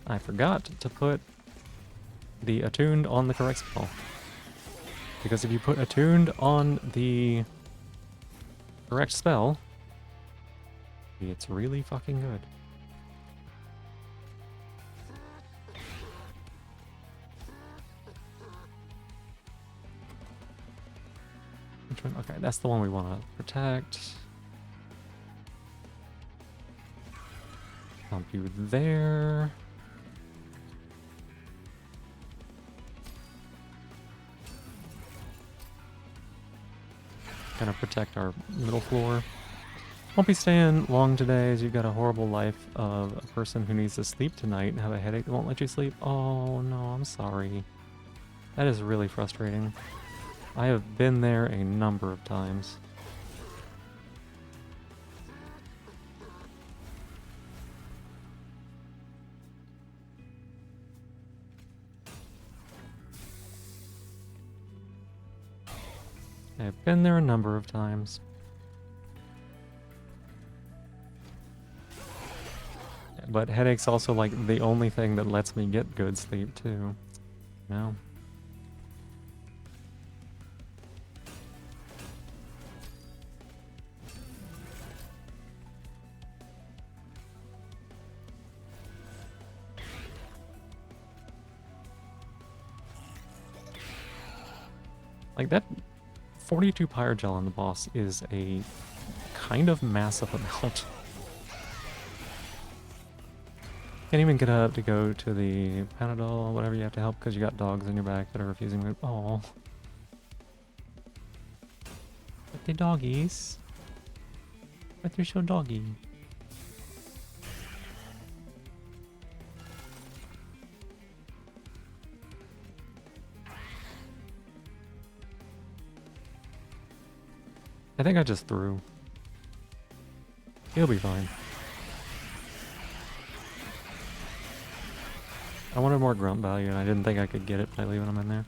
Speaker 1: I forgot to put the attuned on the correct spell. Because if you put attuned on the correct spell, it's really fucking good. Which one? Okay, that's the one we want to protect. Dump you there. kind of protect our middle floor. Won't be staying long today as you've got a horrible life of a person who needs to sleep tonight and have a headache that won't let you sleep. Oh no, I'm sorry. That is really frustrating. I have been there a number of times. I've been there a number of times. But headache's also like the only thing that lets me get good sleep too. No. Like that 42 Pyrogel on the boss is a kind of massive amount. Can't even get up to go to the Panadol, whatever you have to help, because you got dogs in your back that are refusing to. Oh. But they doggies. But they're so doggy. I think I just threw. He'll be fine. I wanted more grunt value and I didn't think I could get it by leaving him in there.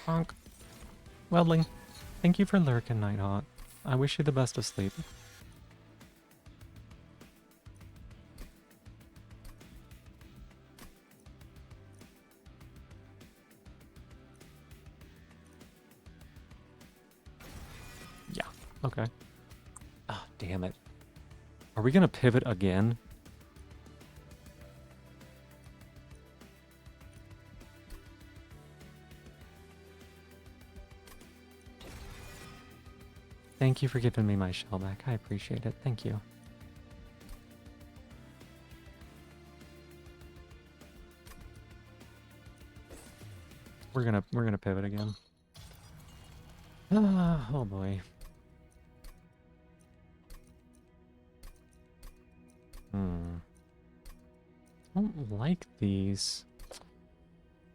Speaker 1: Honk. Weldling, thank you for lurking, Nighthawk. I wish you the best of sleep. Yeah, okay. Oh, damn it. Are we gonna pivot again? Thank you for giving me my shell back. I appreciate it. Thank you. We're gonna pivot again. Ah, oh boy. Don't like these.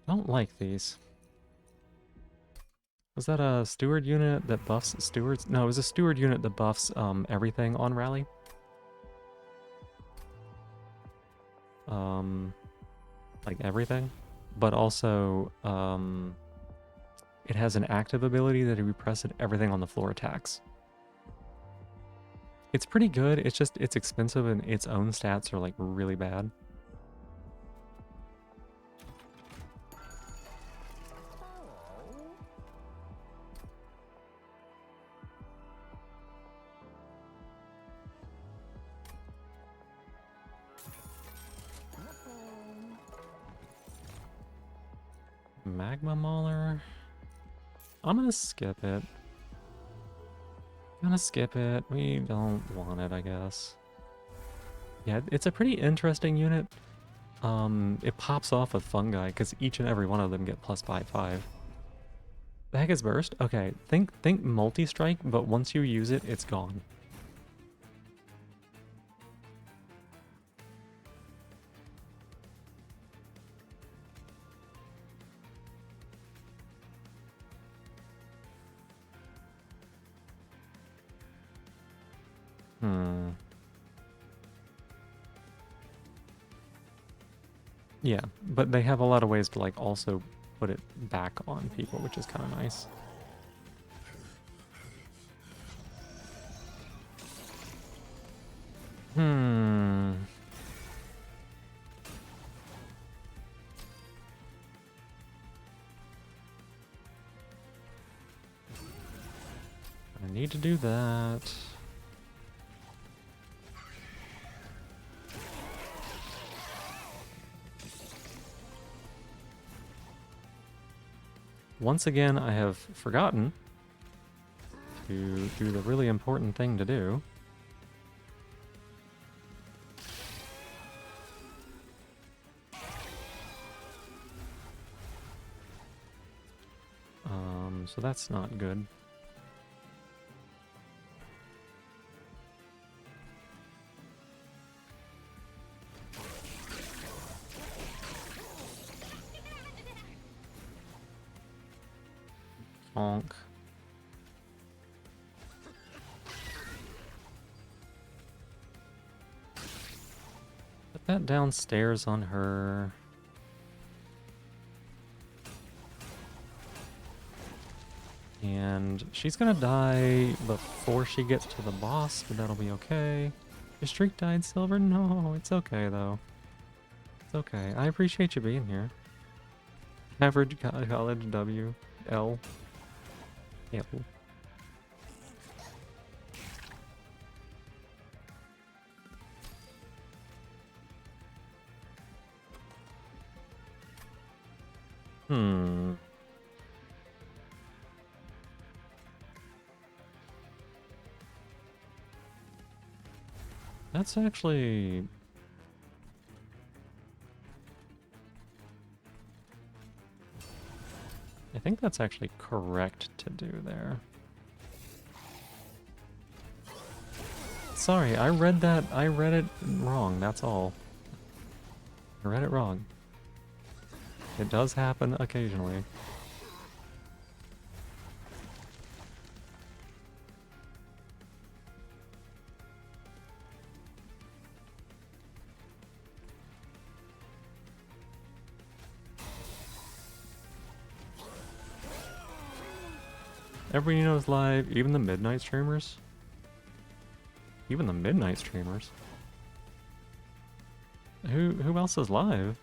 Speaker 1: Don't like these. Was that a steward unit that buffs stewards? No, it was a steward unit that buffs everything on rally. Like everything. But also, it has an active ability that if you press it, everything on the floor attacks. It's pretty good, it's just, it's expensive and its own stats are like really bad. Magma Mauler. I'm gonna skip it. I'm gonna skip it. We don't want it, I guess. Yeah, it's a pretty interesting unit. It pops off with fungi because each and every one of them get plus 5/5. The heck is burst? Okay, think multi-strike, but once you use it, it's gone. Yeah, but they have a lot of ways to like also put it back on people, which is kind of nice. I need to do that. Once again, I have forgotten to do the really important thing to do. So that's not good. Honk. Put that downstairs on her. And she's gonna die before she gets to the boss, but that'll be okay. Your streak died, Silver? No, it's okay though. It's okay. I appreciate you being here. Average college W. L. L. Hmm. That's actually... I think that's actually correct to do there. Sorry, I read it wrong, that's all. I read it wrong. It does happen occasionally. Everybody knows live, even the midnight streamers. Even the midnight streamers. Who else is live?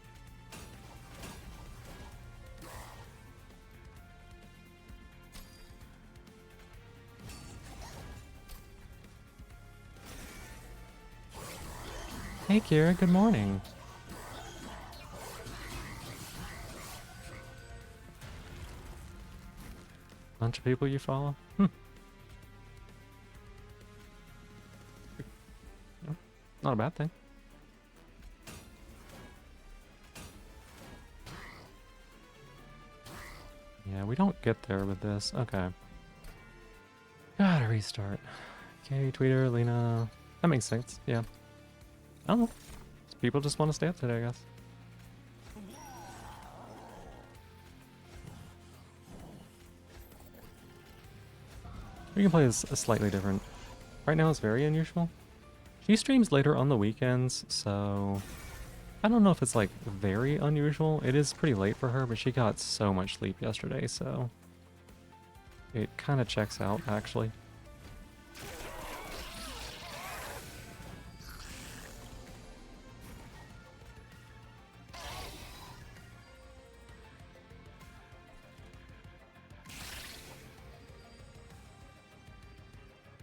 Speaker 1: Hey Kira, good morning. Bunch of people you follow? Not a bad thing. Yeah, we don't get there with this. Okay. Gotta restart. Okay, Tweeter, Lena. That makes sense, yeah. I don't know. People just want to stay up today, I guess. We can play this a slightly different. Right now it's very unusual. She streams later on the weekends, so I don't know if it's like very unusual. It is pretty late for her, but she got so much sleep yesterday, so it kind of checks out actually.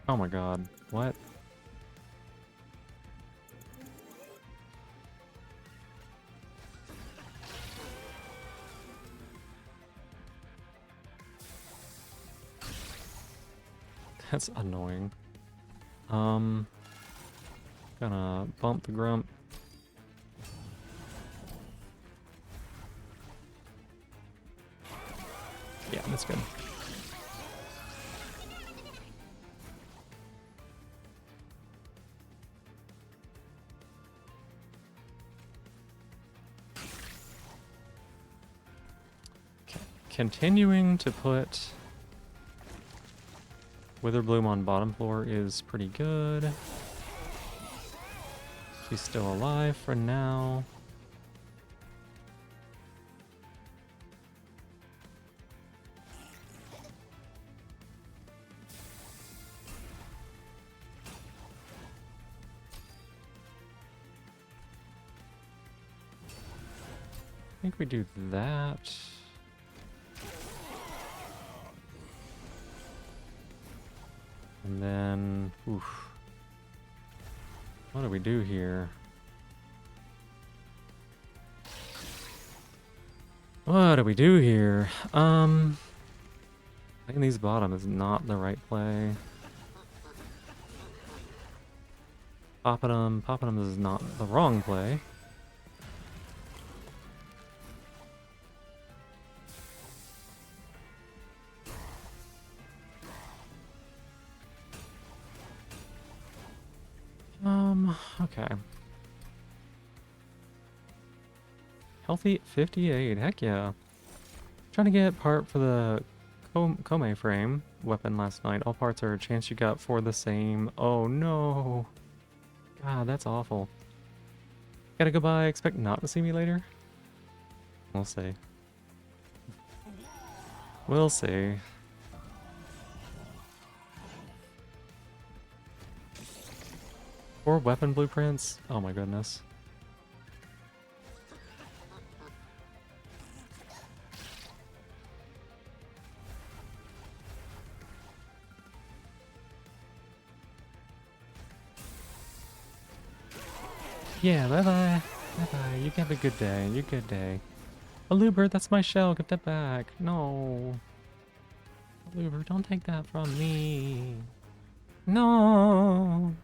Speaker 1: Oh my god, what? That's annoying. Gonna bump the Grump. Yeah, that's good. Continuing to put Witherbloom on bottom floor is pretty good. She's still alive for now. I think we do that. And then, oof. What do we do here? What do we do here? I think these bottom is not the right play. Popping them is not the wrong play. Okay. Healthy 58. Heck yeah. Trying to get part for the Kome frame weapon last night. All parts are a chance you got for the same. Oh no. God, that's awful. Gotta go bye. Expect not to see me later? We'll see. We'll see. Or weapon blueprints? Oh my goodness. Yeah, bye-bye. Bye-bye. You have a good day. You good day. Aluber, that's my shell. Give that back. No. Aluber, don't take that from me. No.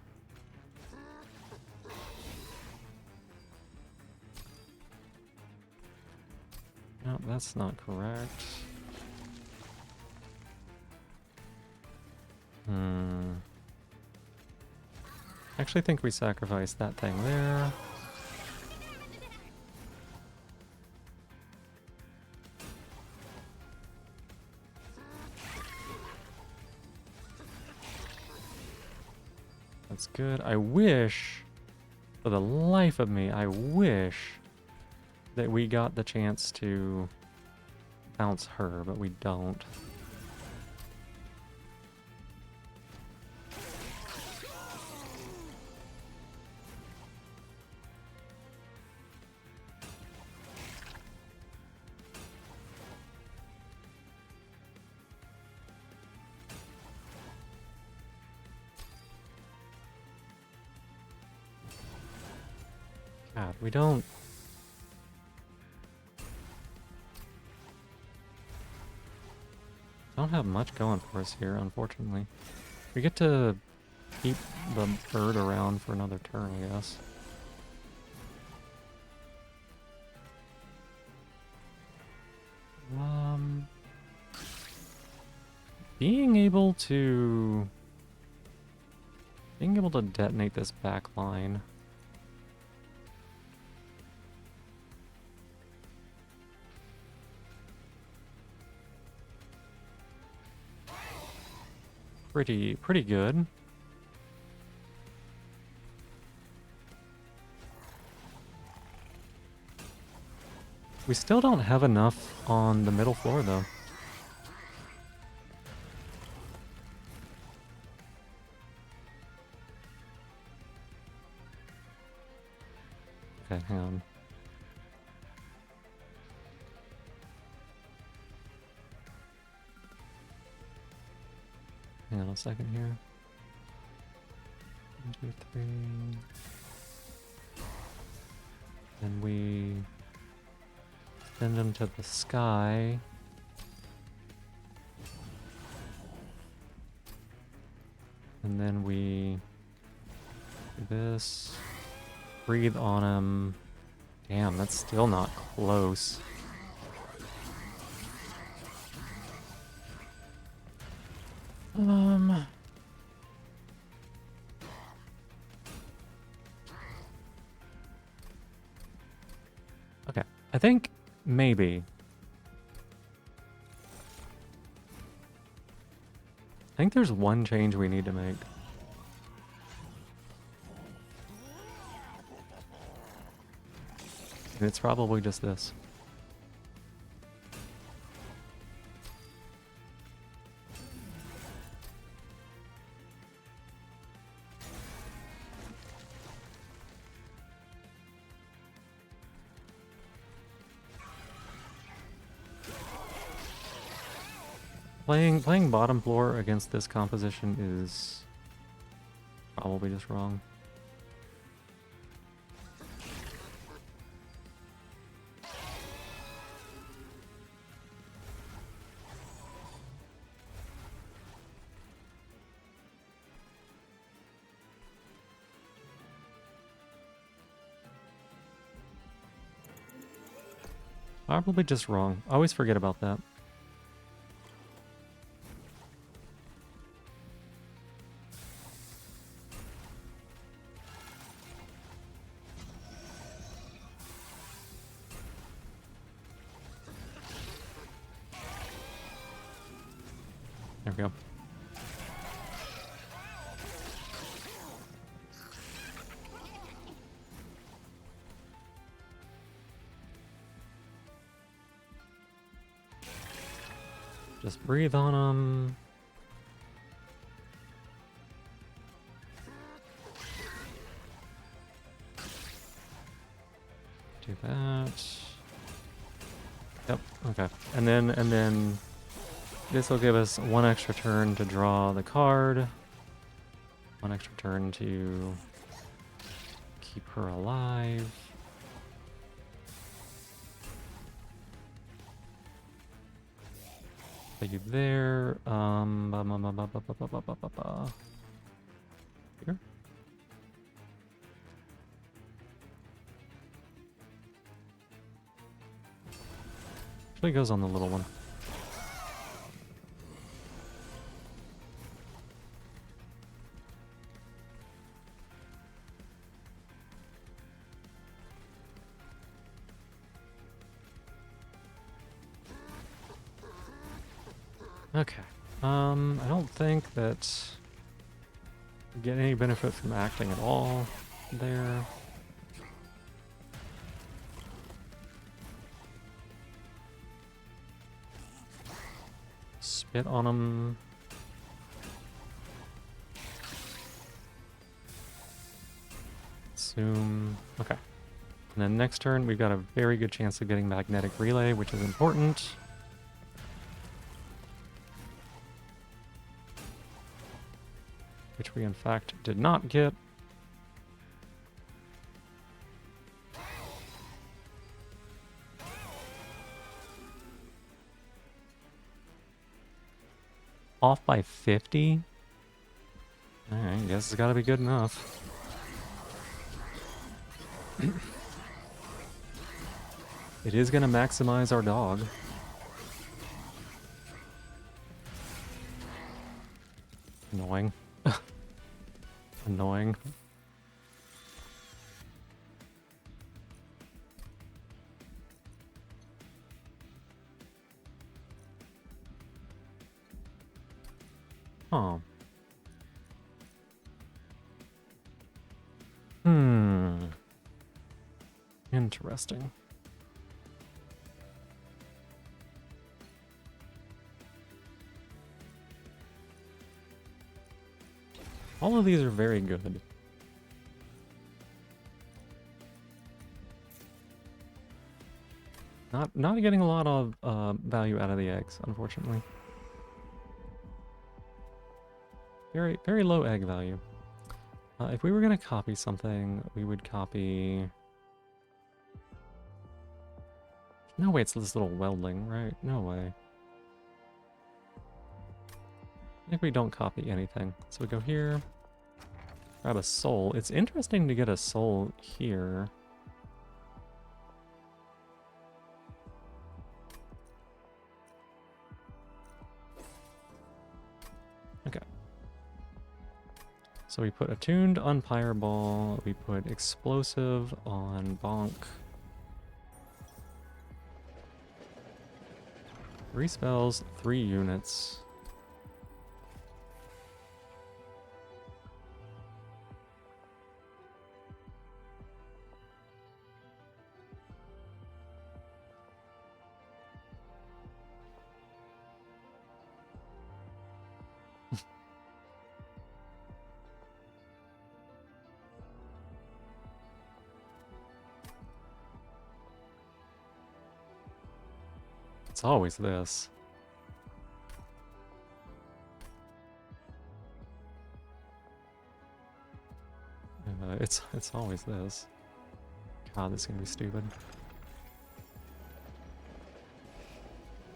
Speaker 1: No, that's not correct. I actually think we sacrificed that thing there. That's good. I wish, for the life of me, I wish that we got the chance to bounce her, but we don't. God, we don't... don't have much going for us here, unfortunately. We get to keep the bird around for another turn, I guess. Being able to detonate this back line. Pretty good. We still don't have enough on the middle floor, though. Okay, hang on. Hang on a second here. 1, 2, 3. And we send them to the sky. And then we do this. Breathe on him. Damn, that's still not close. Okay, I think maybe. I think there's one change we need to make. And it's probably just this. Playing bottom floor against this composition is probably just wrong. Probably just wrong. I always forget about that. There we go. Just breathe on them. Do that. Yep, okay. And then this will give us one extra turn to draw the card. One extra turn to keep her alive. Put you there. Here. Actually goes on the little one. Okay. I don't think that we get any benefit from acting at all there. Spit on him. Zoom. Okay. And then next turn, we've got a very good chance of getting Magnetic Relay, which is important. Which we in fact did not get. Off by 50? Alright, guess it's gotta be good enough. It is gonna maximize our dog. Annoying. Annoying. Oh. Interesting. All of these are very good. Not getting a lot of value out of the eggs, unfortunately. Very low egg value. If we were gonna copy something, we would copy. No way, it's this little weldling, right? No way. I think we don't copy anything. So we go here, grab a soul. It's interesting to get a soul here. Okay. So we put attuned on Pyreball, we put explosive on Bonk. 3 spells, 3 units. It's always this. It's always this. God, this is gonna be stupid.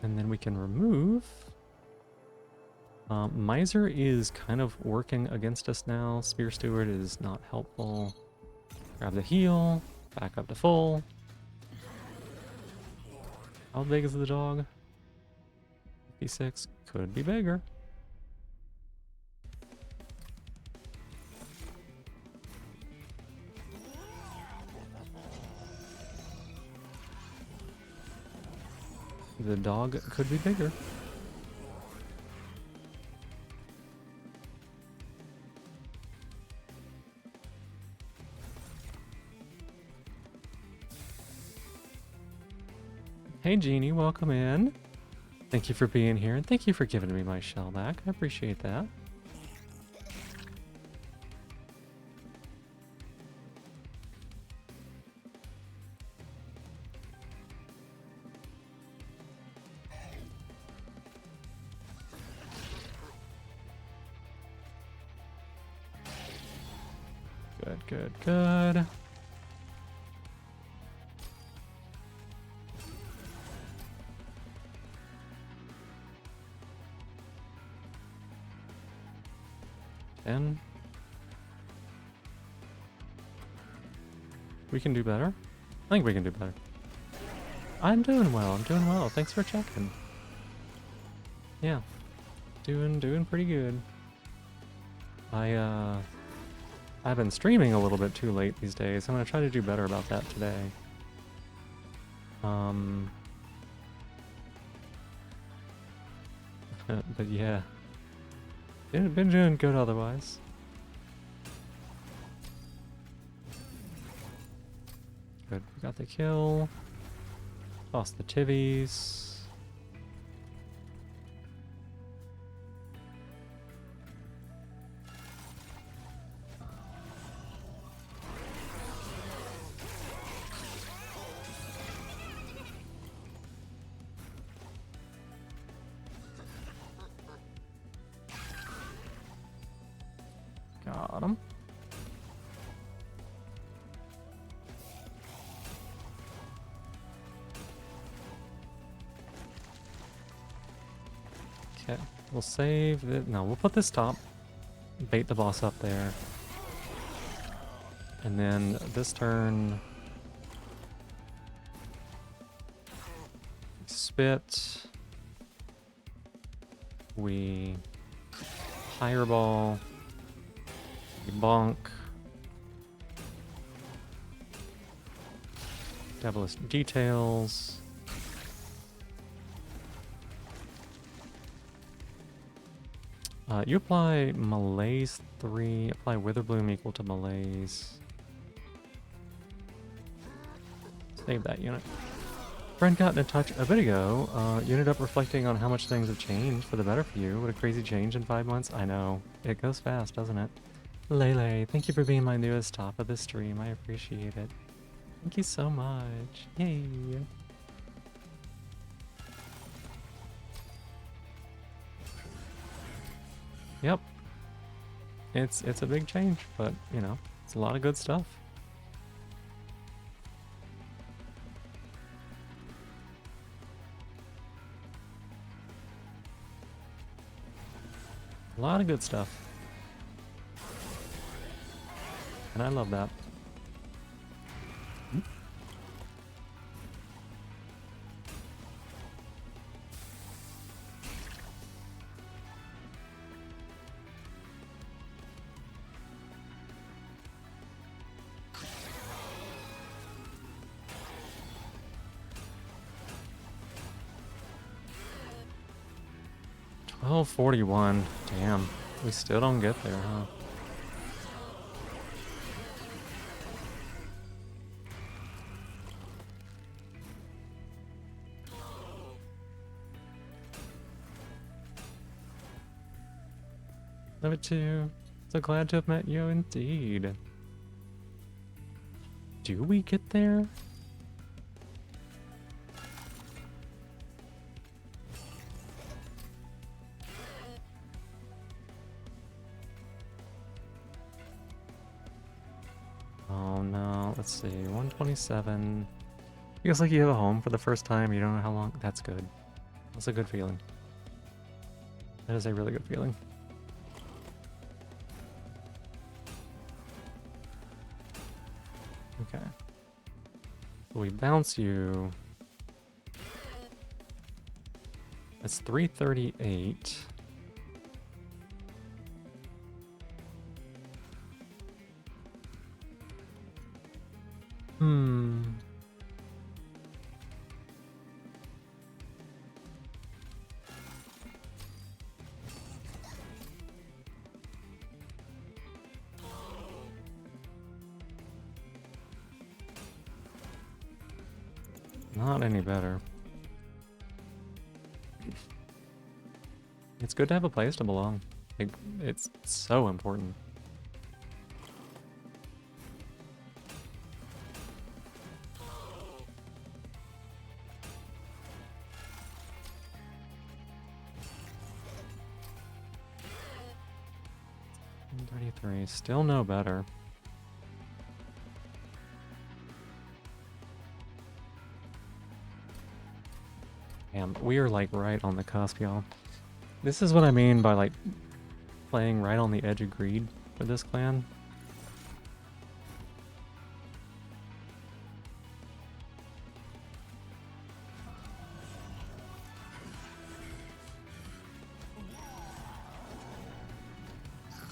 Speaker 1: And then we can remove. Miser is kind of working against us now. Spear Steward is not helpful. Grab the heal. Back up to full. How big is the dog? 56. Could be bigger. The dog could be bigger. Hey, Jeannie, welcome in. Thank you for being here, and thank you for giving me my shell back. I appreciate that. Good, good, good. And we can do better. I think we can do better. I'm doing well. I'm doing well. Thanks for checking. Yeah, doing pretty good. I've been streaming a little bit too late these days. I'm gonna try to do better about that today. But yeah, been doing good otherwise. Good, we got the kill. Toss the tivvies. Got him. Okay, we'll save it. No, we'll put this top. Bait the boss up there. And then this turn... spit. We... fireball. We bonk. Devilish details. You apply Malaise 3, apply Witherbloom equal to Malaise. Save that unit. Friend got in touch a bit ago. You ended up reflecting on how much things have changed for the better for you. What a crazy change in 5 months. I know. It goes fast, doesn't it? Lele, thank you for being my newest top of the stream. I appreciate it. Thank you so much. Yay. Yep. It's a big change, but you know, it's a lot of good stuff. A lot of good stuff. And I love that. $12.41. Damn. We still don't get there, huh? Love it too. So glad to have met you indeed. Do we get there? Oh no, let's see, 127. Feels like you have a home for the first time, you don't know how long. That's good. That's a good feeling. That is a really good feeling. Okay. So we bounce you. That's 338. Not any better. It's good to have a place to belong. Like, it's so important. $33, still no better. Damn, we are like right on the cusp, y'all. This is what I mean by like playing right on the edge of greed for this clan.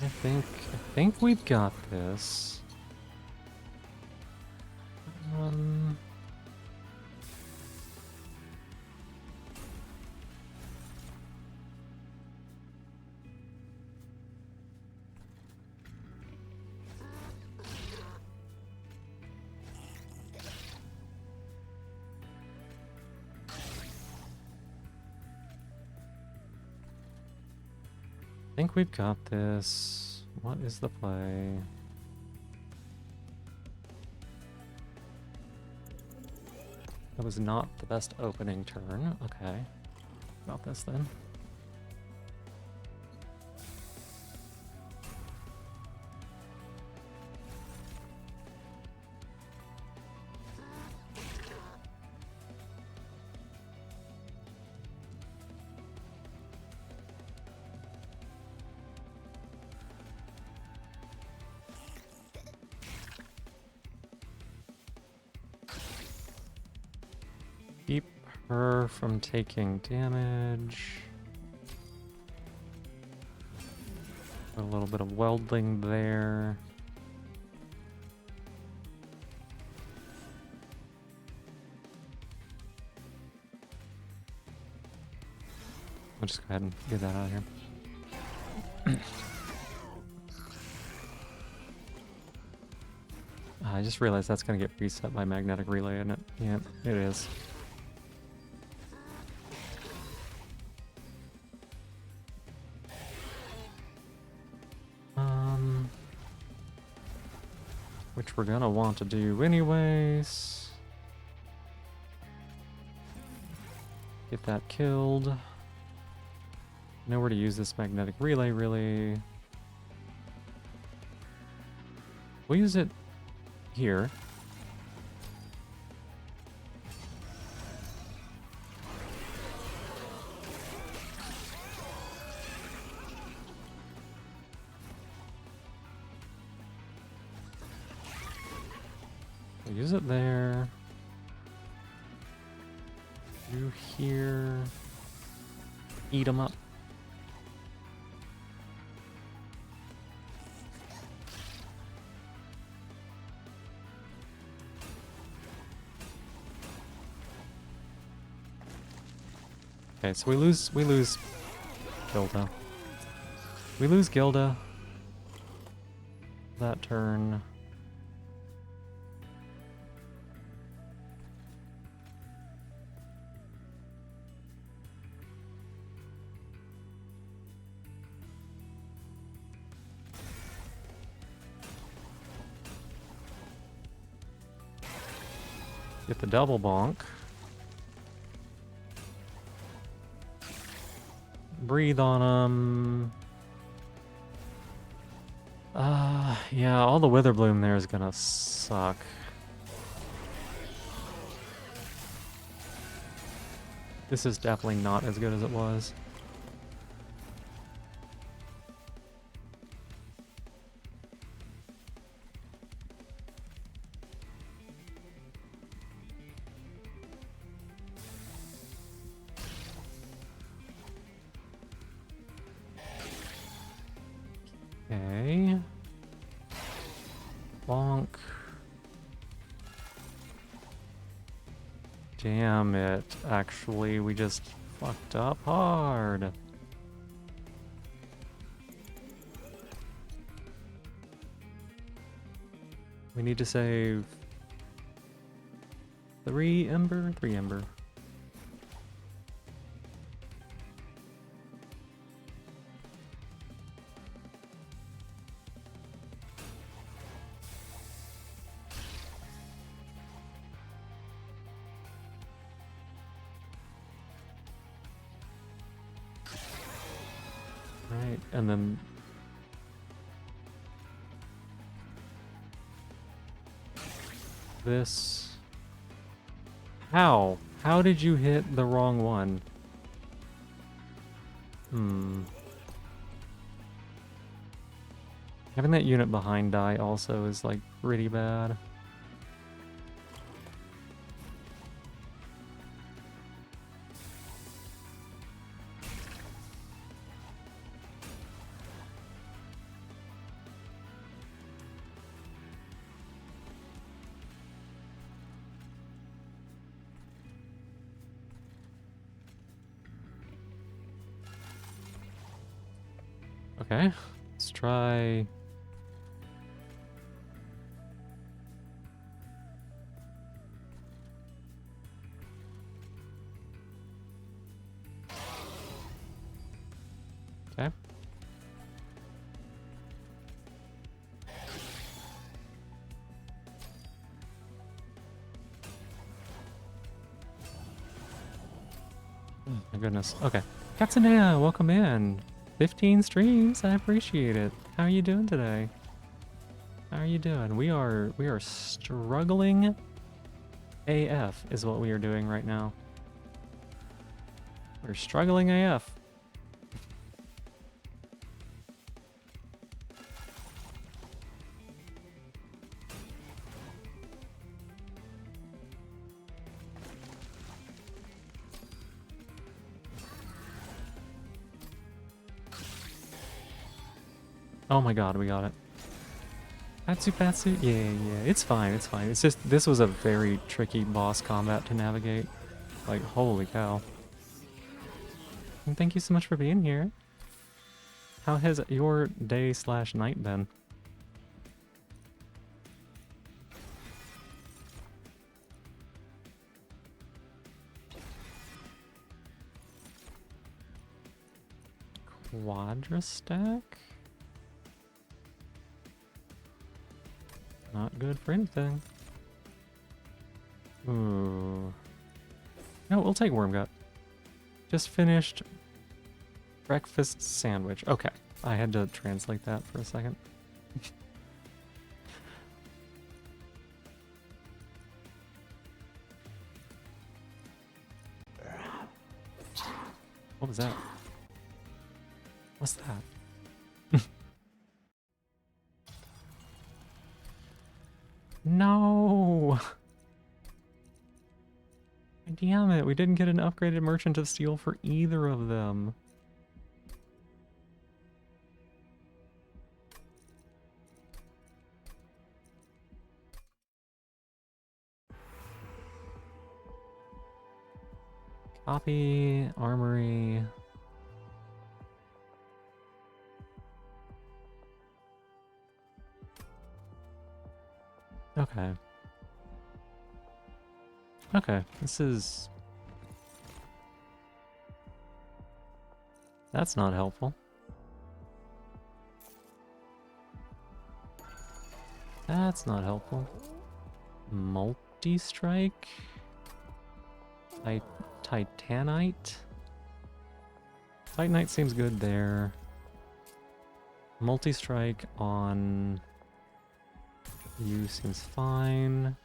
Speaker 1: I think we've got this. I think we've got this. What is the play? That was not the best opening turn. Okay. About this then. Keep her from taking damage. Put a little bit of welding there. I'll just go ahead and get that out of here. I just realized that's gonna get reset by magnetic relay, isn't it? Yeah, it is. Which we're gonna want to do anyways. Get that killed. Know where to use this magnetic relay, really. We'll use it here. We'll use it there. You here. Eat them up. Okay, so we lose Gilda. We lose Gilda that turn. Get the double bonk. Breathe on them. Yeah, all the Wither Bloom there is gonna suck. This is definitely not as good as it was. Okay. Bonk. Damn it. Actually, we just fucked up hard. We need to save 3 Ember? 3 Ember. Right, and then this. How? How did you hit the wrong one? Having that unit behind die also is like pretty bad. Okay, let's try. Okay. Oh my goodness. Okay. Katsunea, welcome in. 15 streams, I appreciate it. How are you doing today? How are you doing? We are struggling AF is what we are doing right now. We're struggling AF. Oh my god, we got it. Patsu Patsu? Yeah, it's fine, it's fine. It's just, this was a very tricky boss combat to navigate. Like, holy cow. And thank you so much for being here. How has your day/night been? Quadrastack? Not good for anything. Ooh. No, we'll take Wormgut. Just finished breakfast sandwich. Okay, I had to translate that for a second. What was that? What's that? No! Damn it, we didn't get an upgraded Merchant of Steel for either of them. Copy, Armory. Okay. Okay, this is... That's not helpful. That's not helpful. Multi-strike? Titanite? Titanite seems good there. Multi-strike on you seems fine.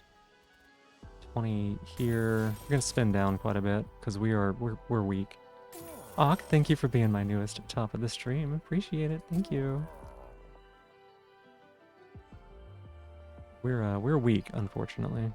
Speaker 1: 20 here. We're gonna spin down quite a bit because we're weak. Ak, thank you for being my newest top of the stream. Appreciate it. Thank you. We're weak, unfortunately.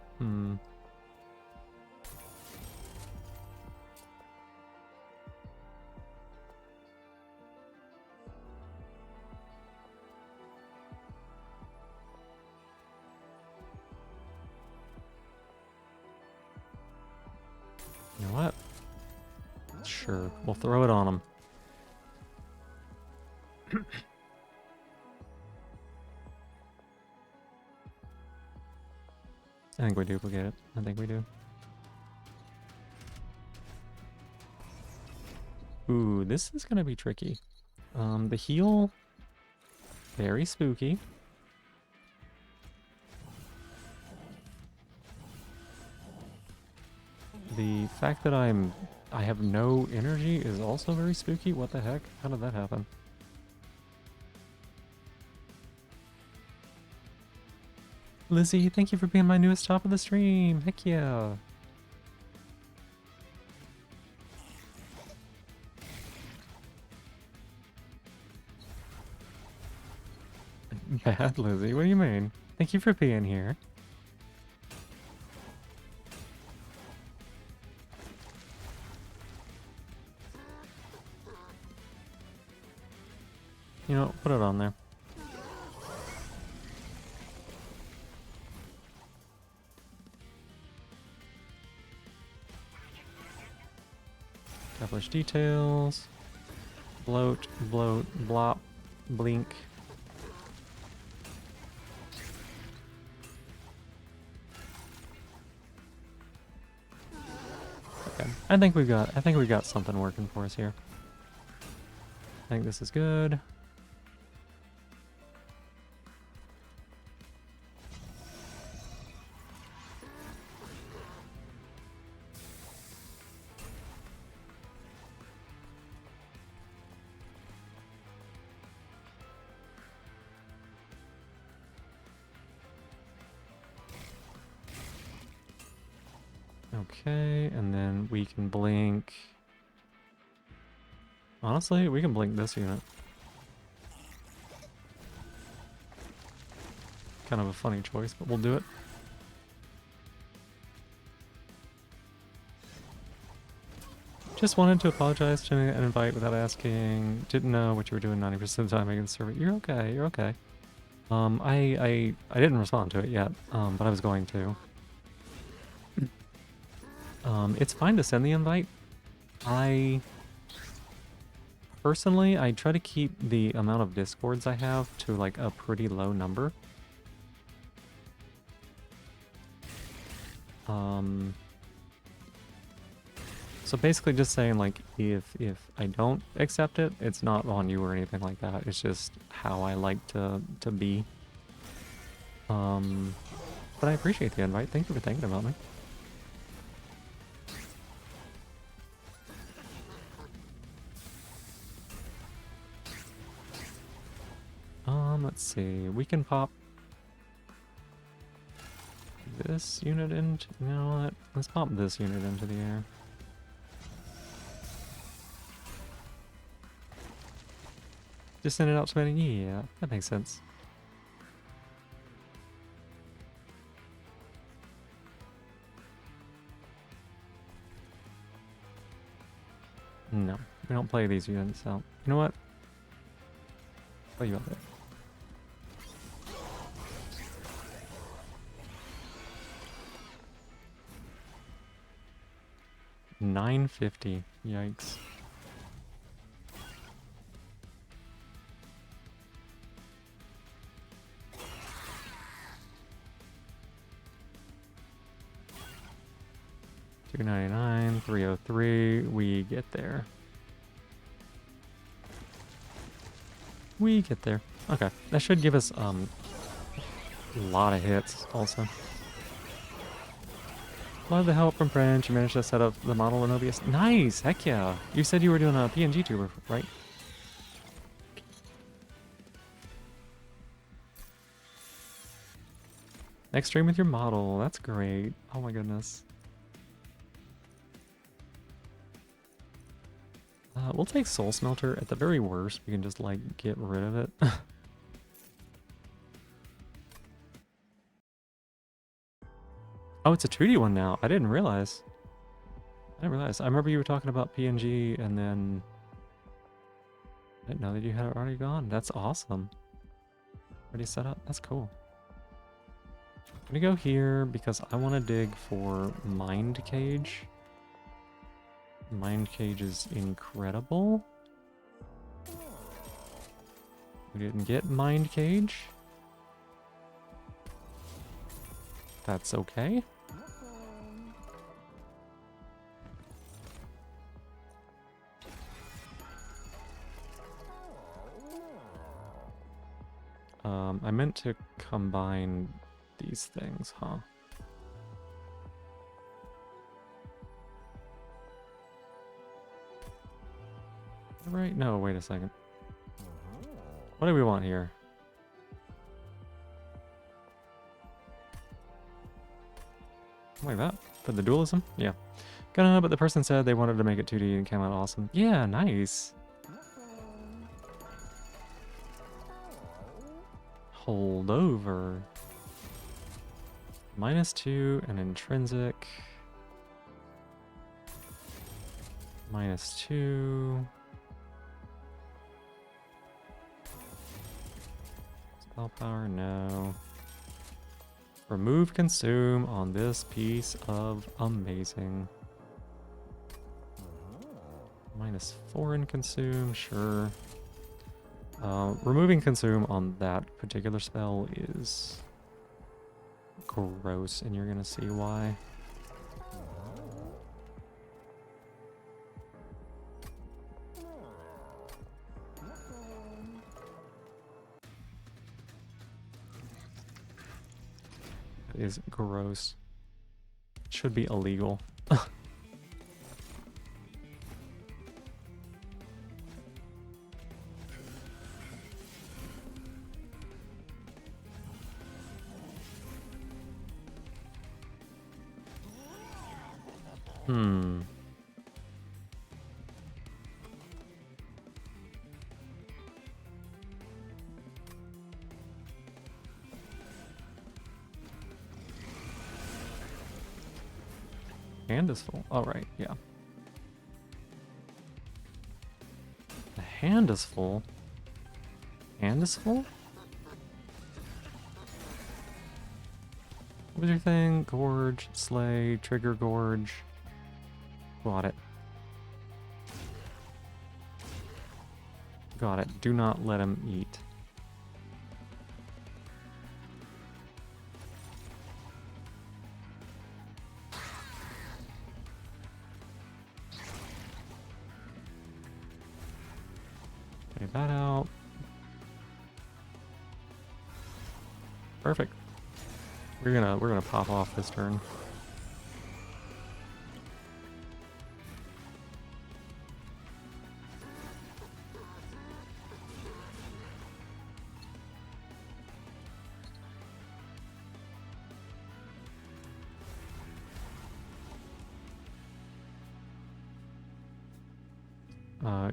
Speaker 1: You know what? Sure, we'll throw it on them. I think we duplicate it. I think we do. Ooh, this is gonna be tricky. The heal, very spooky. The fact that I have no energy is also very spooky. What the heck? How did that happen? Lizzie, thank you for being my newest top of the stream. Heck yeah. Bad, Lizzie. What do you mean? Thank you for being here. You know, put it on there. Establish details. Bloat, bloat, blop, blink. Okay. I think we got something working for us here. I think this is good. Okay, and then we can blink. Honestly, we can blink this unit. Kind of a funny choice, but we'll do it. Just wanted to apologize to an invite without asking. Didn't know what you were doing 90% of the time against server. You're okay, you're okay. I didn't respond to it yet, but I was going to. It's fine to send the invite. Personally, I try to keep the amount of discords I have to like a pretty low number. So basically just saying like if I don't accept it, it's not on you or anything like that. It's just how I like to be. But I appreciate the invite. Thank you for thinking about me. Let's see. We can pop this unit into... You know what? Let's pop this unit into the air. Just send it out to me. Yeah, that makes sense. No, we don't play these units out. You know what? Play you out there. $9.50. Yikes. $2.99, $3.03. We get there. We get there. Okay, that should give us a lot of hits also. Love the help from French. You managed to set up the model in OBS. Nice! Heck yeah! You said you were doing a PNG tuber, right? Next stream with your model. That's great. Oh my goodness. We'll take Soul Smelter. At the very worst, we can just, like, get rid of it. Oh, it's a 2D one now. I didn't realize. I remember you were talking about PNG, and then... I didn't know that you had it already gone. That's awesome. Already set up. That's cool. I'm gonna go here because I want to dig for Mind Cage. Mind Cage is incredible. We didn't get Mind Cage. That's okay. I meant to combine these things, huh? Right? No, wait a second. What do we want here? Like that? For the dualism? Yeah. Gonna, but the person said they wanted to make it 2D and came out awesome. Yeah, nice. Hold over. -2 and intrinsic. -2. Spell power, no. Remove consume on this piece of amazing. -4 in consume, sure. Removing consume on that particular spell is gross, and you're gonna see why. It is gross. Should be illegal. Hmm. Hand is full. Oh, right, yeah. The hand is full. Hand is full? What was your thing? Gorge, slay, trigger gorge. Got it. Got it. Do not let him eat. Take that out. Perfect. We're gonna pop off this turn.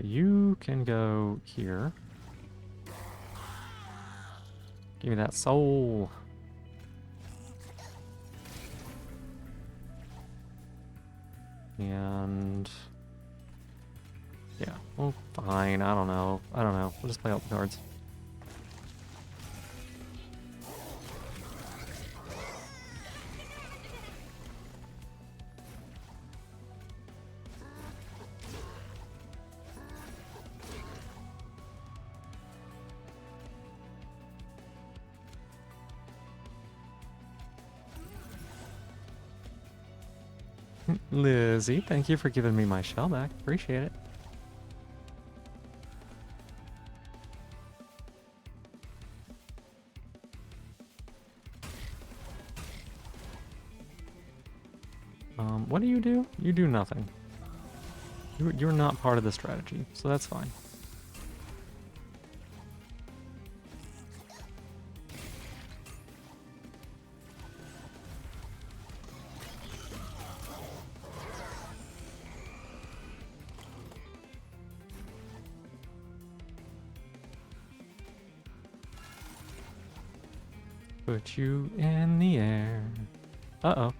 Speaker 1: You can go here. Give me that soul. And yeah, well, fine. I don't know. We'll just play out the cards. Lizzie, thank you for giving me my shell back. Appreciate it. What do? You do nothing. You're not part of the strategy, so that's fine. Put you in the air. Uh-oh.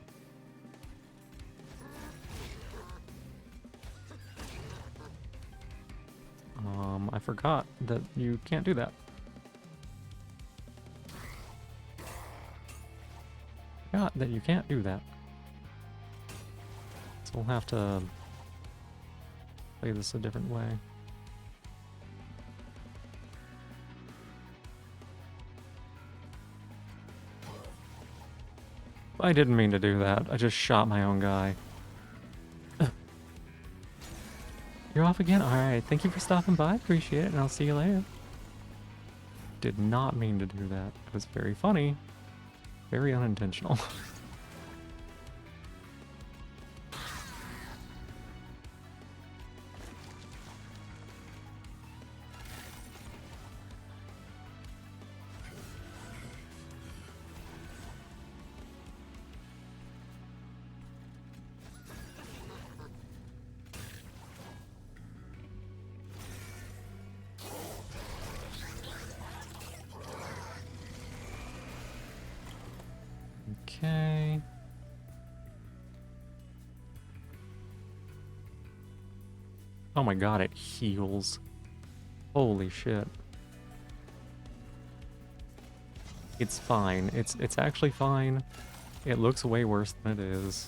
Speaker 1: I forgot that you can't do that. Forgot that you can't do that. So we'll have to play this a different way. I didn't mean to do that. I just shot my own guy. You're off again? Alright, thank you for stopping by. Appreciate it, and I'll see you later. Did not mean to do that. It was very funny. Very unintentional. Okay. Oh my god, it heals. Holy shit. It's fine. It's actually fine. It looks way worse than it is.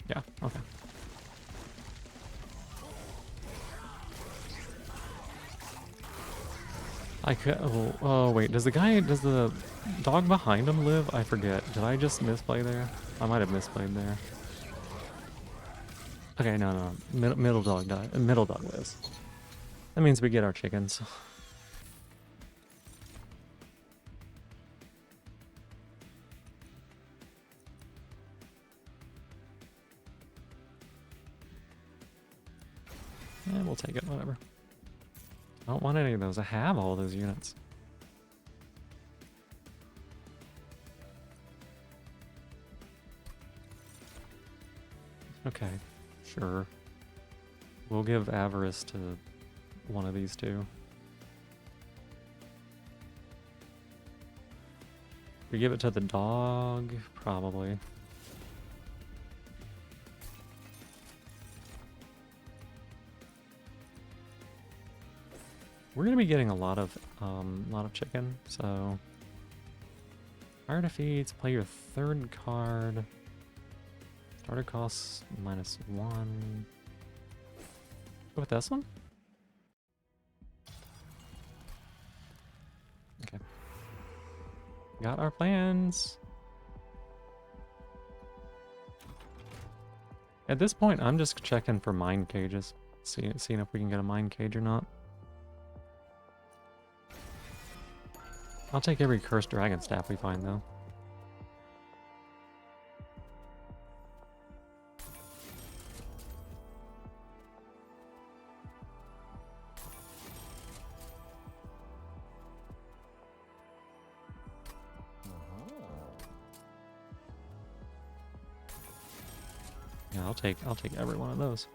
Speaker 1: Yeah, okay. I could. Oh, wait. Does the dog behind him live? I forget. Did I just misplay there? I might have misplayed there. Okay, no. Middle dog died. Middle dog lives. That means we get our chickens. Yeah, we'll take it. Whatever. I don't want any of those. I have all those units. Okay, sure. We'll give avarice to one of these two. We give it to the dog, probably. We're gonna be getting a lot of chicken, so fire defeats. Play your third card. Starter costs -1. Go with this one. Okay. Got our plans. At this point, I'm just checking for mine cages, seeing if we can get a mine cage or not. I'll take every cursed dragon staff we find, though. Yeah, I'll take every one of those.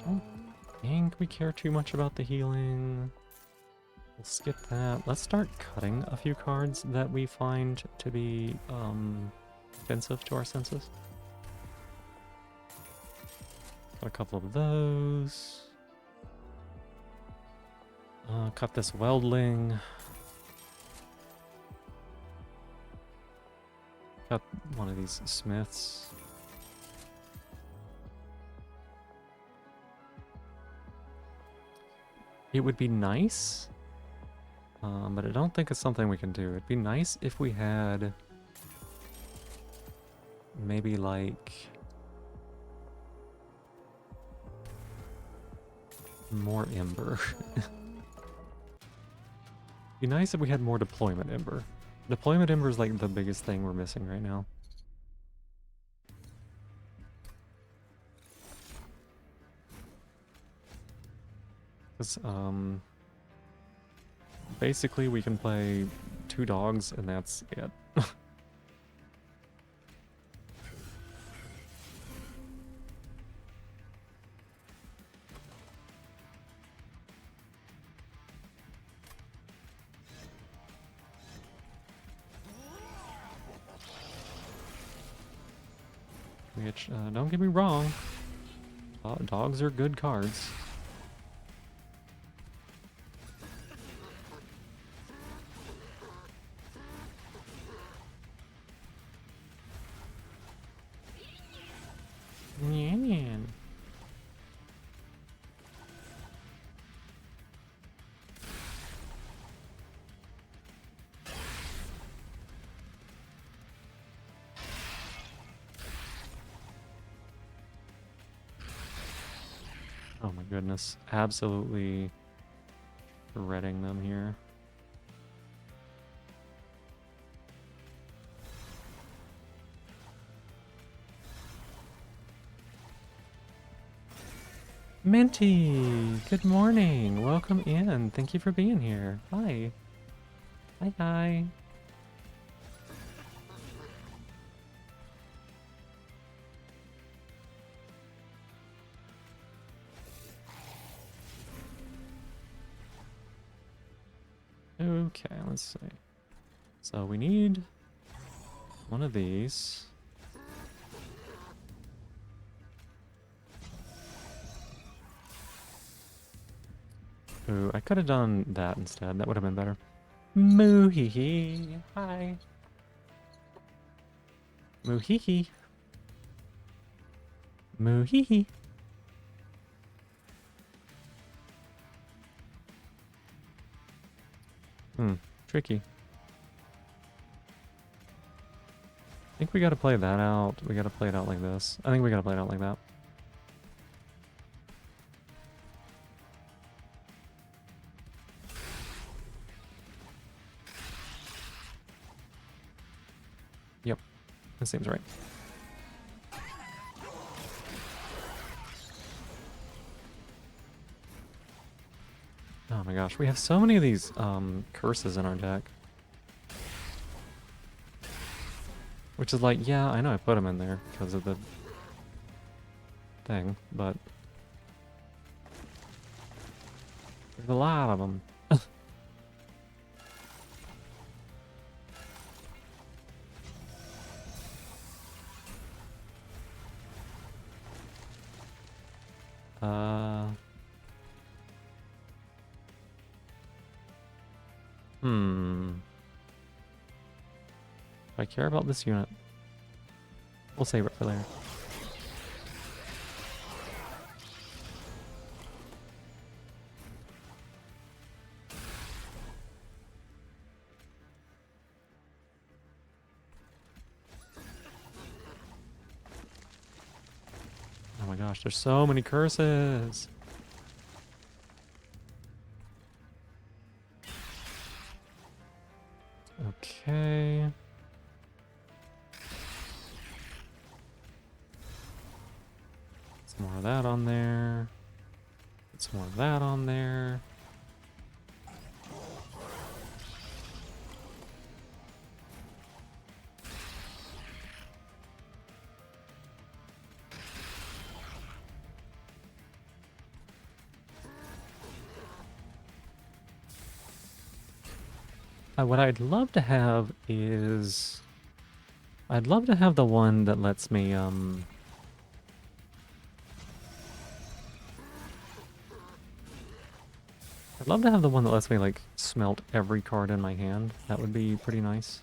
Speaker 1: Don't think we care too much about the healing. We'll skip that. Let's start cutting a few cards that we find to be offensive to our senses. Got a couple of those. Cut this weldling. Cut one of these smiths. It would be nice, but I don't think it's something we can do. It'd be nice if we had maybe like more Ember. Be nice if we had more Deployment Ember. Deployment Ember is like the biggest thing we're missing right now. Because, basically we can play 2 dogs and that's it. Which, don't get me wrong, dogs are good cards. Nyan. Oh my goodness, absolutely shredding them here. Minty, good morning. Welcome in. Thank you for being here. Hi. Hi, hi. Okay, let's see. So we need one of these. Ooh, I could have done that instead. That would have been better. Moo hee hee. Hi. Moo hee hee. Moo hee hee. Tricky. I think we gotta play that out. We gotta play it out like this. I think we gotta play it out like that. Yep, that seems right. Oh my gosh, we have so many of these curses in our deck. Which is like, yeah, I know I put them in there because of the thing, but there's a lot of them. uh... Do I care about this unit? We'll save it for later. Oh my gosh, there's so many curses! Okay. Some more of that on there. Put some more of that on there. What I'd love to have is... I'd love to have the one that lets me, I'd love to have the one that lets me, like, smelt every card in my hand. That would be pretty nice.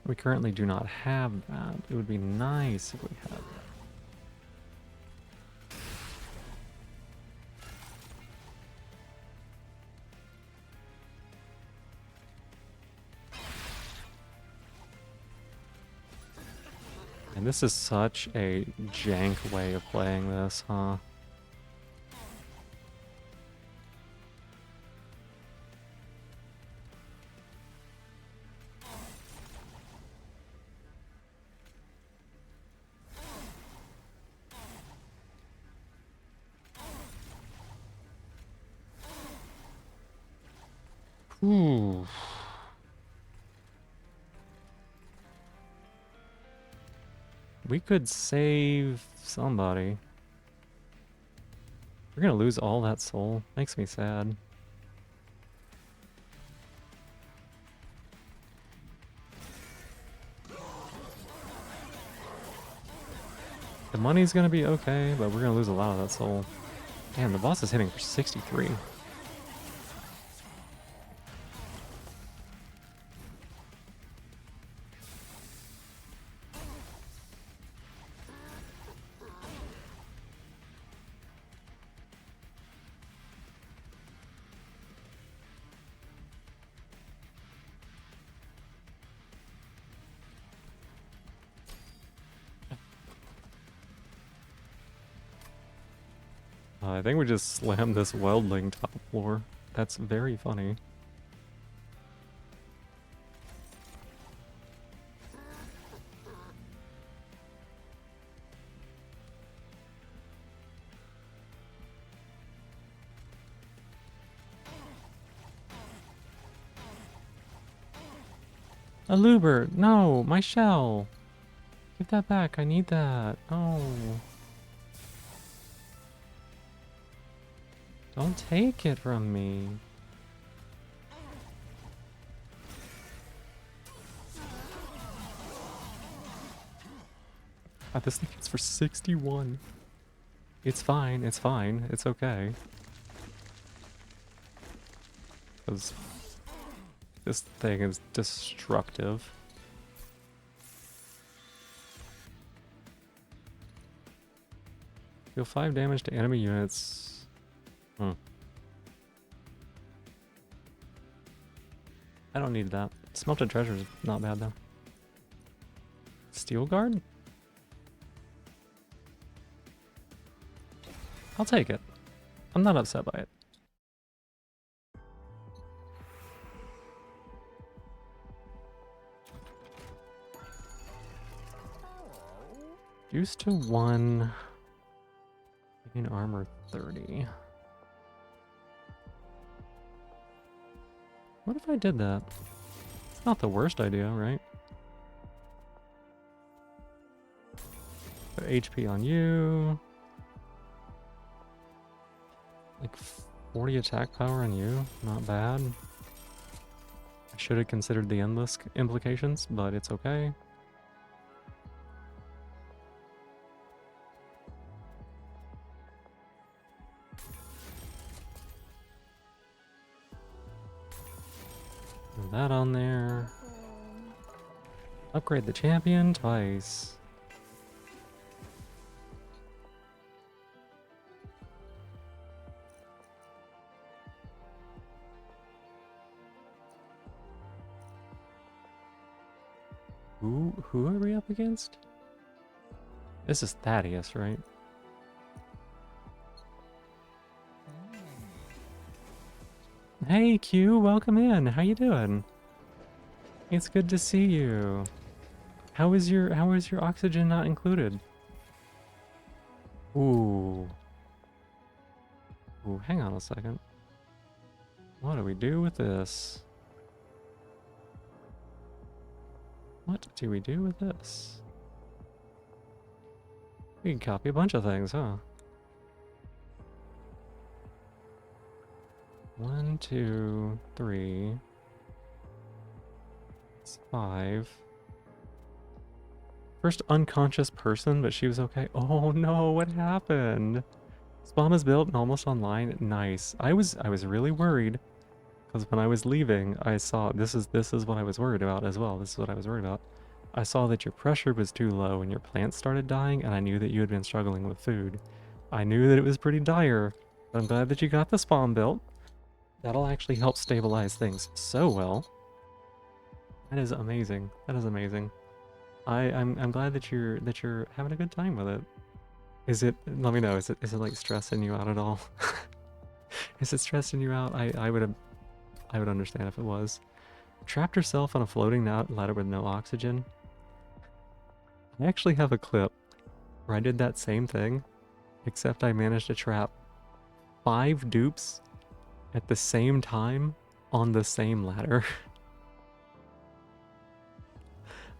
Speaker 1: We currently do not have that. It would be nice if we had that. And this is such a jank way of playing this, huh? Ooh. We could save somebody. We're gonna lose all that soul. Makes me sad. The money's gonna be okay, but we're gonna lose a lot of that soul. Damn, the boss is hitting for 63. I think we just slammed this weldling top floor. That's very funny. A Lubert! No! My shell! Give that back, I need that. Oh. Don't take it from me. This thing is for 61. It's fine, it's fine, it's okay. Because this thing is destructive. Deal 5 damage to enemy units. I don't need that. Smelted treasure is not bad though. Steel guard? I'll take it. I'm not upset by it. Used to 1. In armor 30. What if I did that? It's not the worst idea, right? Put HP on you. Like 40 attack power on you. Not bad. I should have considered the endless implications, but it's okay. That on there. Upgrade the champion twice. Who are we up against? This is Thaddeus, right? Hey Q, welcome in. How you doing? It's good to see you. How is your oxygen not included? Ooh. Ooh, hang on a second. What do we do with this? What do we do with this? We can copy a bunch of things, huh? 1, 2, 3. It's 5. First unconscious person, but she was okay. Oh no, what happened? Spawn is built and almost online. Nice. I was really worried because when I was leaving, I saw this is what I was worried about as well. This is what I was worried about. I saw that your pressure was too low and your plants started dying, and I knew that you had been struggling with food. I knew that it was pretty dire. But I'm glad that you got the spawn built. That'll actually help stabilize things so well. That is amazing. That is amazing. I'm glad that you're having a good time with it. Is it? Let me know. Is it like stressing you out at all? Is it stressing you out? I would understand if it was. Trapped herself on a floating ladder with no oxygen. I actually have a clip where I did that same thing, except I managed to trap 5 dupes at the same time on the same ladder.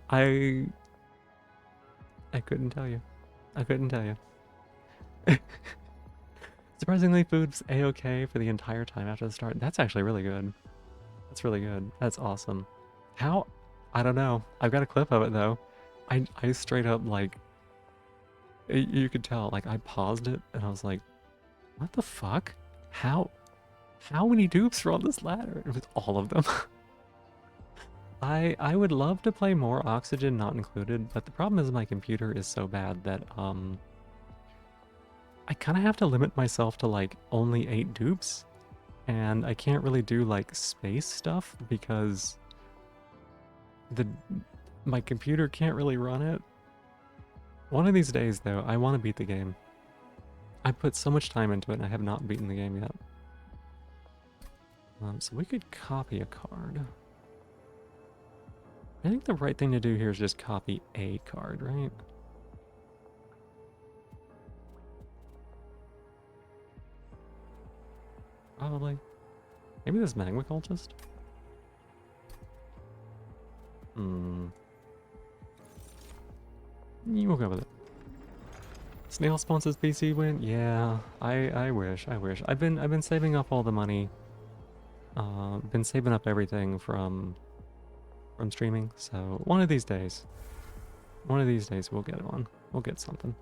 Speaker 1: I couldn't tell you. I couldn't tell you. Surprisingly, food's a-okay for the entire time after the start. That's actually really good. That's really good. That's awesome. How? I don't know. I've got a clip of it though. I straight up like, you could tell, like I paused it and I was like, what the fuck? How many dupes are on this ladder? It was all of them. I would love to play more Oxygen not included, but the problem is my computer is so bad that I kind of have to limit myself to like only 8 dupes, and I can't really do like space stuff because my computer can't really run it. One of these days though, I want to beat the game. I put so much time into it and I have not beaten the game yet. So we could copy a card. I think the right thing to do here is just copy a card, right? Probably. Maybe this Magma Cultist? We'll go with it. Snail sponsors PC win? Yeah, I wish. I've been saving up all the money. Been saving up everything from streaming, so one of these days we'll get one. We'll get something.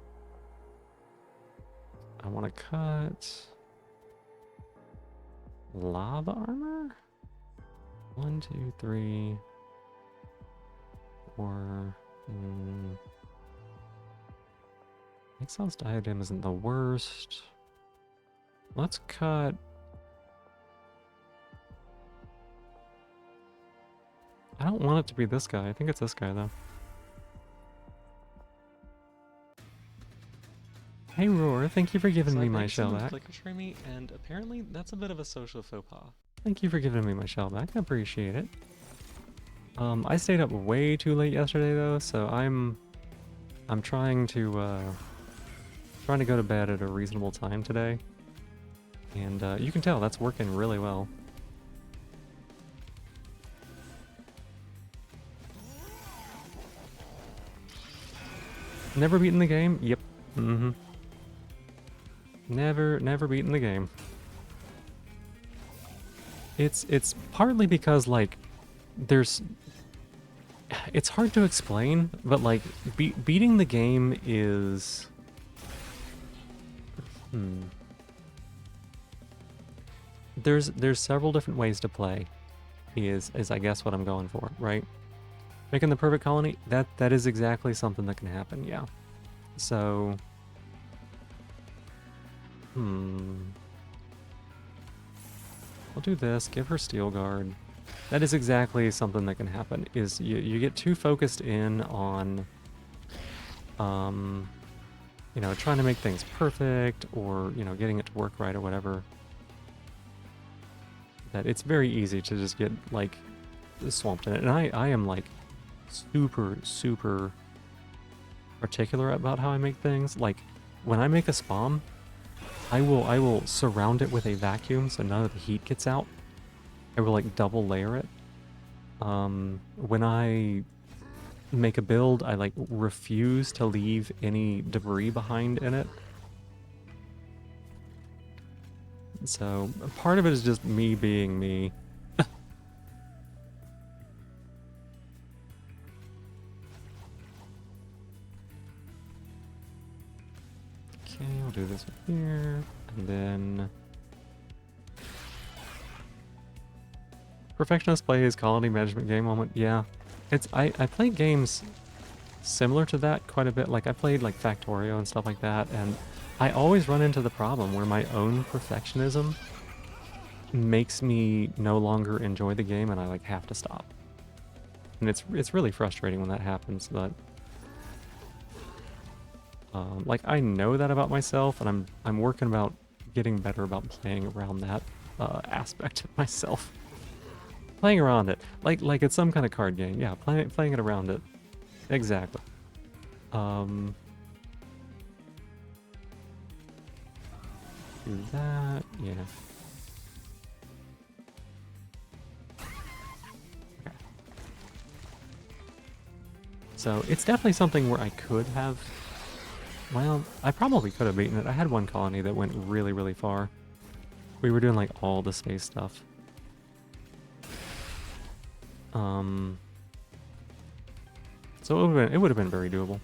Speaker 1: I want to cut lava armor? 1, 2, 3, 4. Exil's Diadem isn't the worst. Let's cut. I don't want it to be this guy. I think it's this guy though. Hey Roar, thank you for giving me my shell back. Me, and apparently that's a bit of a social faux pas. Thank you for giving me my shell back. I appreciate it. I stayed up way too late yesterday though, so I'm trying to go to bed at a reasonable time today. And you can tell that's working really well. Never beaten the game? Yep. Never beaten the game. It's partly because like it's hard to explain, but like beating the game is there's several different ways to play is I guess what I'm going for, right? Making the perfect colony, that is exactly something that can happen, yeah. So I'll do this, give her Steel Guard. That is exactly something that can happen, is you get too focused in on you know, trying to make things perfect or, you know, getting it to work right or whatever. That it's very easy to just get like swamped in it. And I am like super particular about how I make things. Like when I make a spawn, I will surround it with a vacuum so none of the heat gets out. I will like double layer it. When I make a build, I like refuse to leave any debris behind in it. So part of it is just me being me. Okay, I'll do this one here, and then Perfectionist plays colony management game moment. Yeah, I play games similar to that quite a bit. Like I played like Factorio and stuff like that, and I always run into the problem where my own perfectionism makes me no longer enjoy the game, and I like have to stop. And it's really frustrating when that happens, but like I know that about myself, and I'm working about getting better about playing around that aspect of myself. Playing around it, like it's some kind of card game. Yeah, playing it around it. Exactly. Do that. Yeah. Okay. So it's definitely something where I could have. Well, I probably could have beaten it. I had one colony that went really far. We were doing like all the space stuff. So it would have been very doable.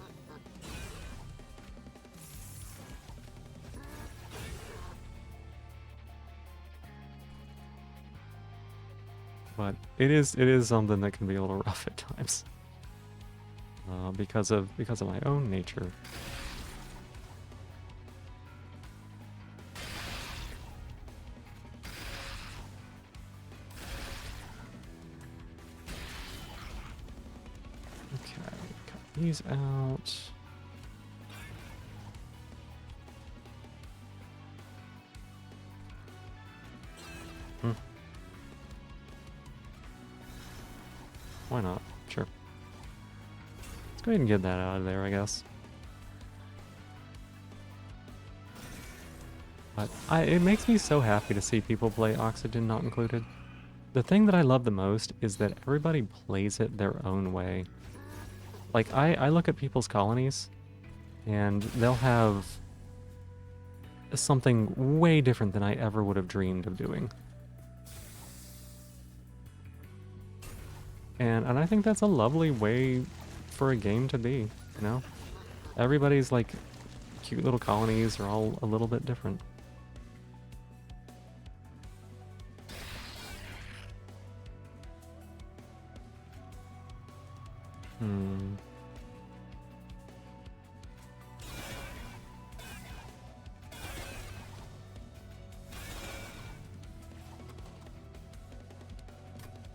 Speaker 1: But it is something that can be a little rough at times. Because of my own nature. These out. Why not? Sure. Let's go ahead and get that out of there, I guess. But it makes me so happy to see people play Oxygen Not Included. The thing that I love the most is that everybody plays it their own way. Like, I look at people's colonies, and they'll have something way different than I ever would have dreamed of doing. And I think that's a lovely way for a game to be, you know? Everybody's, like, cute little colonies are all a little bit different.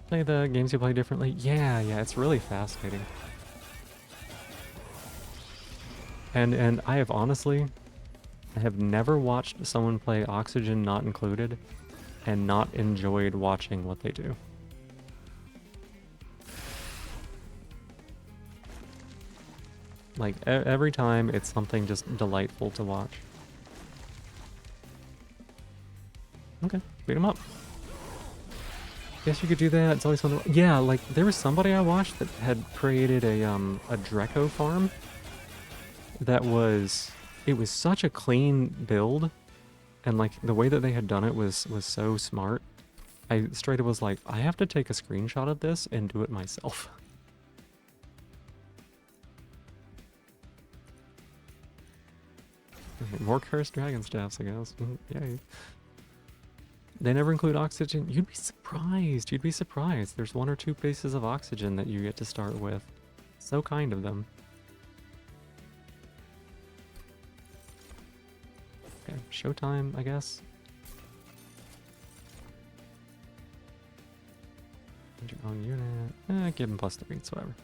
Speaker 1: Play the games you play differently? Yeah, it's really fascinating. And I have honestly, I have never watched someone play Oxygen Not Included and not enjoyed watching what they do. Like, every time it's something just delightful to watch. Okay, beat him up. Guess you could do that. It's always fun to... Yeah, like, there was somebody I watched that had created a Dreco farm that was... It was such a clean build, and, like, the way that they had done it was so smart. I straight up was like, I have to take a screenshot of this and do it myself. More cursed dragon staffs, I guess. Yay. They never include oxygen. You'd be surprised. You'd be surprised. There's 1 or 2 pieces of oxygen that you get to start with. So kind of them. Okay, showtime, I guess. And your own unit. Give him +3, it's whatever.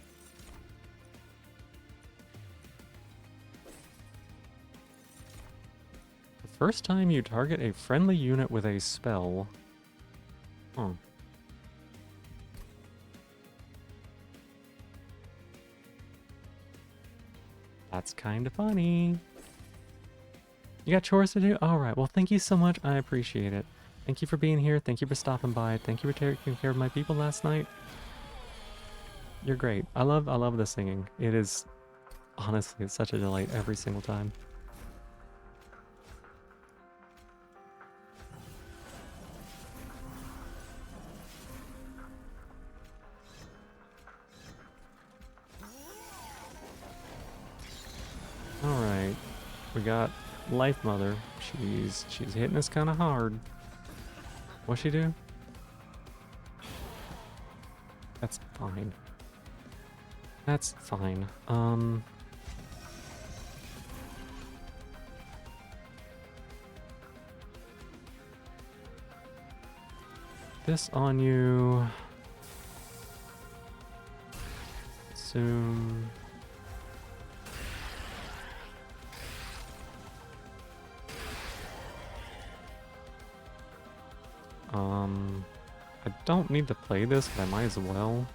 Speaker 1: First time you target a friendly unit with a spell. Huh. That's kind of funny. You got chores to do? Alright, well thank you so much. I appreciate it. Thank you for being here. Thank you for stopping by. Thank you for taking care of my people last night. You're great. I love the singing. It is, honestly, it's such a delight every single time. Alright, we got Life Mother. She's hitting us kind of hard. What's she do? That's fine. That's fine. This on you. Soon. I don't need to play this, but I might as well.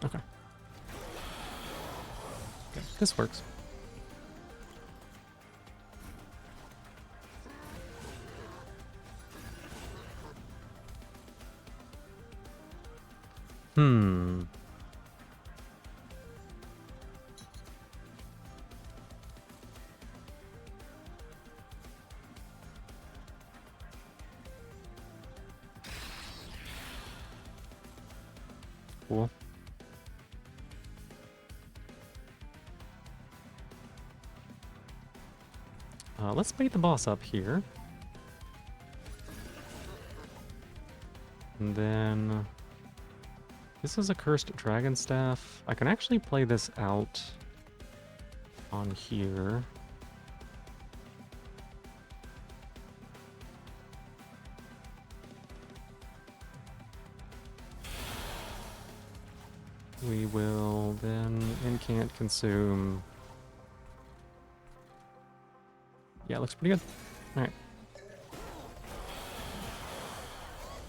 Speaker 1: Okay. Okay, this works. Cool. Let's bait the boss up here. And then... This is a cursed dragon staff. I can actually play this out on here. We will then incant consume. Yeah, looks pretty good. Alright.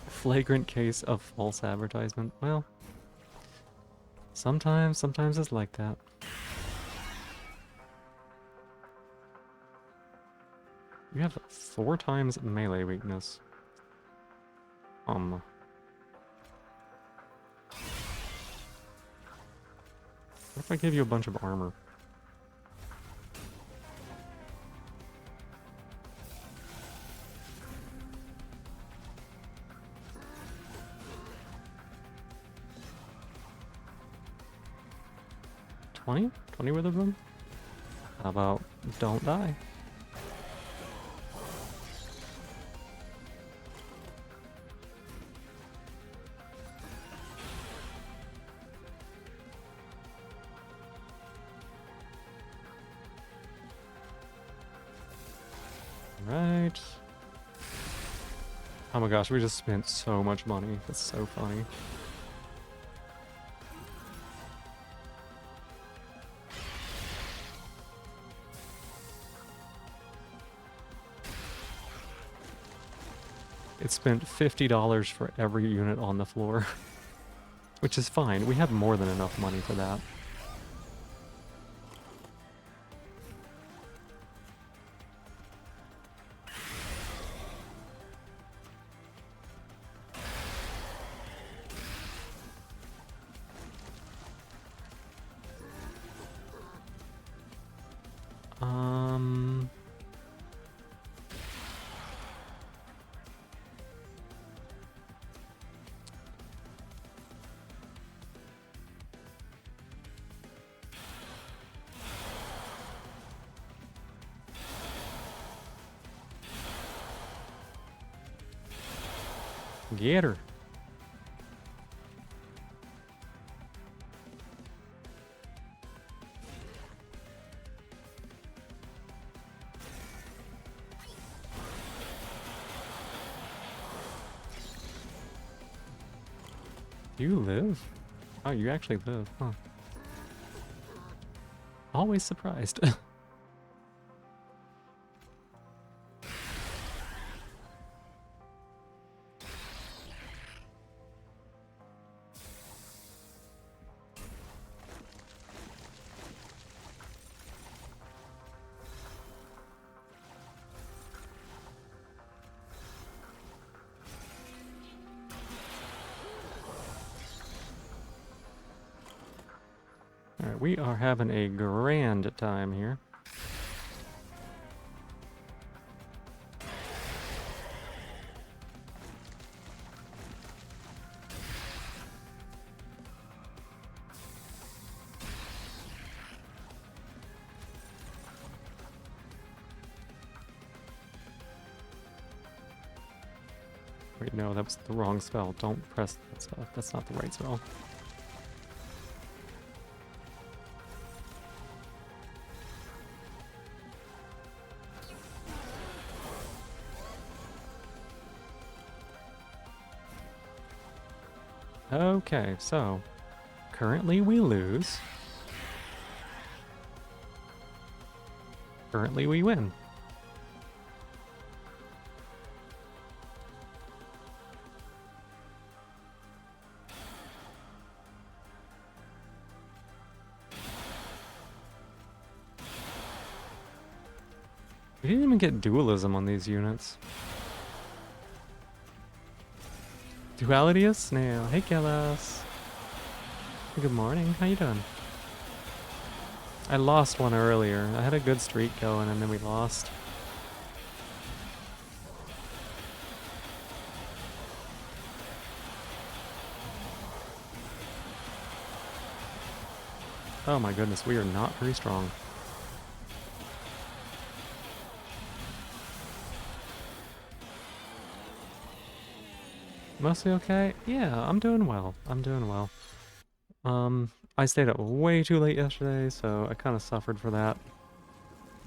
Speaker 1: Flagrant case of false advertisement. Well, sometimes it's like that. You have 4 times melee weakness. What if I give you a bunch of armor? $20? $20 worth of them? How about don't die? Right. Oh my gosh, we just spent so much money. That's so funny. It spent $50 for every unit on the floor. Which is fine. We have more than enough money for that. Get her. You live? Oh, you actually live, huh? Always surprised. Alright, we are having a grand time here. Wait, no, that was the wrong spell. Don't press that spell. That's not the right spell. Okay, so currently we lose. Currently we win. We didn't even get dualism on these units. Duality of Snail. Hey, Gillis. Good morning. How you doing? I lost one earlier. I had a good streak going and then we lost. Oh my goodness, we are not very strong. Mostly okay? Yeah, I'm doing well. I'm doing well. I stayed up way too late yesterday, so I kind of suffered for that.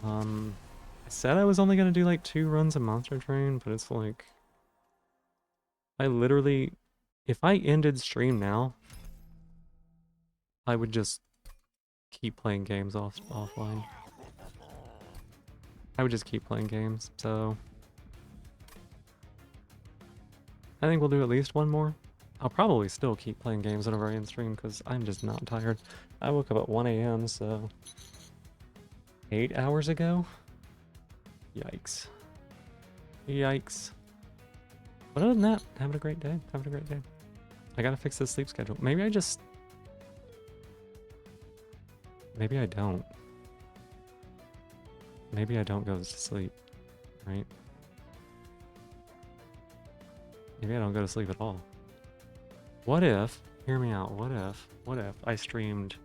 Speaker 1: I said I was only gonna do like 2 runs of Monster Train, but it's like... I literally... If I ended stream now, I would just keep playing games offline. I would just keep playing games, so I think we'll do at least one more. I'll probably still keep playing games whenever I end stream because I'm just not tired. I woke up at 1 a.m., so 8 hours ago? Yikes. Yikes. But other than that, having a great day. Having a great day. I gotta fix this sleep schedule. Maybe I just... Maybe I don't. Maybe I don't go to sleep, right? Maybe I don't go to sleep at all. What if, hear me out, what if I streamed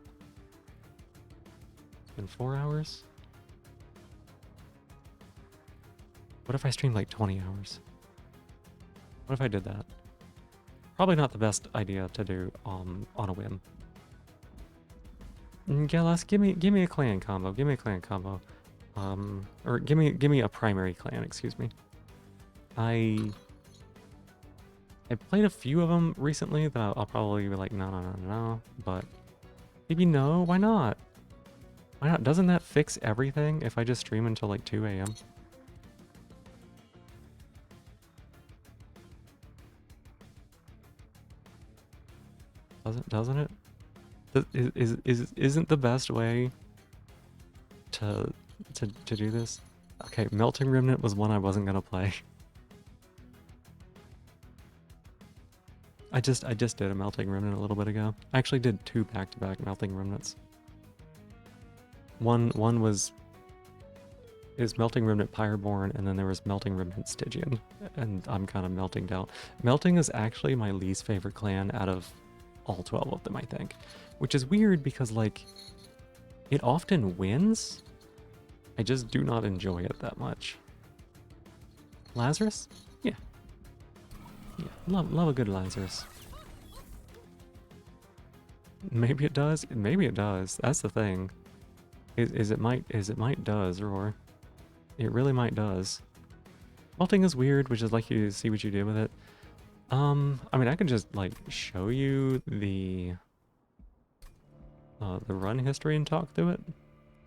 Speaker 1: in 4 hours? What if I streamed like 20 hours? What if I did that? Probably not the best idea to do on a whim. Gelas, give me a clan combo. Give me a clan combo. Or give me a primary clan, excuse me. I played a few of them recently that I'll probably be like, no, but maybe no, why not? Why not? Doesn't that fix everything if I just stream until like 2 a.m.? Doesn't it? Isn't the best way to do this? Okay, Melting Remnant was one I wasn't gonna play. I just did a Melting Remnant a little bit ago. I actually did 2 back-to-back Melting Remnants. One is Melting Remnant Pyreborn, and then there was Melting Remnant Stygian, and I'm kind of melting down. Melting is actually my least favorite clan out of all 12 of them, I think, which is weird because like it often wins. I just do not enjoy it that much. Lazarus? Yeah. Yeah, love a good Lazarus. Maybe it does. Maybe it does. That's the thing. Is it might does, or it really might does. Melting is weird, which is like you see what you do with it. I mean, I can just like show you the run history and talk through it.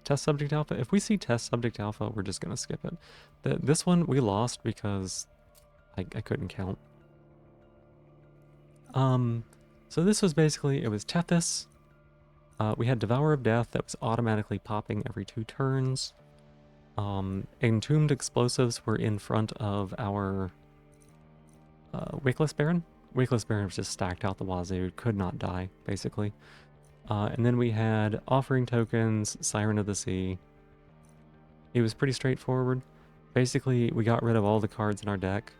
Speaker 1: Test subject alpha. If we see test subject alpha, we're just gonna skip it. This one we lost because I couldn't count. So this was basically, it was Tethys. We had Devour of Death that was automatically popping every 2 turns. Entombed Explosives were in front of our Wickless Baron. Wickless Baron was just stacked out the wazoo, could not die, basically. And then we had Offering Tokens, Siren of the Sea. It was pretty straightforward. Basically, we got rid of all the cards in our deck,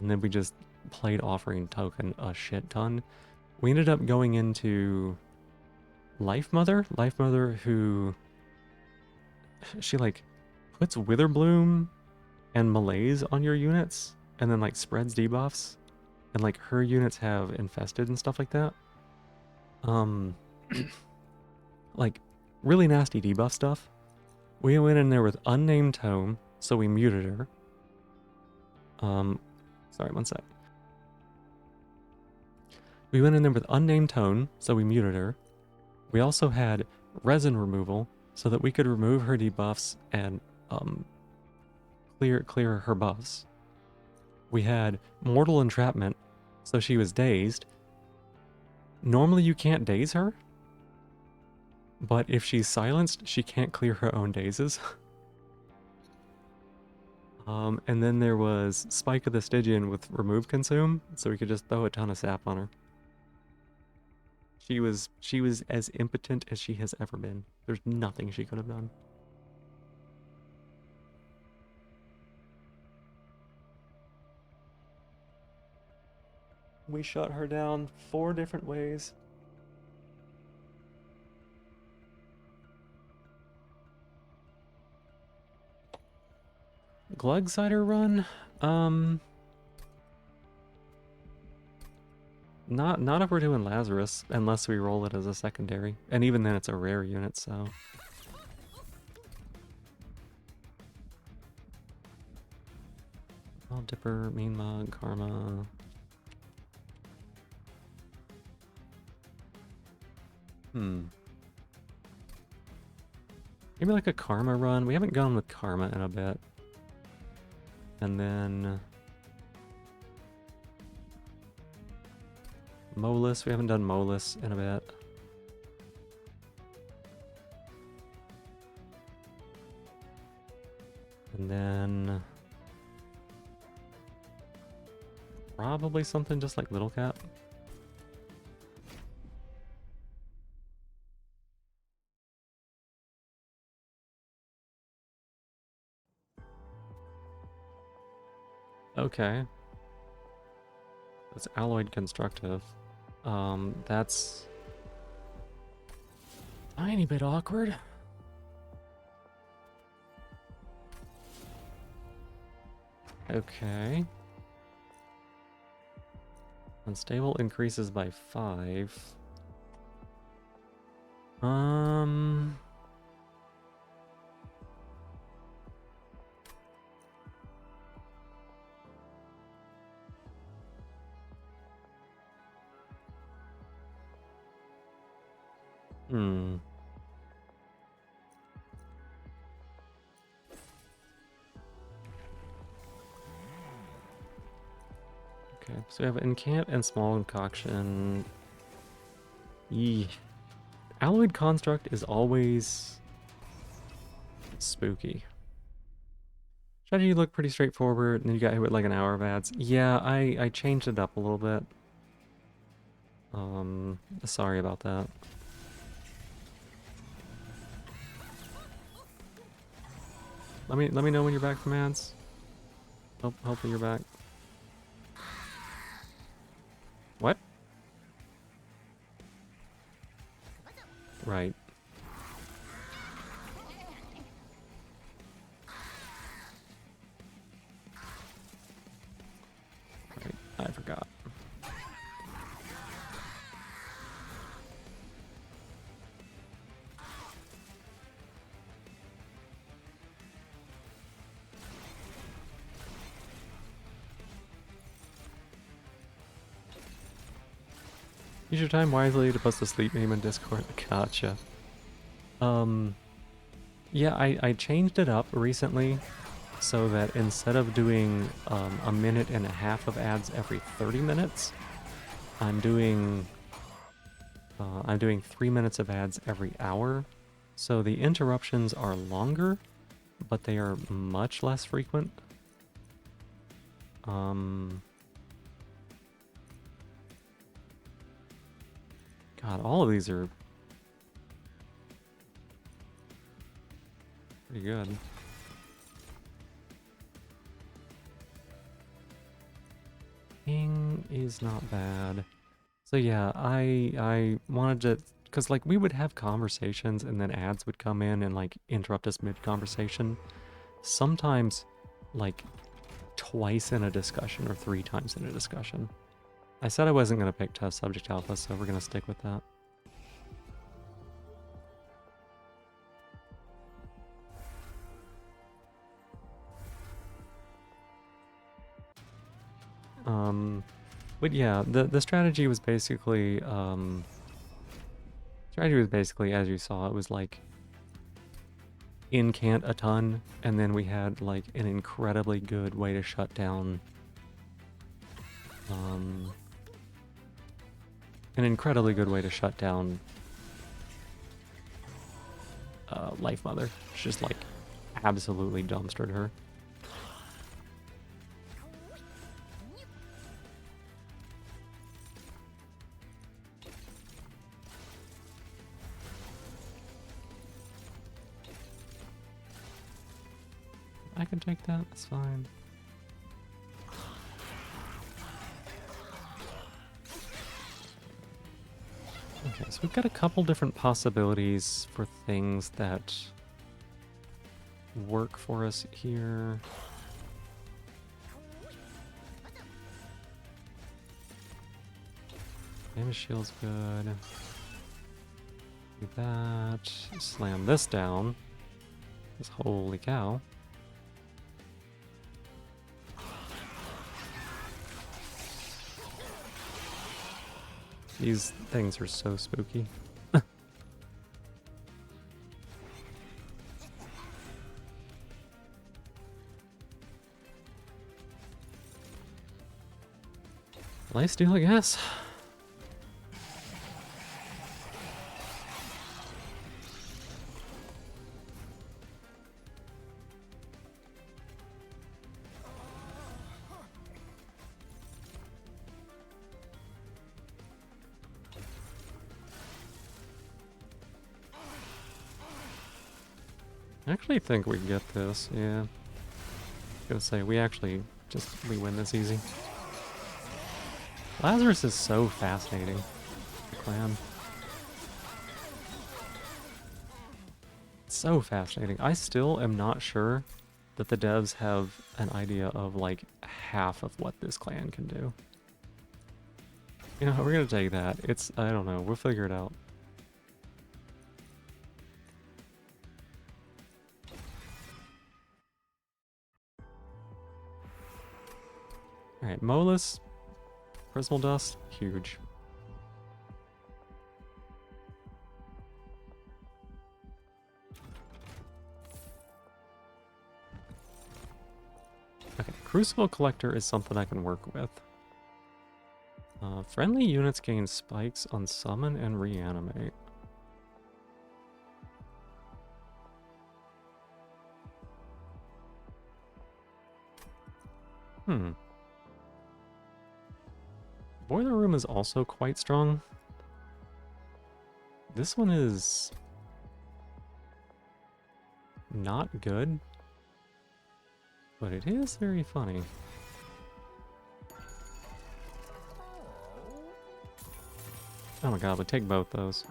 Speaker 1: and then we just played Offering Token a shit ton. We ended up going into Life Mother, who she like puts Witherbloom and Malaise on your units and then like spreads debuffs, and like her units have infested and stuff like that. Like really nasty debuff stuff. We went in there with Unnamed Tome, so we muted her. Sorry, one sec. We went in there with Unnamed Tone, so we muted her. We also had Resin Removal, so that we could remove her debuffs and clear her buffs. We had Mortal Entrapment, so she was dazed. Normally you can't daze her, but if she's silenced, she can't clear her own dazes. And then there was Spike of the Stygian with Remove Consume, so we could just throw a ton of sap on her. She was as impotent as she has ever been. There's nothing she could have done. We shut her down 4 different ways. Glugsider run? Not if we're doing Lazarus, unless we roll it as a secondary. And even then it's a rare unit, so... Oh, Dipper, Mean Mug, Karma... Hmm. Maybe like a Karma run. We haven't gone with Karma in a bit. And then Molus. We haven't done Molus in a bit. And then probably something just like Little Cat. Okay. That's Alloyed Constructive. That's a tiny bit awkward. Okay. Unstable increases by 5. Um... Hmm. Okay, so we have Incant and Small Concoction. Yee. Alloyed Construct is always spooky. Strategy looked pretty straightforward, and then you got hit with like an hour of ads. Yeah, I changed it up a little bit. Sorry about that. Let me know when you're back from ads. Hopefully you're back. What? Right. Right. I forgot. Use your time wisely to post a sleep meme in Discord. Gotcha. Yeah, I changed it up recently so that instead of doing a minute and a half of ads every 30 minutes, I'm doing 3 minutes of ads every hour. So the interruptions are longer, but they are much less frequent. God, all of these are pretty good. King is not bad. So yeah, I wanted to, because like we would have conversations and then ads would come in and like interrupt us mid-conversation. Sometimes like twice in a discussion or 3 times in a discussion. I said I wasn't going to pick test subject alpha, so we're going to stick with that. But yeah, the strategy was basically, as you saw, it was like incant a ton, and then we had like an incredibly good way to shut down Life Mother. It's just like absolutely dumpstered her. I can take that, that's fine. Okay, so we've got a couple different possibilities for things that work for us here. Damage shield's good. Do that. Slam this down. Because holy cow. These things are so spooky. Lifesteal, I guess. I actually think we get this, yeah. Gonna say, we win this easy. Lazarus is so fascinating. The clan. It's so fascinating. I still am not sure that the devs have an idea of like half of what this clan can do. You know, we're gonna take that. I don't know, we'll figure it out. Alright, Molus, Prismal Dust, huge. Okay, Crucible Collector is something I can work with. Friendly units gain spikes on summon and reanimate. Boiler Room is also quite strong. This one is not good, but it is very funny. Oh my god, we take both those.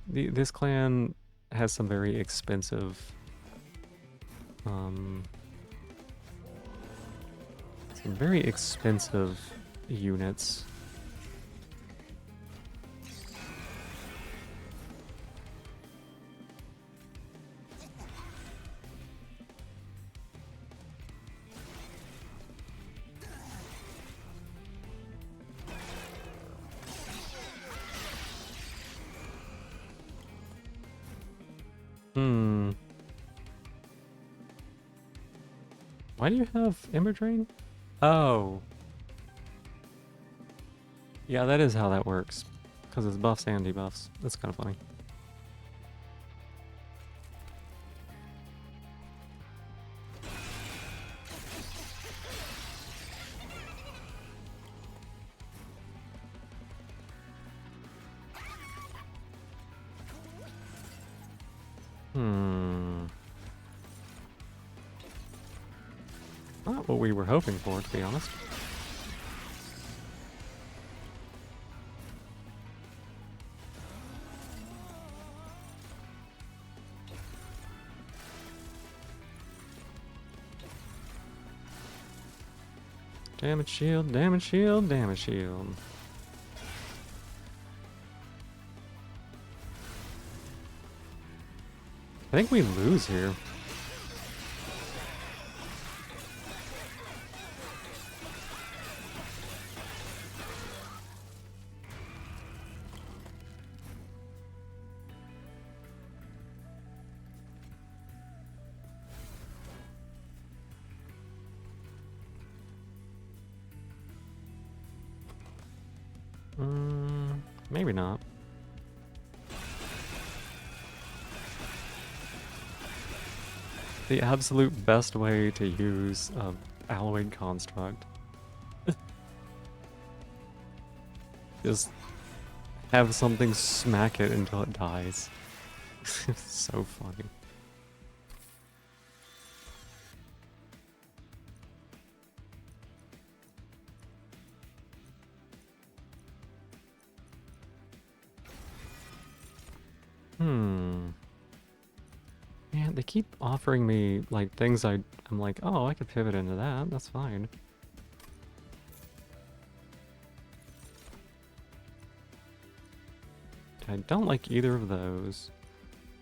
Speaker 1: This clan has some very expensive units. Why do you have Ember Drain? Oh. Yeah, that is how that works. Because it's buffs and debuffs. That's kind of funny. Not what we were hoping for, to be honest. Damage shield, damage shield, damage shield. I think we lose here. Maybe not. The absolute best way to use a alloyed construct is have something smack it until it dies. It's so funny. Man, they keep offering me, like, things I'm like, oh, I could pivot into that, that's fine. I don't like either of those.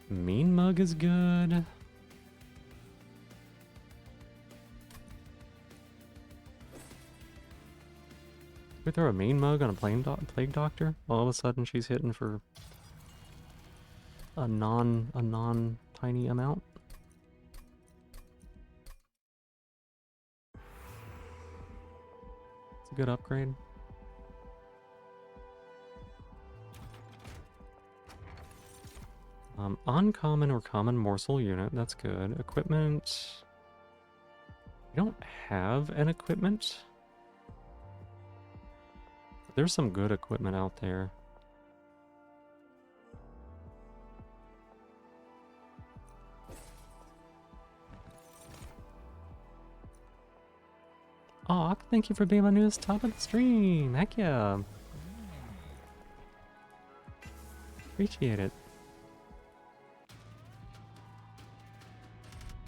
Speaker 1: Mean Mug is good. We throw a Mean Mug on a Plague Doctor? All of a sudden she's hitting for a non-tiny amount. It's a good upgrade. Uncommon or common morsel unit, that's good. Equipment. We don't have an equipment. There's some good equipment out there. Aw, thank you for being my newest top of the stream. Heck yeah. Appreciate it.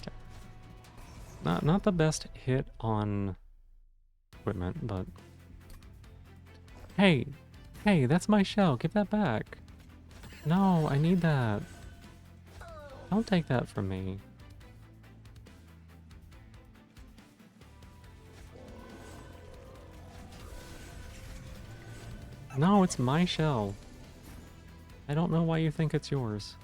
Speaker 1: Okay. Not the best hit on equipment, but hey, that's my shell. Give that back. No, I need that. Don't take that from me. No, it's my shell. I don't know why you think it's yours.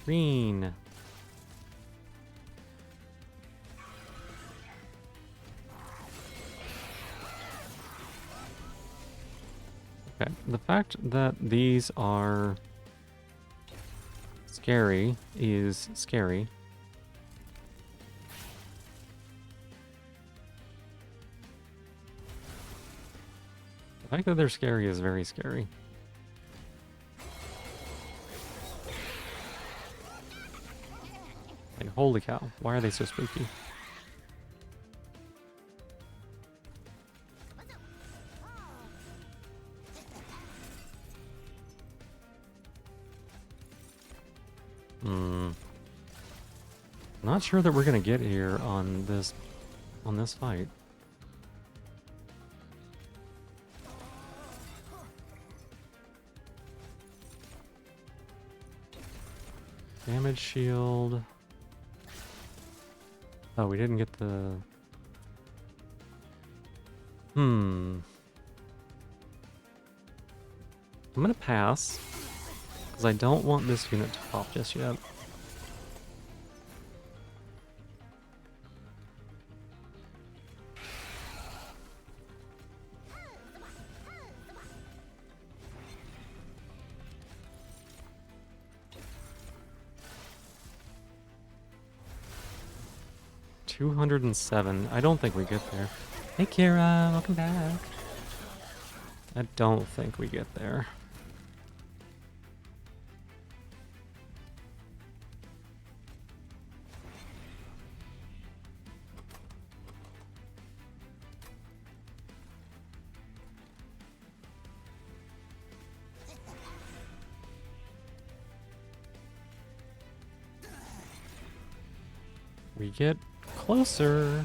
Speaker 1: Green. Okay, the fact that these are scary is scary. The fact that they're scary is very scary. Like, holy cow, why are they so spooky? Not sure that we're gonna get here on this fight. Damage shield. Oh, we didn't get the... I'm gonna pass, because I don't want this unit to pop just yet. $207. I don't think we get there. Hey Kira, welcome back. I don't think we get there. We get closer.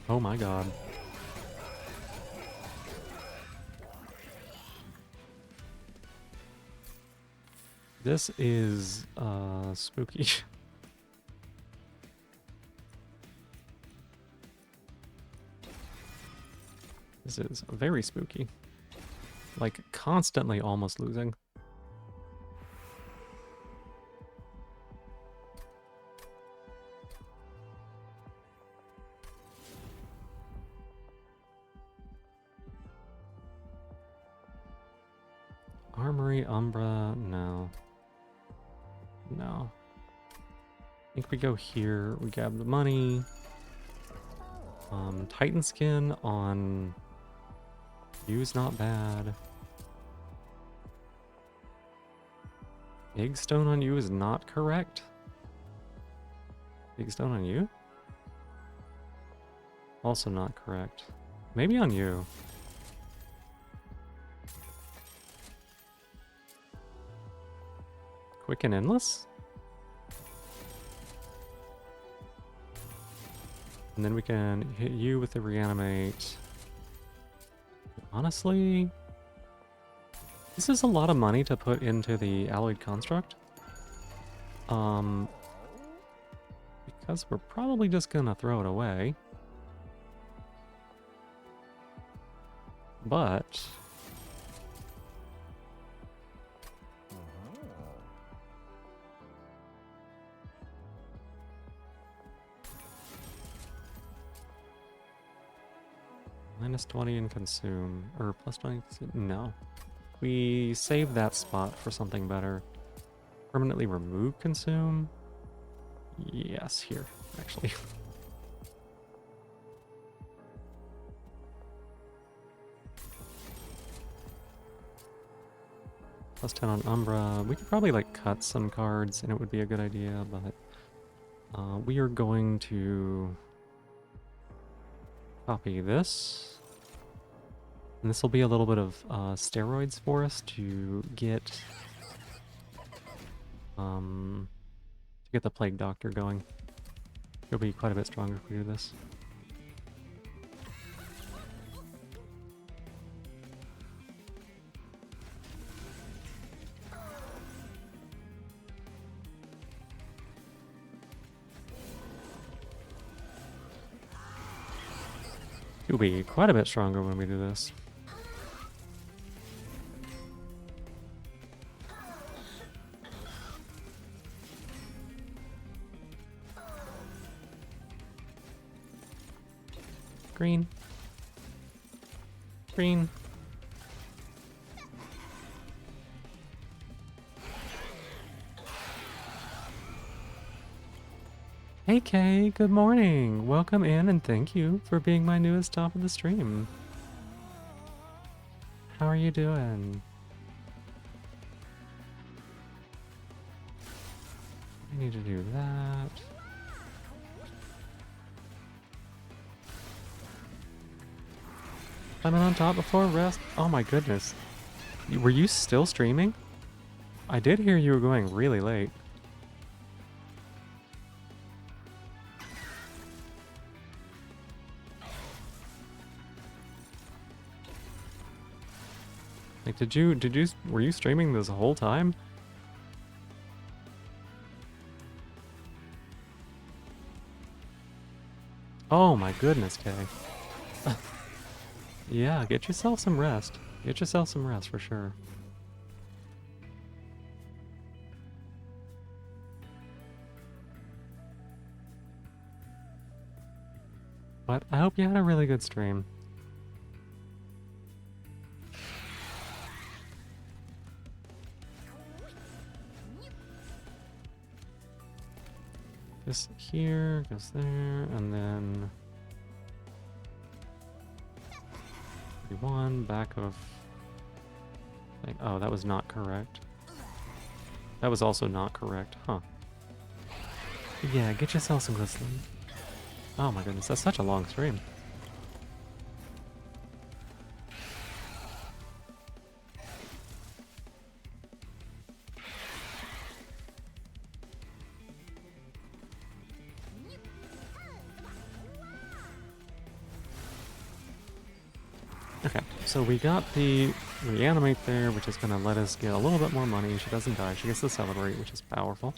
Speaker 1: Oh my god. This is spooky. This is very spooky. Like, constantly almost losing. Armory, Umbra, no. No. I think we go here, we grab the money. Titan skin on you's not bad. Big stone on you is not correct. Big stone on you? Also not correct. Maybe on you. Quick and endless? And then we can hit you with the reanimate. Honestly, This is a lot of money to put into the alloyed construct. Because we're probably just gonna throw it away. But minus 20 and consume, or plus 20, no. We save that spot for something better. Permanently remove consume? Yes, here, actually. Plus 10 on Umbra. We could probably like cut some cards and it would be a good idea, but we are going to copy this. And this will be a little bit of steroids for us to get the Plague Doctor going. He'll be quite a bit stronger if we do this. He'll be quite a bit stronger when we do this. Green. Green. Hey Kay, good morning. Welcome in and thank you for being my newest top of the stream. How are you doing? I need to do that. Climbing on top before rest. Oh my goodness. Were you still streaming? I did hear you were going really late. Like, were you streaming this whole time? Oh my goodness, Kay. Yeah, get yourself some rest. Get yourself some rest for sure. But I hope you had a really good stream. This here goes there, and then 31 back of. Oh, that was not correct. That was also not correct, huh? Yeah, get yourself some glistening. Oh my goodness, that's such a long stream. Okay, so we got the reanimate there, which is going to let us get a little bit more money. She doesn't die, she gets to celebrate, which is powerful.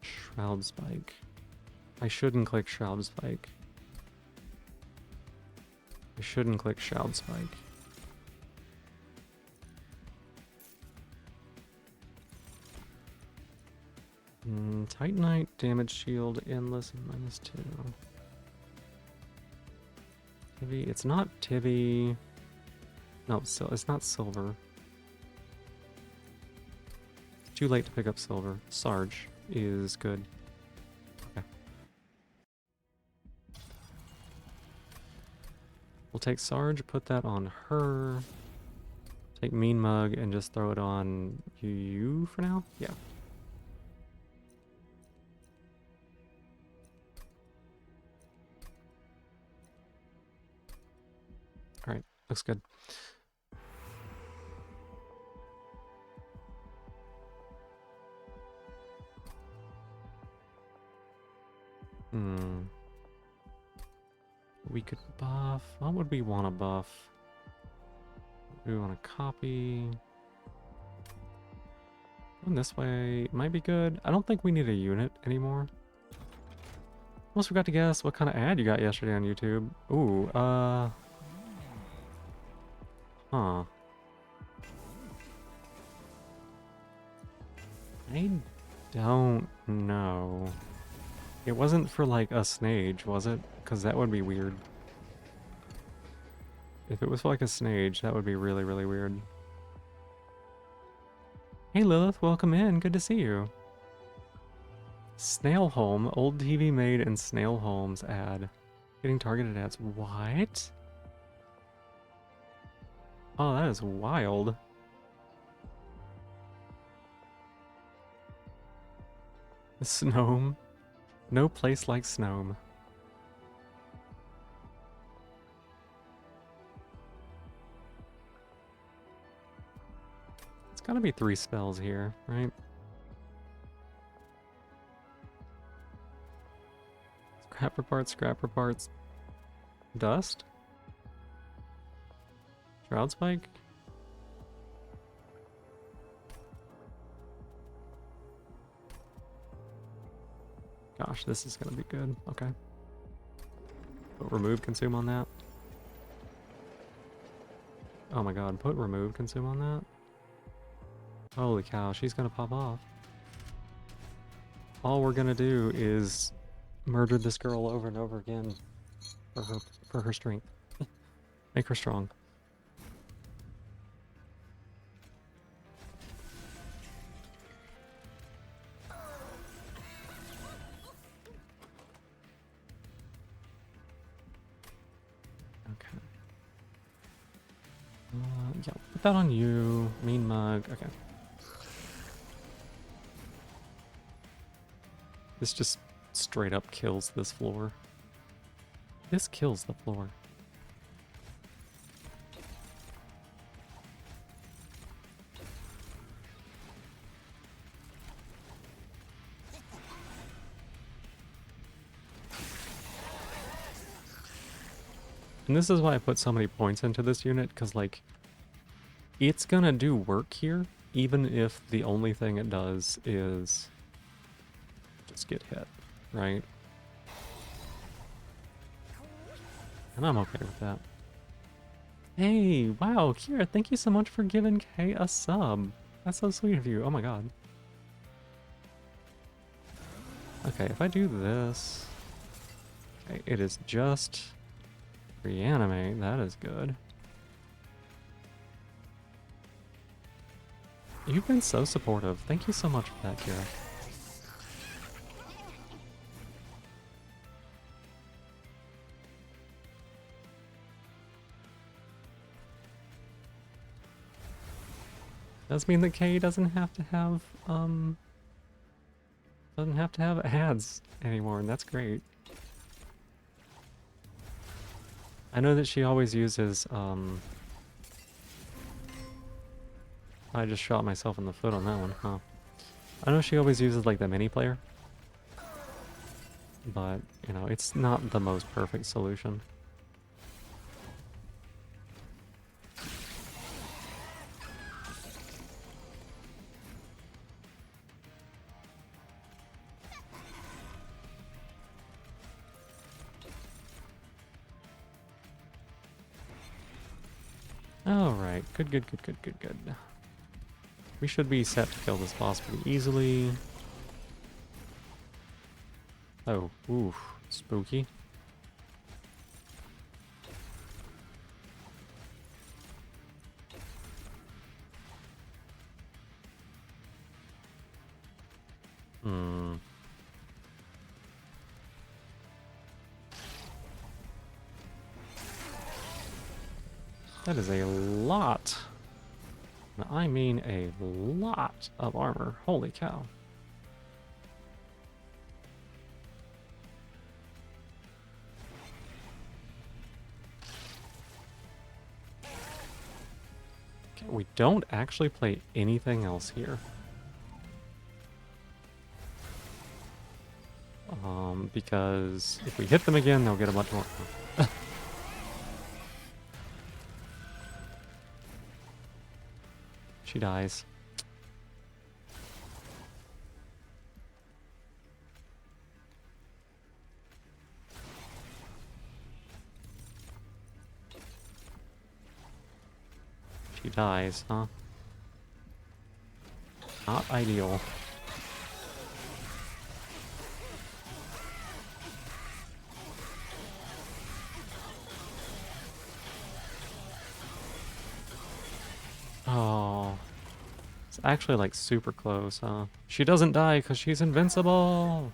Speaker 1: Shroud Spike. I shouldn't click Shroud Spike. I shouldn't click Shroud Spike. Titanite, damage shield, endless, -2. Tibby, it's not Tibby. No, so it's not silver. It's too late to pick up silver. Sarge is good. Okay. We'll take Sarge, put that on her. Take Mean Mug and just throw it on you for now? Yeah. Alright, looks good. We could buff. What would we want to buff? We want to copy. Going this way might be good. I don't think we need a unit anymore. Almost forgot to guess what kind of ad you got yesterday on YouTube. Ooh, huh. I don't know. It wasn't for like a snage, was it? Because that would be weird. If it was for like a snage, that would be really, really weird. Hey Lilith, welcome in. Good to see you. Snail Home, old TV made and Snail Homes ad. Getting targeted ads. What? Oh, that is wild. Snome. No place like Snome. It's gotta be 3 spells here, right? Scrapper parts. Dust? Shroud Spike? Gosh, this is gonna be good. Okay. Put remove consume on that. Oh my god, put remove consume on that. Holy cow, she's gonna pop off. All we're gonna do is murder this girl over and over again for her strength. Make her strong. Okay. Yeah, put that on you. Mean mug. Okay. This just straight up kills this floor. This kills the floor. And this is why I put so many points into this unit, because, like, it's gonna do work here, even if the only thing it does is just get hit, right? And I'm okay with that. Hey, wow, Kira, thank you so much for giving Kay a sub. That's so sweet of you. Oh my god. Okay, if I do this... Okay, it is just... reanimate. That is good. You've been so supportive. Thank you so much for that, Kira. Does mean that Kay doesn't have to have ads anymore, and that's great. I know that she always uses I just shot myself in the foot on that one, huh? I know she always uses like the mini player, but you know, it's not the most perfect solution. Alright, good. We should be set to kill this boss pretty easily. Oh, oof, spooky. That is a lot. And I mean a lot of armor. Holy cow. Okay, we don't actually play anything else here. Because if we hit them again, they'll get a bunch more. she dies. She dies, huh? Not ideal. Oh. It's actually like super close, huh? She doesn't die because she's invincible!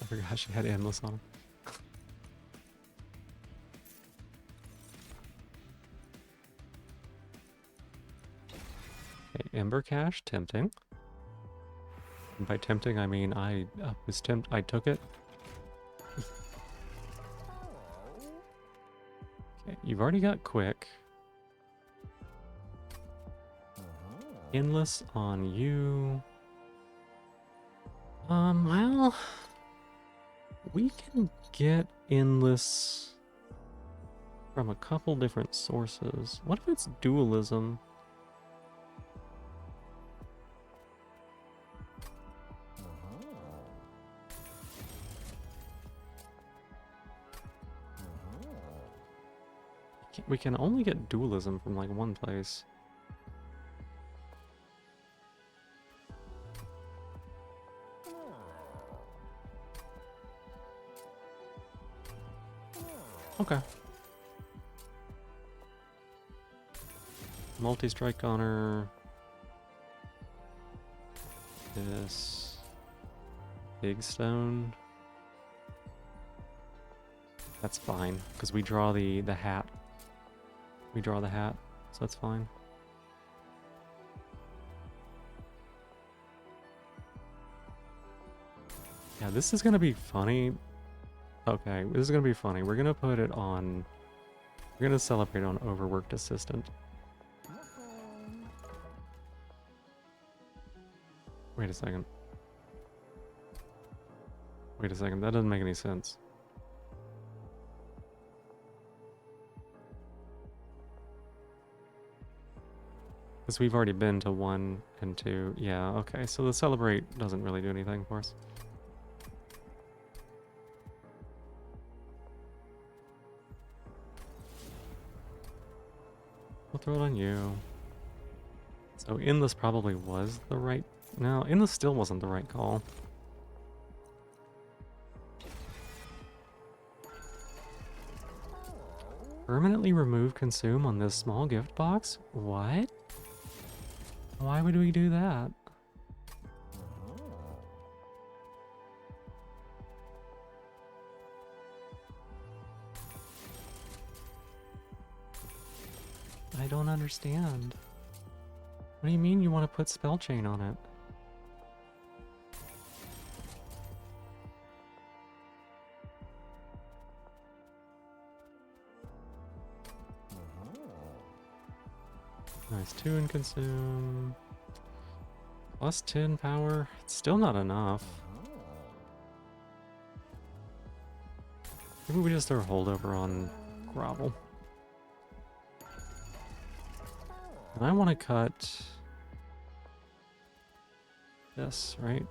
Speaker 1: I forgot she had endless on her. Okay, Ember Cache, tempting. And by tempting, I mean I I took it. Okay, you've already got quick. Endless on you. Well, we can get endless from a couple different sources. What if it's dualism? We can only get dualism from like one place. Okay. Multi-strike on her. This big stone. That's fine, because we draw the hat. We draw the hat, so that's fine. Yeah, this is gonna be funny. Okay, this is gonna be funny. We're gonna put it on... We're gonna celebrate on Overworked Assistant. Wait a second. Wait a second, that doesn't make any sense. Because we've already been to 1 and 2. Yeah, okay, so the celebrate doesn't really do anything for us. We'll throw it on you. So Endless probably was the right... No, Endless still wasn't the right call. Permanently remove consume on this small gift box? What? Why would we do that? I don't understand. What do you mean you want to put spell chain on it? Nice, 2 in consume. Plus 10 power. It's still not enough. Maybe we just throw a holdover on Grovel. And I want to cut this, right?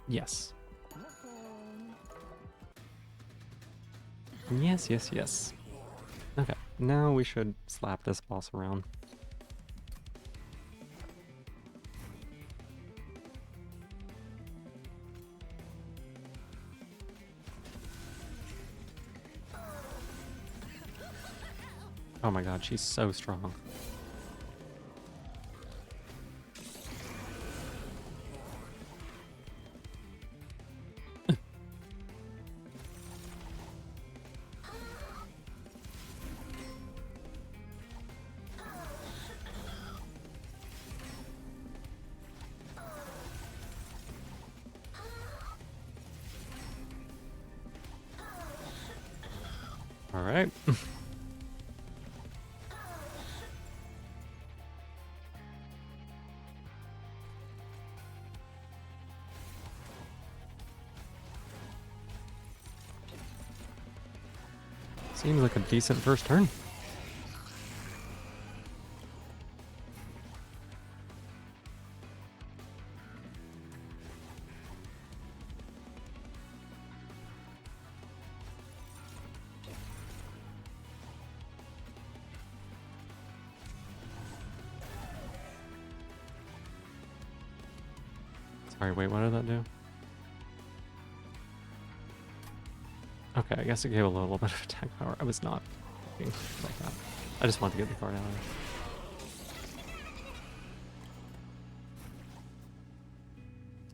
Speaker 1: Yes. Yes, yes, yes. Okay, now we should slap this boss around. Oh my god, she's so strong. All right. Seems like a decent first turn. Sorry, wait, what did that do? Okay, I guess it gave a little bit of attack power. I was not thinking like that. I just wanted to get the card out of there.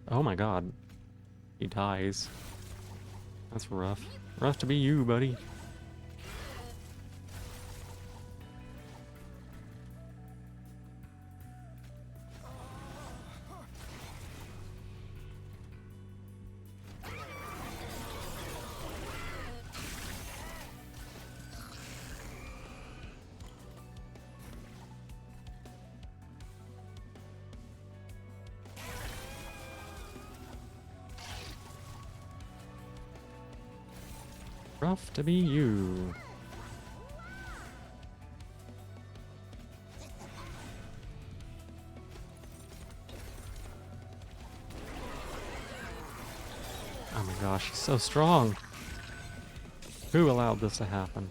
Speaker 1: Oh my god. He dies. That's rough. Rough to be you, buddy. Rough to be you. Oh my gosh, he's so strong. Who allowed this to happen?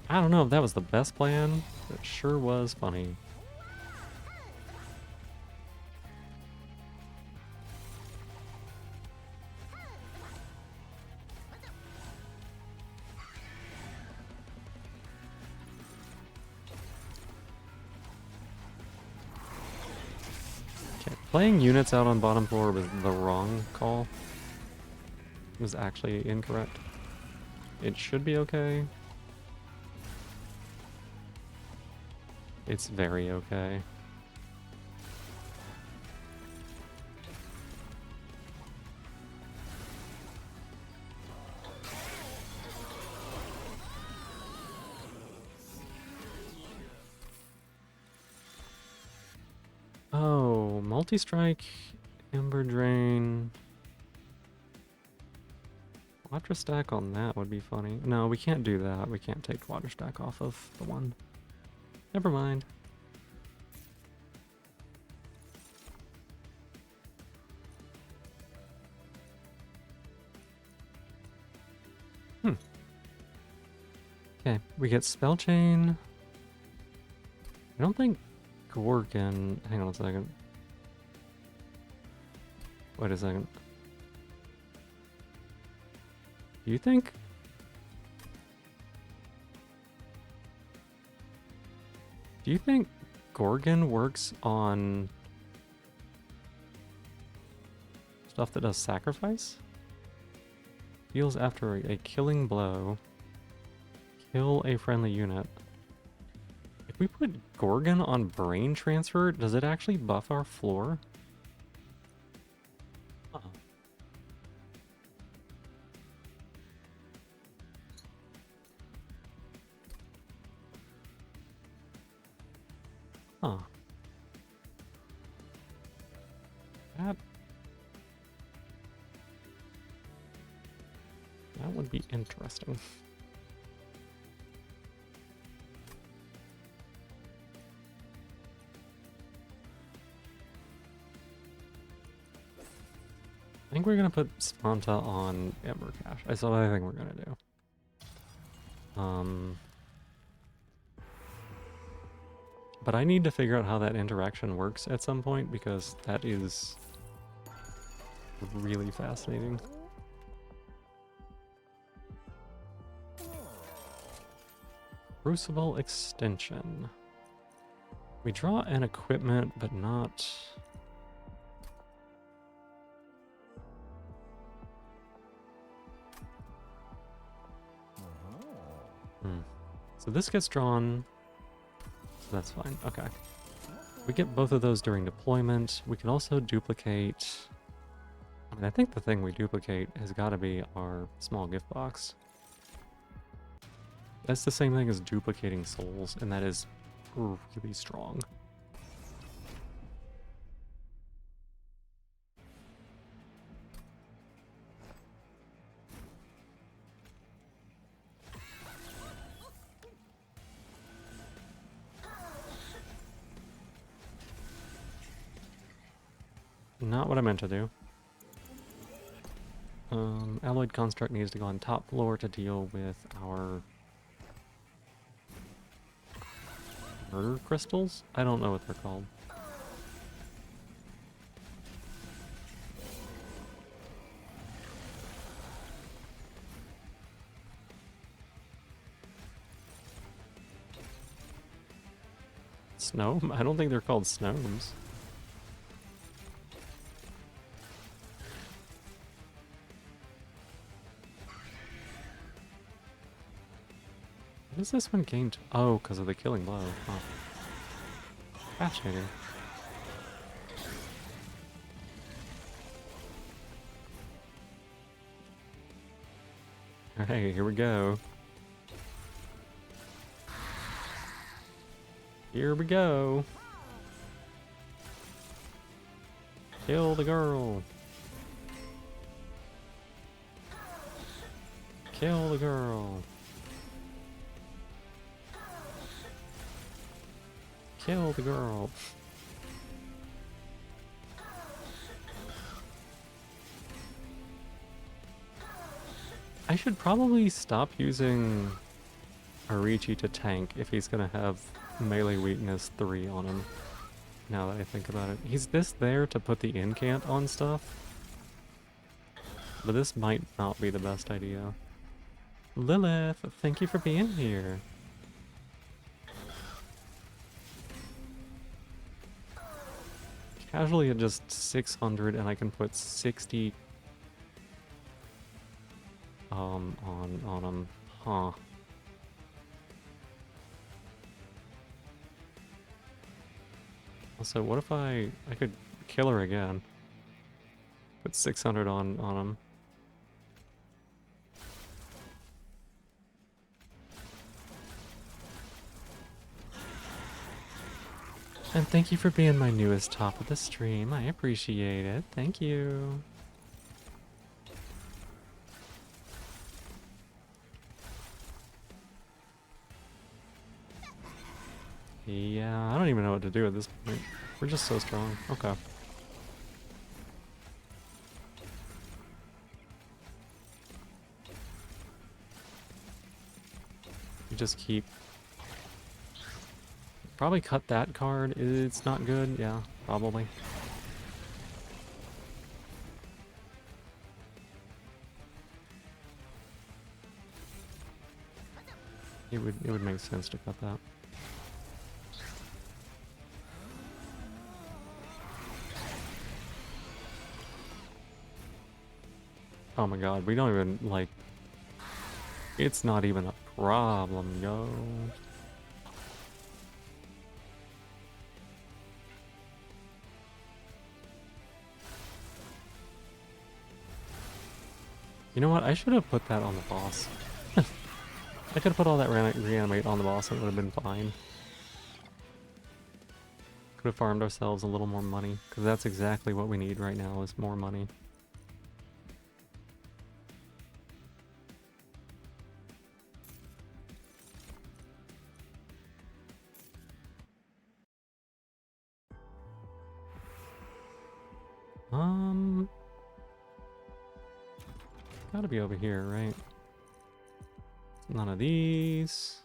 Speaker 1: I don't know if that was the best plan, but it sure was funny. Okay, playing units out on bottom floor was the wrong call. It was actually incorrect. It should be okay. It's very okay. Oh, multi-strike, Ember Drain. Quadra stack on that would be funny. No, we can't do that. We can't take Quadra stack off of the one. Never mind. Okay, we get Spell Chain. I don't think Gorgon... Hang on a second. Wait a second. Do you think... Do you think Gorgon works on stuff that does sacrifice? Deals after a killing blow. Kill a friendly unit. If we put Gorgon on Brain Transfer, does it actually buff our floor? Huh. Huh. That would be interesting. I think we're gonna put Svanta on Ember Cache. That's what I think we're gonna do. But I need to figure out how that interaction works at some point because that is really fascinating. Crucible Extension. We draw an equipment, but not... So this gets drawn, so that's fine. Okay. We get both of those during deployment. We can also duplicate... I mean, I think the thing we duplicate has got to be our small gift box. That's the same thing as duplicating souls, and that is really strong. Not what I meant to do. Alloyed Construct needs to go on top floor to deal with our murder crystals? I don't know what they're called. Snow? I don't think they're called snows. What does this one gain? Oh, because of the killing blow. Oh. Fascinating. Alright, here we go. Here we go. Kill the girl. Kill the girl. Kill the girl. I should probably stop using Arichi to tank if he's gonna have melee weakness 3 on him. Now that I think about it. He's there to put the incant on stuff. But this might not be the best idea. Lilith, thank you for being here. Casually at just 600 and I can put 60 on him. Huh. Also, what if I could kill her again? Put 600 on him. And thank you for being my newest top of the stream. I appreciate it. Thank you. Yeah, I don't even know what to do at this point. We're just so strong. Okay. You just keep... Probably cut that card. It's not good. Yeah, probably. It would make sense to cut that. Oh my god, we don't even, like... It's not even a problem, yo. You know what? I should have put that on the boss. I could have put all that reanimate on the boss and it would have been fine. Could have farmed ourselves a little more money, because that's exactly what we need right now, is more money. Gotta be over here, right? None of these.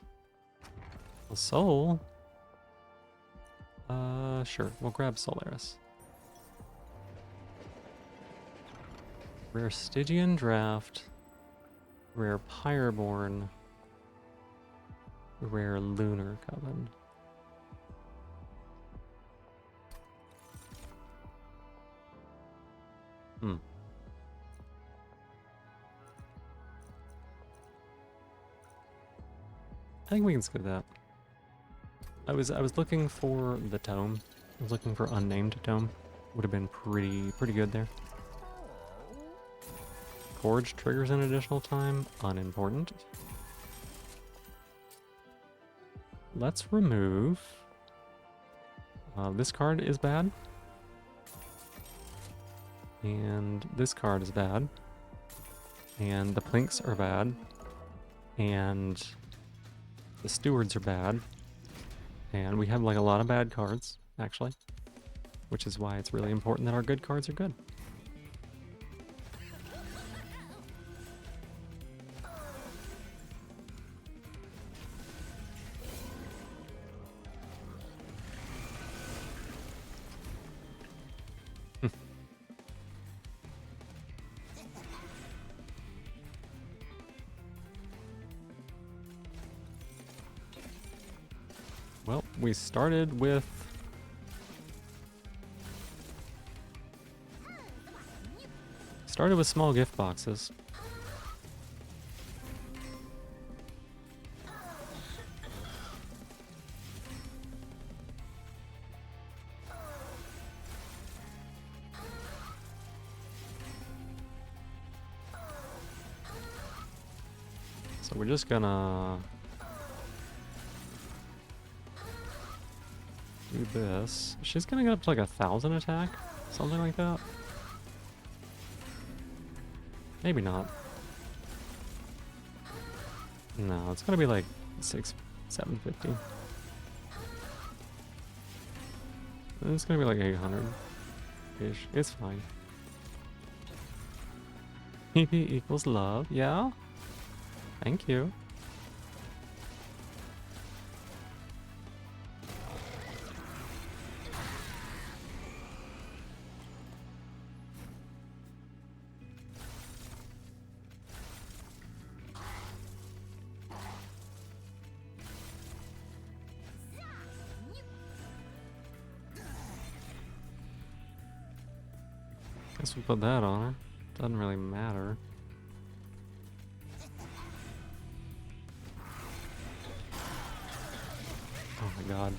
Speaker 1: A soul? Sure. We'll grab Solaris. Rare Stygian Draft. Rare Pyreborn. Rare Lunar Coven. Hmm. I think we can skip that. I was looking for the tome. I was looking for unnamed tome. Would have been pretty good there. Forge triggers an additional time. Unimportant. Let's remove. This card is bad. And this card is bad. And the plinks are bad. And the stewards are bad. And we have like a lot of bad cards, actually. Which is why it's really important that our good cards are good. Well, we started with small gift boxes. So we're just gonna do this. She's gonna get up to like 1,000 attack, something like that. Maybe not. No, it's gonna be like 750. It's gonna be like 800-ish. It's fine. PP equals love. Yeah? Thank you. Guess we put that on her. Doesn't really matter. Oh my god.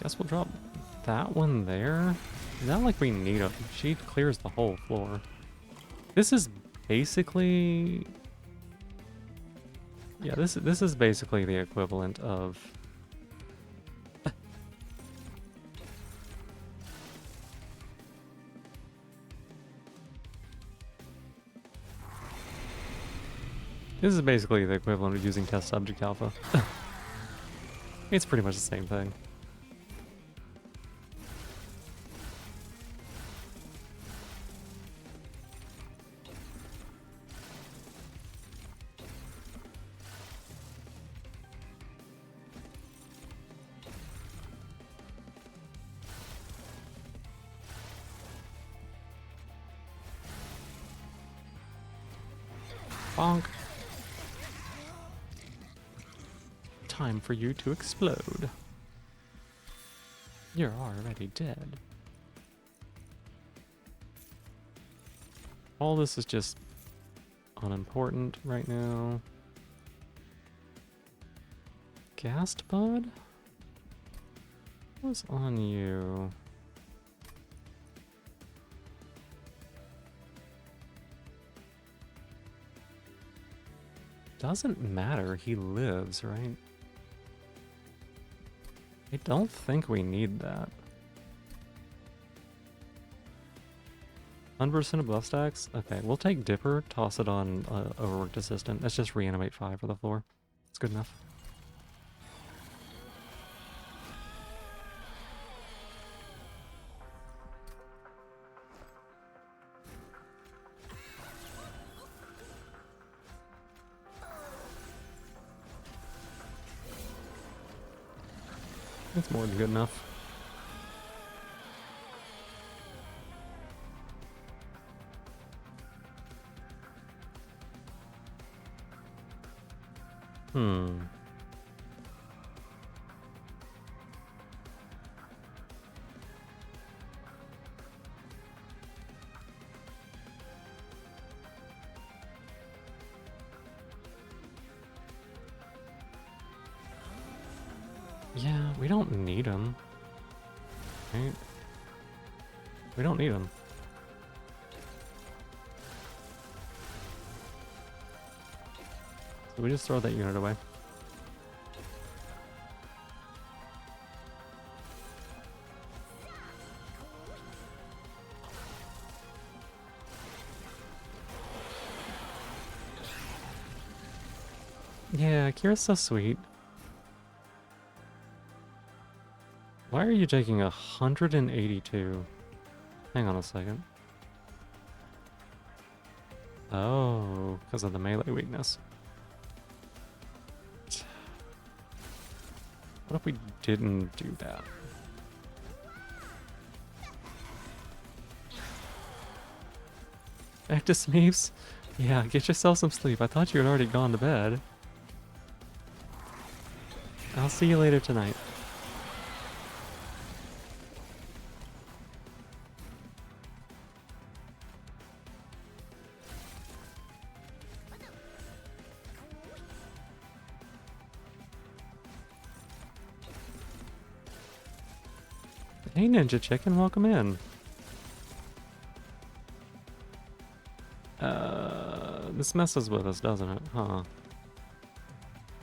Speaker 1: Guess we'll drop that one there. It's not like we need a... She clears the whole floor. This is basically... Yeah, this is basically the equivalent of... This is basically the equivalent of using test subject alpha. It's pretty much the same thing. Bonk. Time for you to explode. You're already dead. All this is just unimportant right now. Ghast Bud? What's on you? Doesn't matter, he lives, right? I don't think we need that. 100% of buff stacks? Okay, we'll take Dipper, toss it on Overworked Assistant. Let's just reanimate 5 for the floor. It's good enough. It's more than good enough. Hmm. Yeah, we don't need them. Right? We don't need them. So we just throw that unit away. Yeah, Kira's so sweet. Why are you taking 182? Hang on a second. Oh, because of the melee weakness. What if we didn't do that? Back to Smeeps? Yeah, get yourself some sleep. I thought you had already gone to bed. I'll see you later tonight. Hey Ninja Chicken, welcome in. This messes with us, doesn't it? Huh.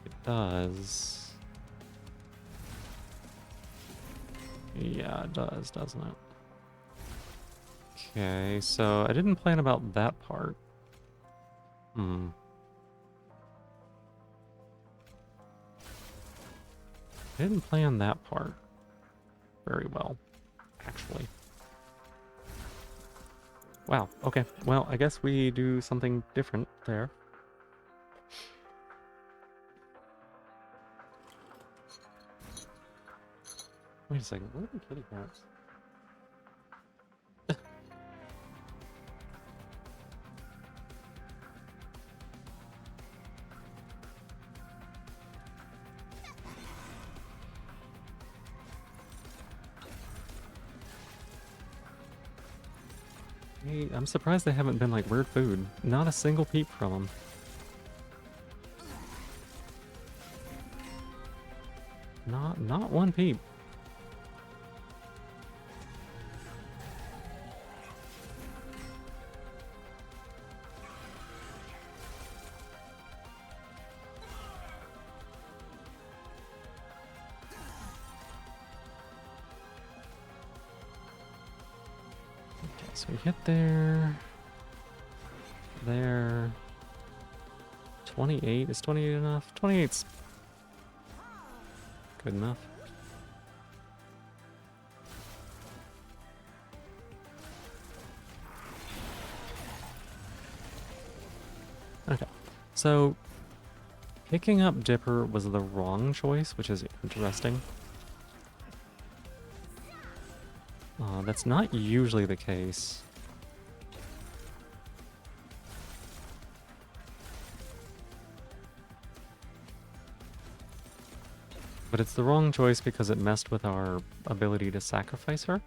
Speaker 1: It does. Yeah, it does, doesn't it? Okay, so I didn't plan about that part. Hmm. I didn't plan that part very well, actually. Wow, okay. Well, I guess we do something different there. Wait a second, where are the kitty cats? Hey, I'm surprised they haven't been like weird food. Not a single peep from them. Not one peep. Okay, so we hit there. There. 28. Is 28 enough? 28's good enough. Okay. So picking up Dipper was the wrong choice, which is interesting. That's not usually the case. But it's the wrong choice because it messed with our ability to sacrifice her.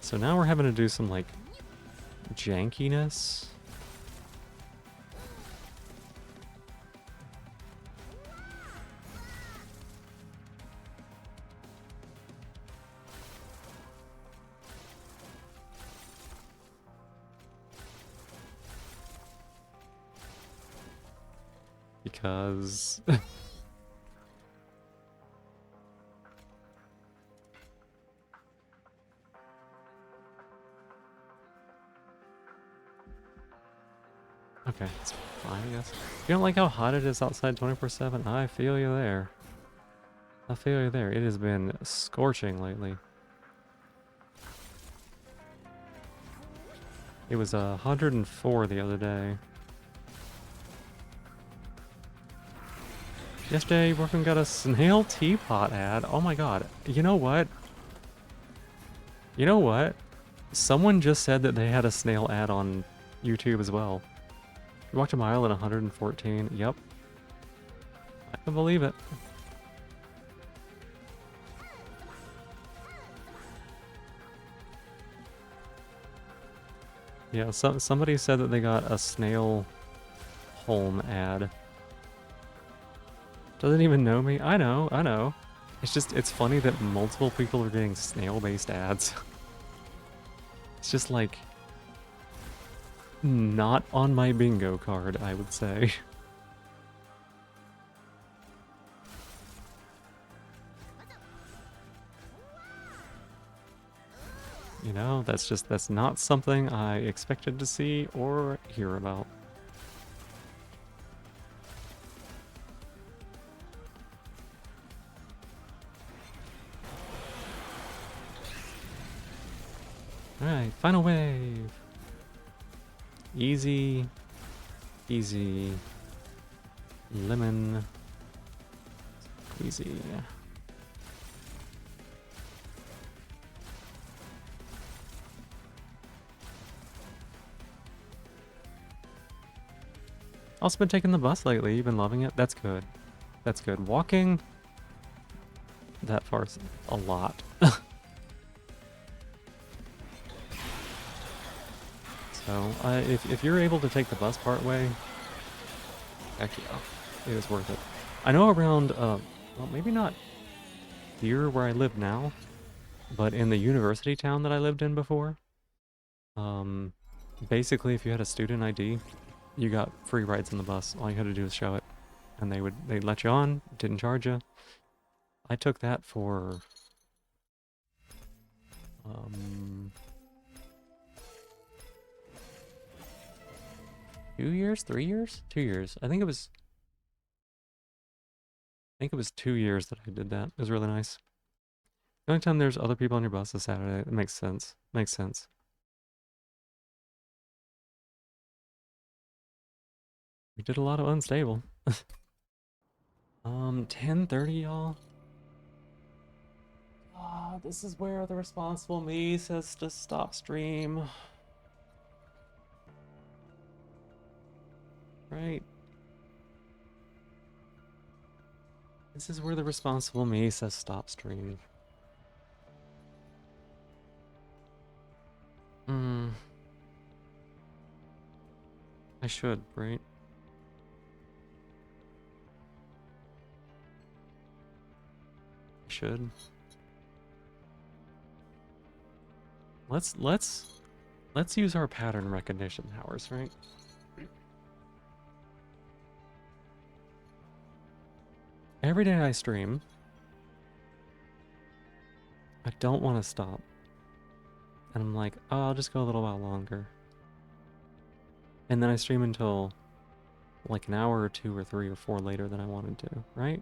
Speaker 1: So now we're having to do some, like, jankiness. Because... Okay, it's fine, I guess. You don't like how hot it is outside 24/7? I feel you there. I feel you there. It has been scorching lately. It was 104 the other day. Yesterday, Brooklyn got a snail teapot ad. Oh my god. You know what? You know what? Someone just said that they had a snail ad on YouTube as well. You walked a mile in 114. Yep. I can believe it. Yeah, somebody said that they got a snail home ad. Doesn't even know me. I know, I know. It's funny that multiple people are getting snail-based ads. It's just like, not on my bingo card, I would say. You know, that's not something I expected to see or hear about. Alright, final wave. Easy. Easy. Lemon. Easy. Also been taking the bus lately. You've been loving it? That's good. That's good. Walking that far's a lot. So, if you're able to take the bus part way, heck yeah, it is worth it. I know around, well, maybe not here where I live now, but in the university town that I lived in before, basically if you had a student ID, you got free rides on the bus. All you had to do was show it, and they'd let you on, didn't charge you. I took that for 2 years, 3 years, 2 years. I think it was 2 years that I did that. It was really nice. The only time there's other people on your bus is Saturday. It makes sense. Makes sense. We did a lot of unstable. 10:30, y'all. Ah, this is where the responsible me says to stop stream. Right. This is where the responsible me says stop stream. I should, right? I should. Let's use our pattern recognition powers, right? Every day I stream, I don't want to stop. And I'm like, oh, I'll just go a little while longer. And then I stream until like an hour or 2 or 3 or 4 later than I wanted to, right?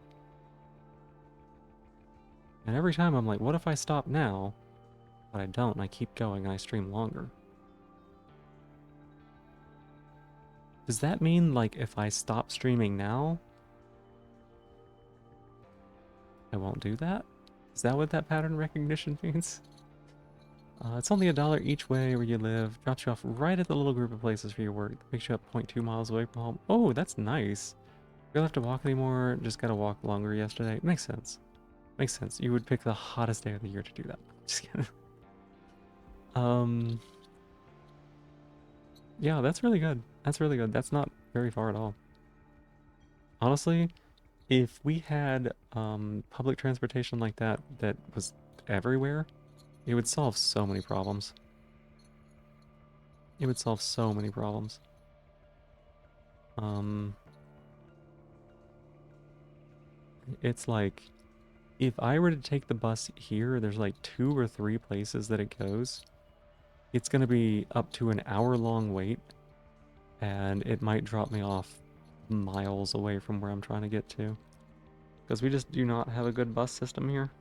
Speaker 1: And every time I'm like, what if I stop now? But I don't, and I keep going and I stream longer. Does that mean, like, if I stop streaming now, I won't do that? Is that what that pattern recognition means? It's only $1 each way where you live. Drops you off right at the little group of places for your work. Makes you up 0.2 miles away from home. Oh, that's nice. You don't have to walk anymore. Just gotta walk longer yesterday. Makes sense. Makes sense. You would pick the hottest day of the year to do that. Just kidding. Yeah, that's really good. That's really good. That's not very far at all. Honestly, if we had public transportation like that that was everywhere, it would solve so many problems. It would solve so many problems. It's like, if I were to take the bus here, there's like 2 or 3 places that it goes. It's gonna be up to an hour-long wait, and it might drop me off miles away from where I'm trying to get to. because we just do not have a good bus system here.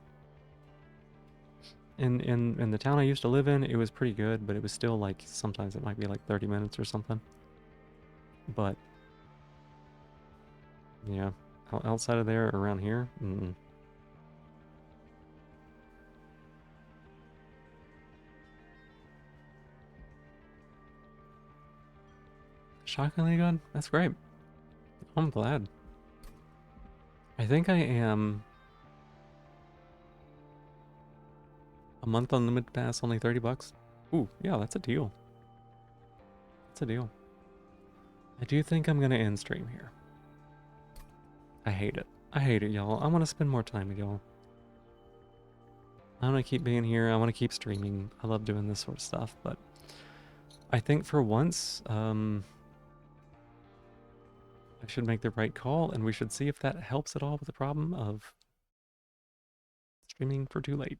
Speaker 1: In the town I used to live in, it was pretty good, but it was still like sometimes it might be like 30 minutes or something. But yeah, outside of there, around here, shockingly good. That's great. I'm glad. I think I am a month unlimited pass, only 30 bucks. Ooh, yeah, that's a deal. That's a deal. I do think I'm gonna end stream here. I hate it. I hate it, y'all. I want to spend more time with y'all. I want to keep being here. I want to keep streaming. I love doing this sort of stuff, but I think for once, I should make the right call, and we should see if that helps at all with the problem of streaming for too late.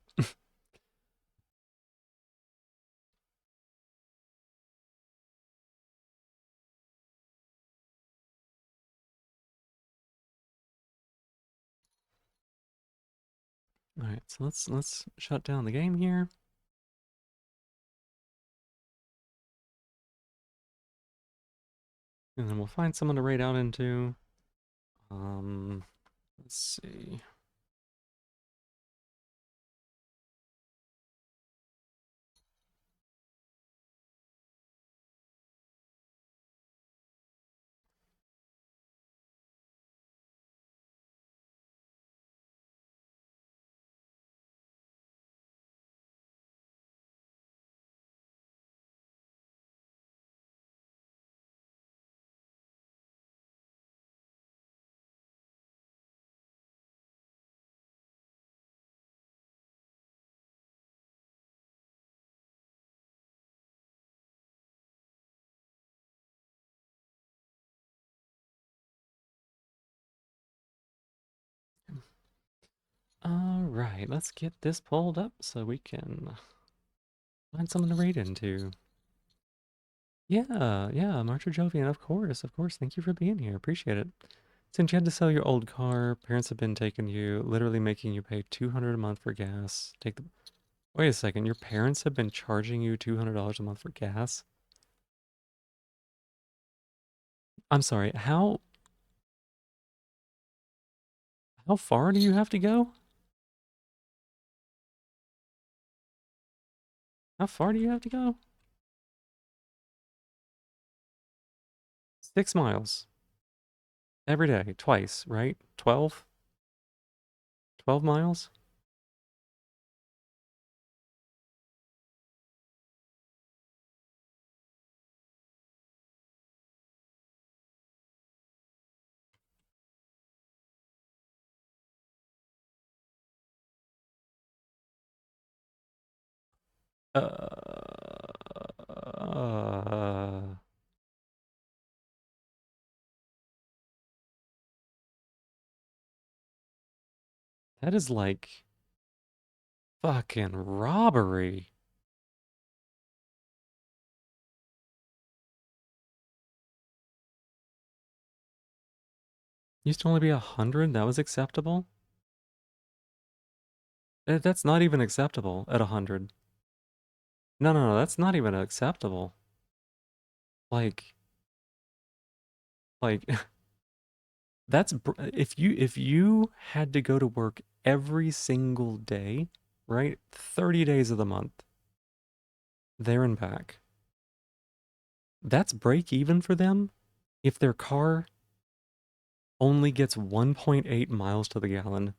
Speaker 1: All right, so let's shut down the game here. And then we'll find someone to raid out into. Let's see. All right, let's get this pulled up so we can find someone to raid into. Yeah, Marcher Jovian, of course, of course. Thank you for being here. Appreciate it. Since you had to sell your old car, parents have been taking you, literally making you pay $200 a month for gas. Take the. Wait a second, your parents have been charging you $200 a month for gas? I'm sorry, how far do you have to go? How far do you have to go? 6 miles. Every day, twice, right? 12? 12 miles? Uh, that is like fucking robbery. Used to only be 100, that was acceptable? That's not even acceptable at 100. No, that's not even acceptable. Like, like that's if you had to go to work every single day, right? 30 days of the month, there and back. That's break even for them if their car only gets 1.8 miles to the gallon.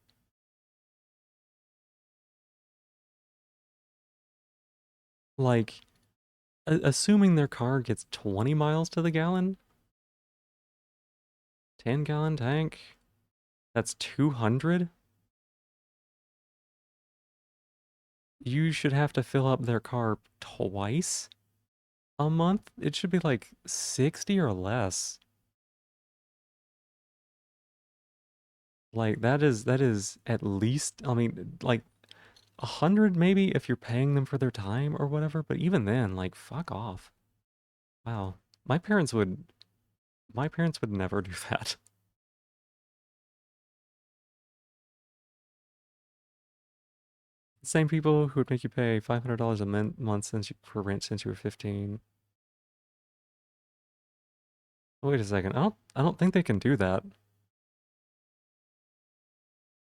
Speaker 1: Like, assuming their car gets 20 miles to the gallon, 10-gallon tank, that's 200. You should have to fill up their car twice a month. It should be like 60 or less. Like that is at least, I mean, like 100 maybe if you're paying them for their time or whatever, but even then, like fuck off. Wow. My parents would my parents would never do that. Same people who would make you pay $500 a month for rent since you were 15. Wait a second. I don't think they can do that.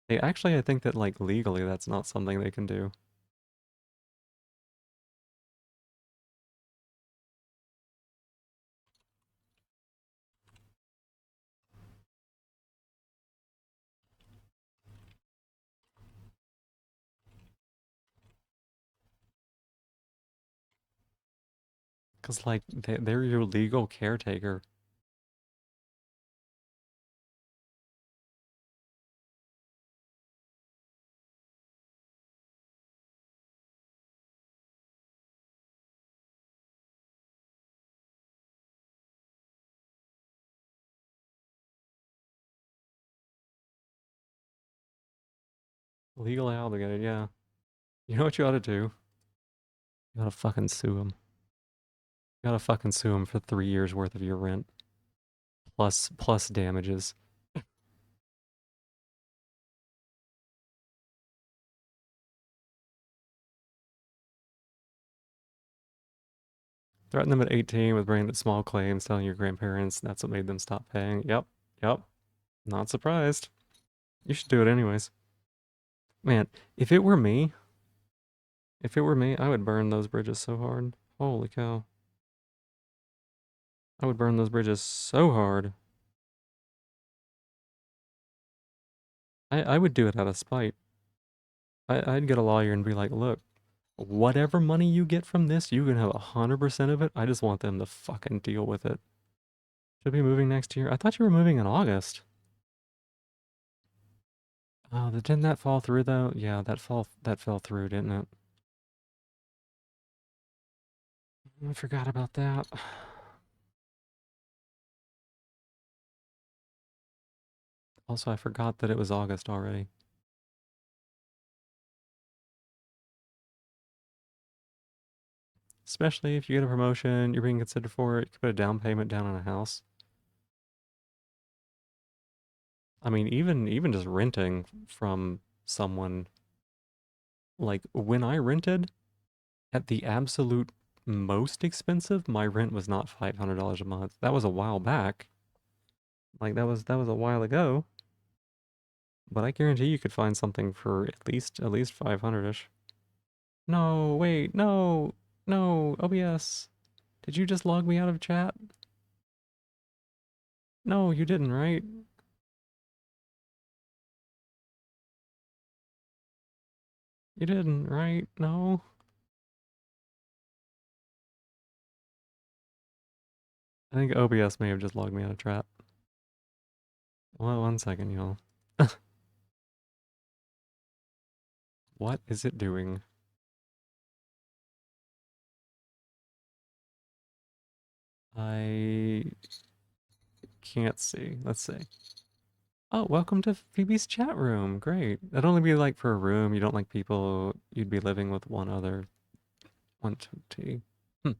Speaker 1: I think that like legally that's not something they can do. Cause like they're your legal caretaker. Legally obligated, yeah. You know what you ought to do? You gotta fucking sue them. You gotta fucking sue them for 3 years worth of your rent. Plus damages. Threaten them at 18 with bringing small claims, telling your grandparents that's what made them stop paying. Yep. Not surprised. You should do it anyways. Man, if it were me, I would burn those bridges so hard. Holy cow. I would burn those bridges so hard. I would do it out of spite. I'd get a lawyer and be like, look, whatever money you get from this, you can have 100% of it. I just want them to fucking deal with it. Should be moving next year. I thought you were moving in August. Oh, didn't that fall through though? Yeah, that fell through, didn't it? I forgot about that. Also, I forgot that it was August already. Especially if you get a promotion, you're being considered for it, you could put a down payment down on a house. I mean, even just renting from someone, like when I rented at the absolute most expensive, my rent was not $500 a month. That was a while back. Like that was a while ago. But I guarantee you could find something for at least 500-ish. No, wait, no, OBS. Did you just log me out of chat? No, you didn't, right? You didn't, right? No. I think OBS may have just logged me out of chat. Well, 1 second, y'all. What is it doing? I can't see. Let's see. Oh, welcome to Phoebe's chat room. Great. That'd only be like for a room. You don't like people. You'd be living with one T. Hmm.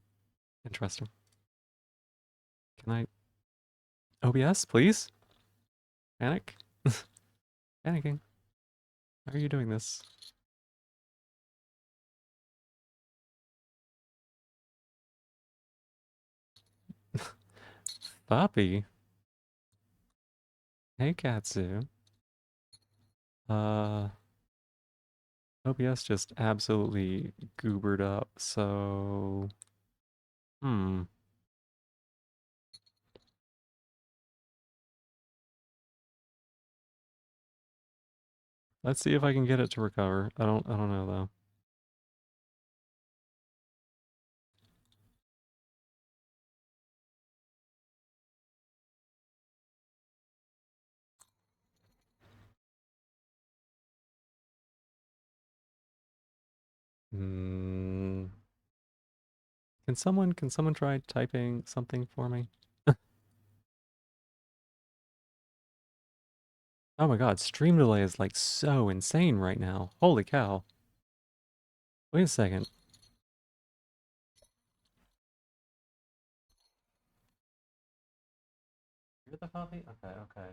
Speaker 1: Interesting. Can I? OBS, please? Panic? Panicking. How are you doing this? Puppy? Hey, Katsu. Uh, OBS just absolutely goobered up, so... Hmm. Let's see if I can get it to recover. I don't know though. Hmm. Can someone try typing something for me? Oh my god, stream delay is like so insane right now. Holy cow. Wait a second. You're the puppy? Okay.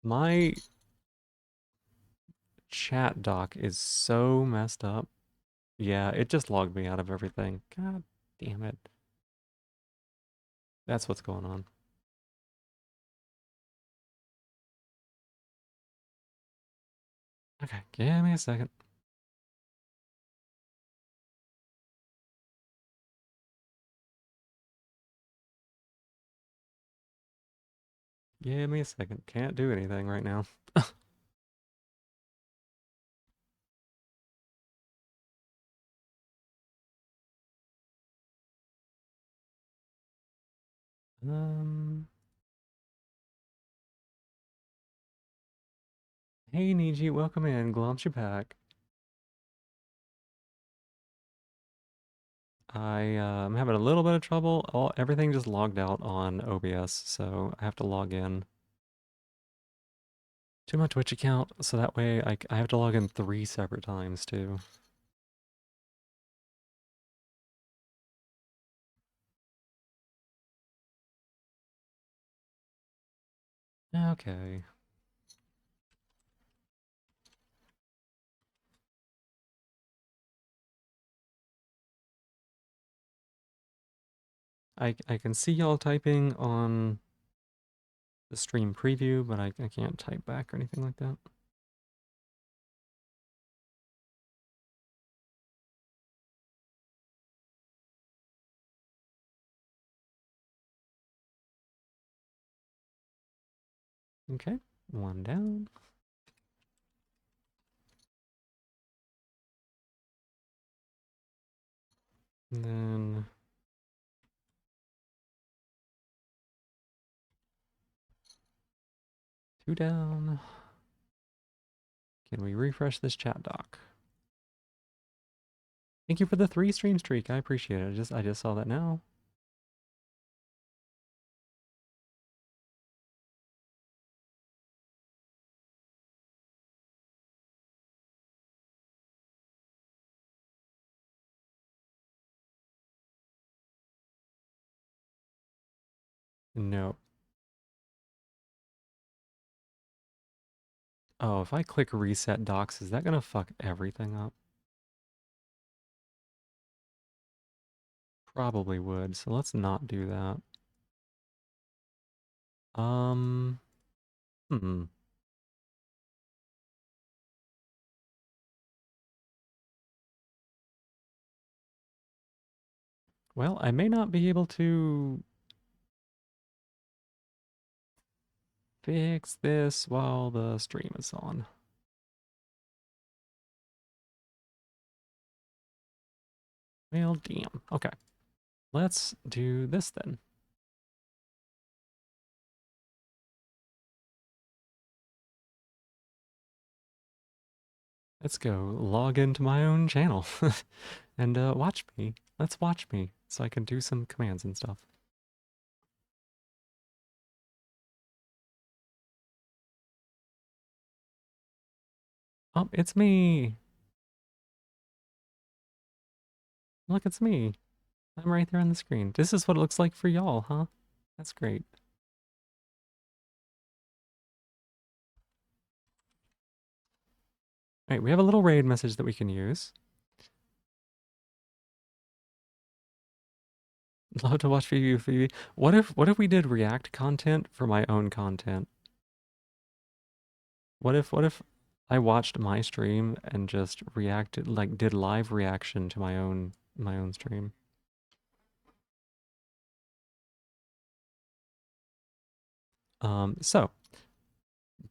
Speaker 1: My chat doc is so messed up. Yeah, it just logged me out of everything. God damn it. That's what's going on. Okay, give me a second. Give me a second. Can't do anything right now. Um, hey Niji, welcome in. Glomp you back. I'm having a little bit of trouble. Everything just logged out on OBS, so I have to log in to my Twitch account, so that way I have to log in 3 separate times too. Okay. I can see y'all typing on the stream preview, but I can't type back or anything like that. Okay, 1 down. And then 2 down. Can we refresh this chat doc? Thank you for the 3 stream streak. I appreciate it. I just saw that now. No. Oh, if I click reset docs, is that gonna fuck everything up? Probably would, so let's not do that. Um, hmm. Well, I may not be able to fix this while the stream is on. Well, damn. Okay. Let's do this then. Let's go log into my own channel and watch me. Let's watch me so I can do some commands and stuff. Oh, it's me. Look, it's me. I'm right there on the screen. This is what it looks like for y'all, huh? That's great. All right, we have a little raid message that we can use. Love to watch Phoebe. What if we did React content for my own content? What if I watched my stream and just reacted, like did live reaction to my own stream? So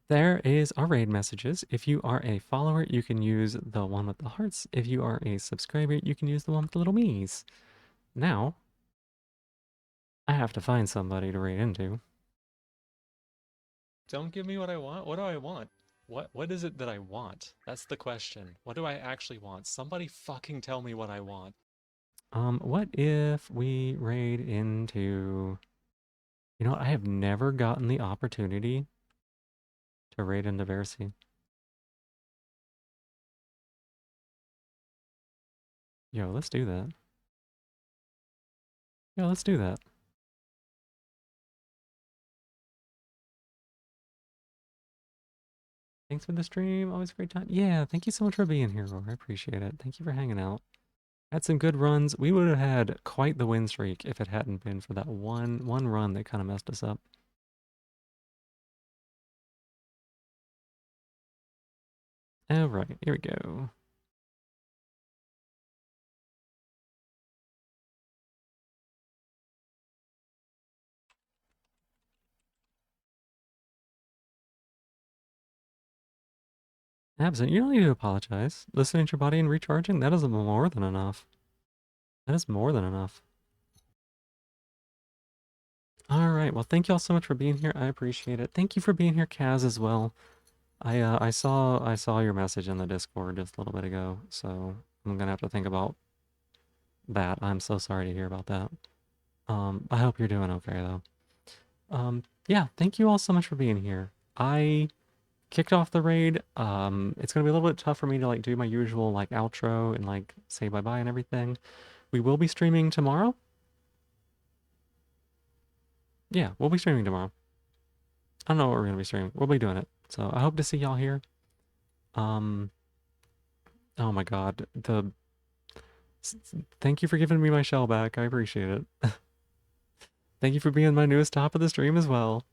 Speaker 1: there is our raid messages. If you are a follower, you can use the one with the hearts. If you are a subscriber, you can use the one with the little me's. Now, I have to find somebody to raid into. Don't give me what I want. What do I want? What is it that I want? That's the question. What do I actually want? Somebody fucking tell me what I want. What if we raid into... You know, I have never gotten the opportunity to raid into Versi. Yo, let's do that. Yeah, let's do that. Thanks for the stream. Always a great time. Yeah, thank you so much for being here, Roar. I appreciate it. Thank you for hanging out. Had some good runs. We would have had quite the win streak if it hadn't been for that one run that kind of messed us up. All right, here we go. Absent, you don't need to apologize. Listening to your body and recharging, that is more than enough. That is more than enough. All right, well, thank you all so much for being here. I appreciate it. Thank you for being here, Kaz, as well. I saw your message in the Discord just a little bit ago, so I'm gonna have to think about that. I'm so sorry to hear about that. I hope you're doing okay though. Yeah, thank you all so much for being here. I kicked off the raid. It's gonna be a little bit tough for me to like do my usual like outro and like say bye bye and everything. We will be streaming tomorrow. Yeah, we'll be streaming tomorrow. I don't know what we're gonna be streaming. We'll be doing it. So I hope to see y'all here. Um, oh my God, thank you for giving me my shell back. I appreciate it. Thank you for being my newest top of the stream as well.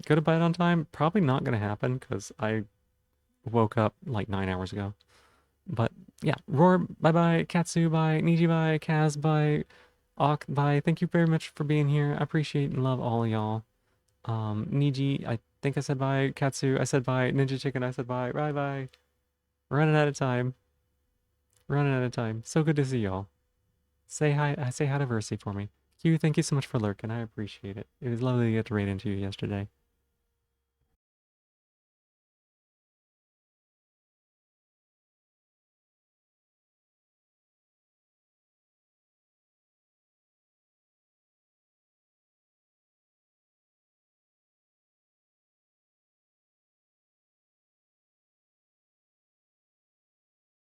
Speaker 1: Go to bed on time? Probably not gonna happen because I woke up like 9 hours ago. But yeah, Roar, bye bye, Katsu, bye, Niji, bye, Kaz, bye, Ak, bye. Thank you very much for being here. I appreciate and love all of y'all. Niji, I think I said bye. Katsu, I said bye. Ninja Chicken, I said bye. Bye bye. Running out of time. Running out of time. So good to see y'all. Say hi to Versi for me. Q, thank you so much for lurking. I appreciate it. It was lovely to get to raid into you yesterday.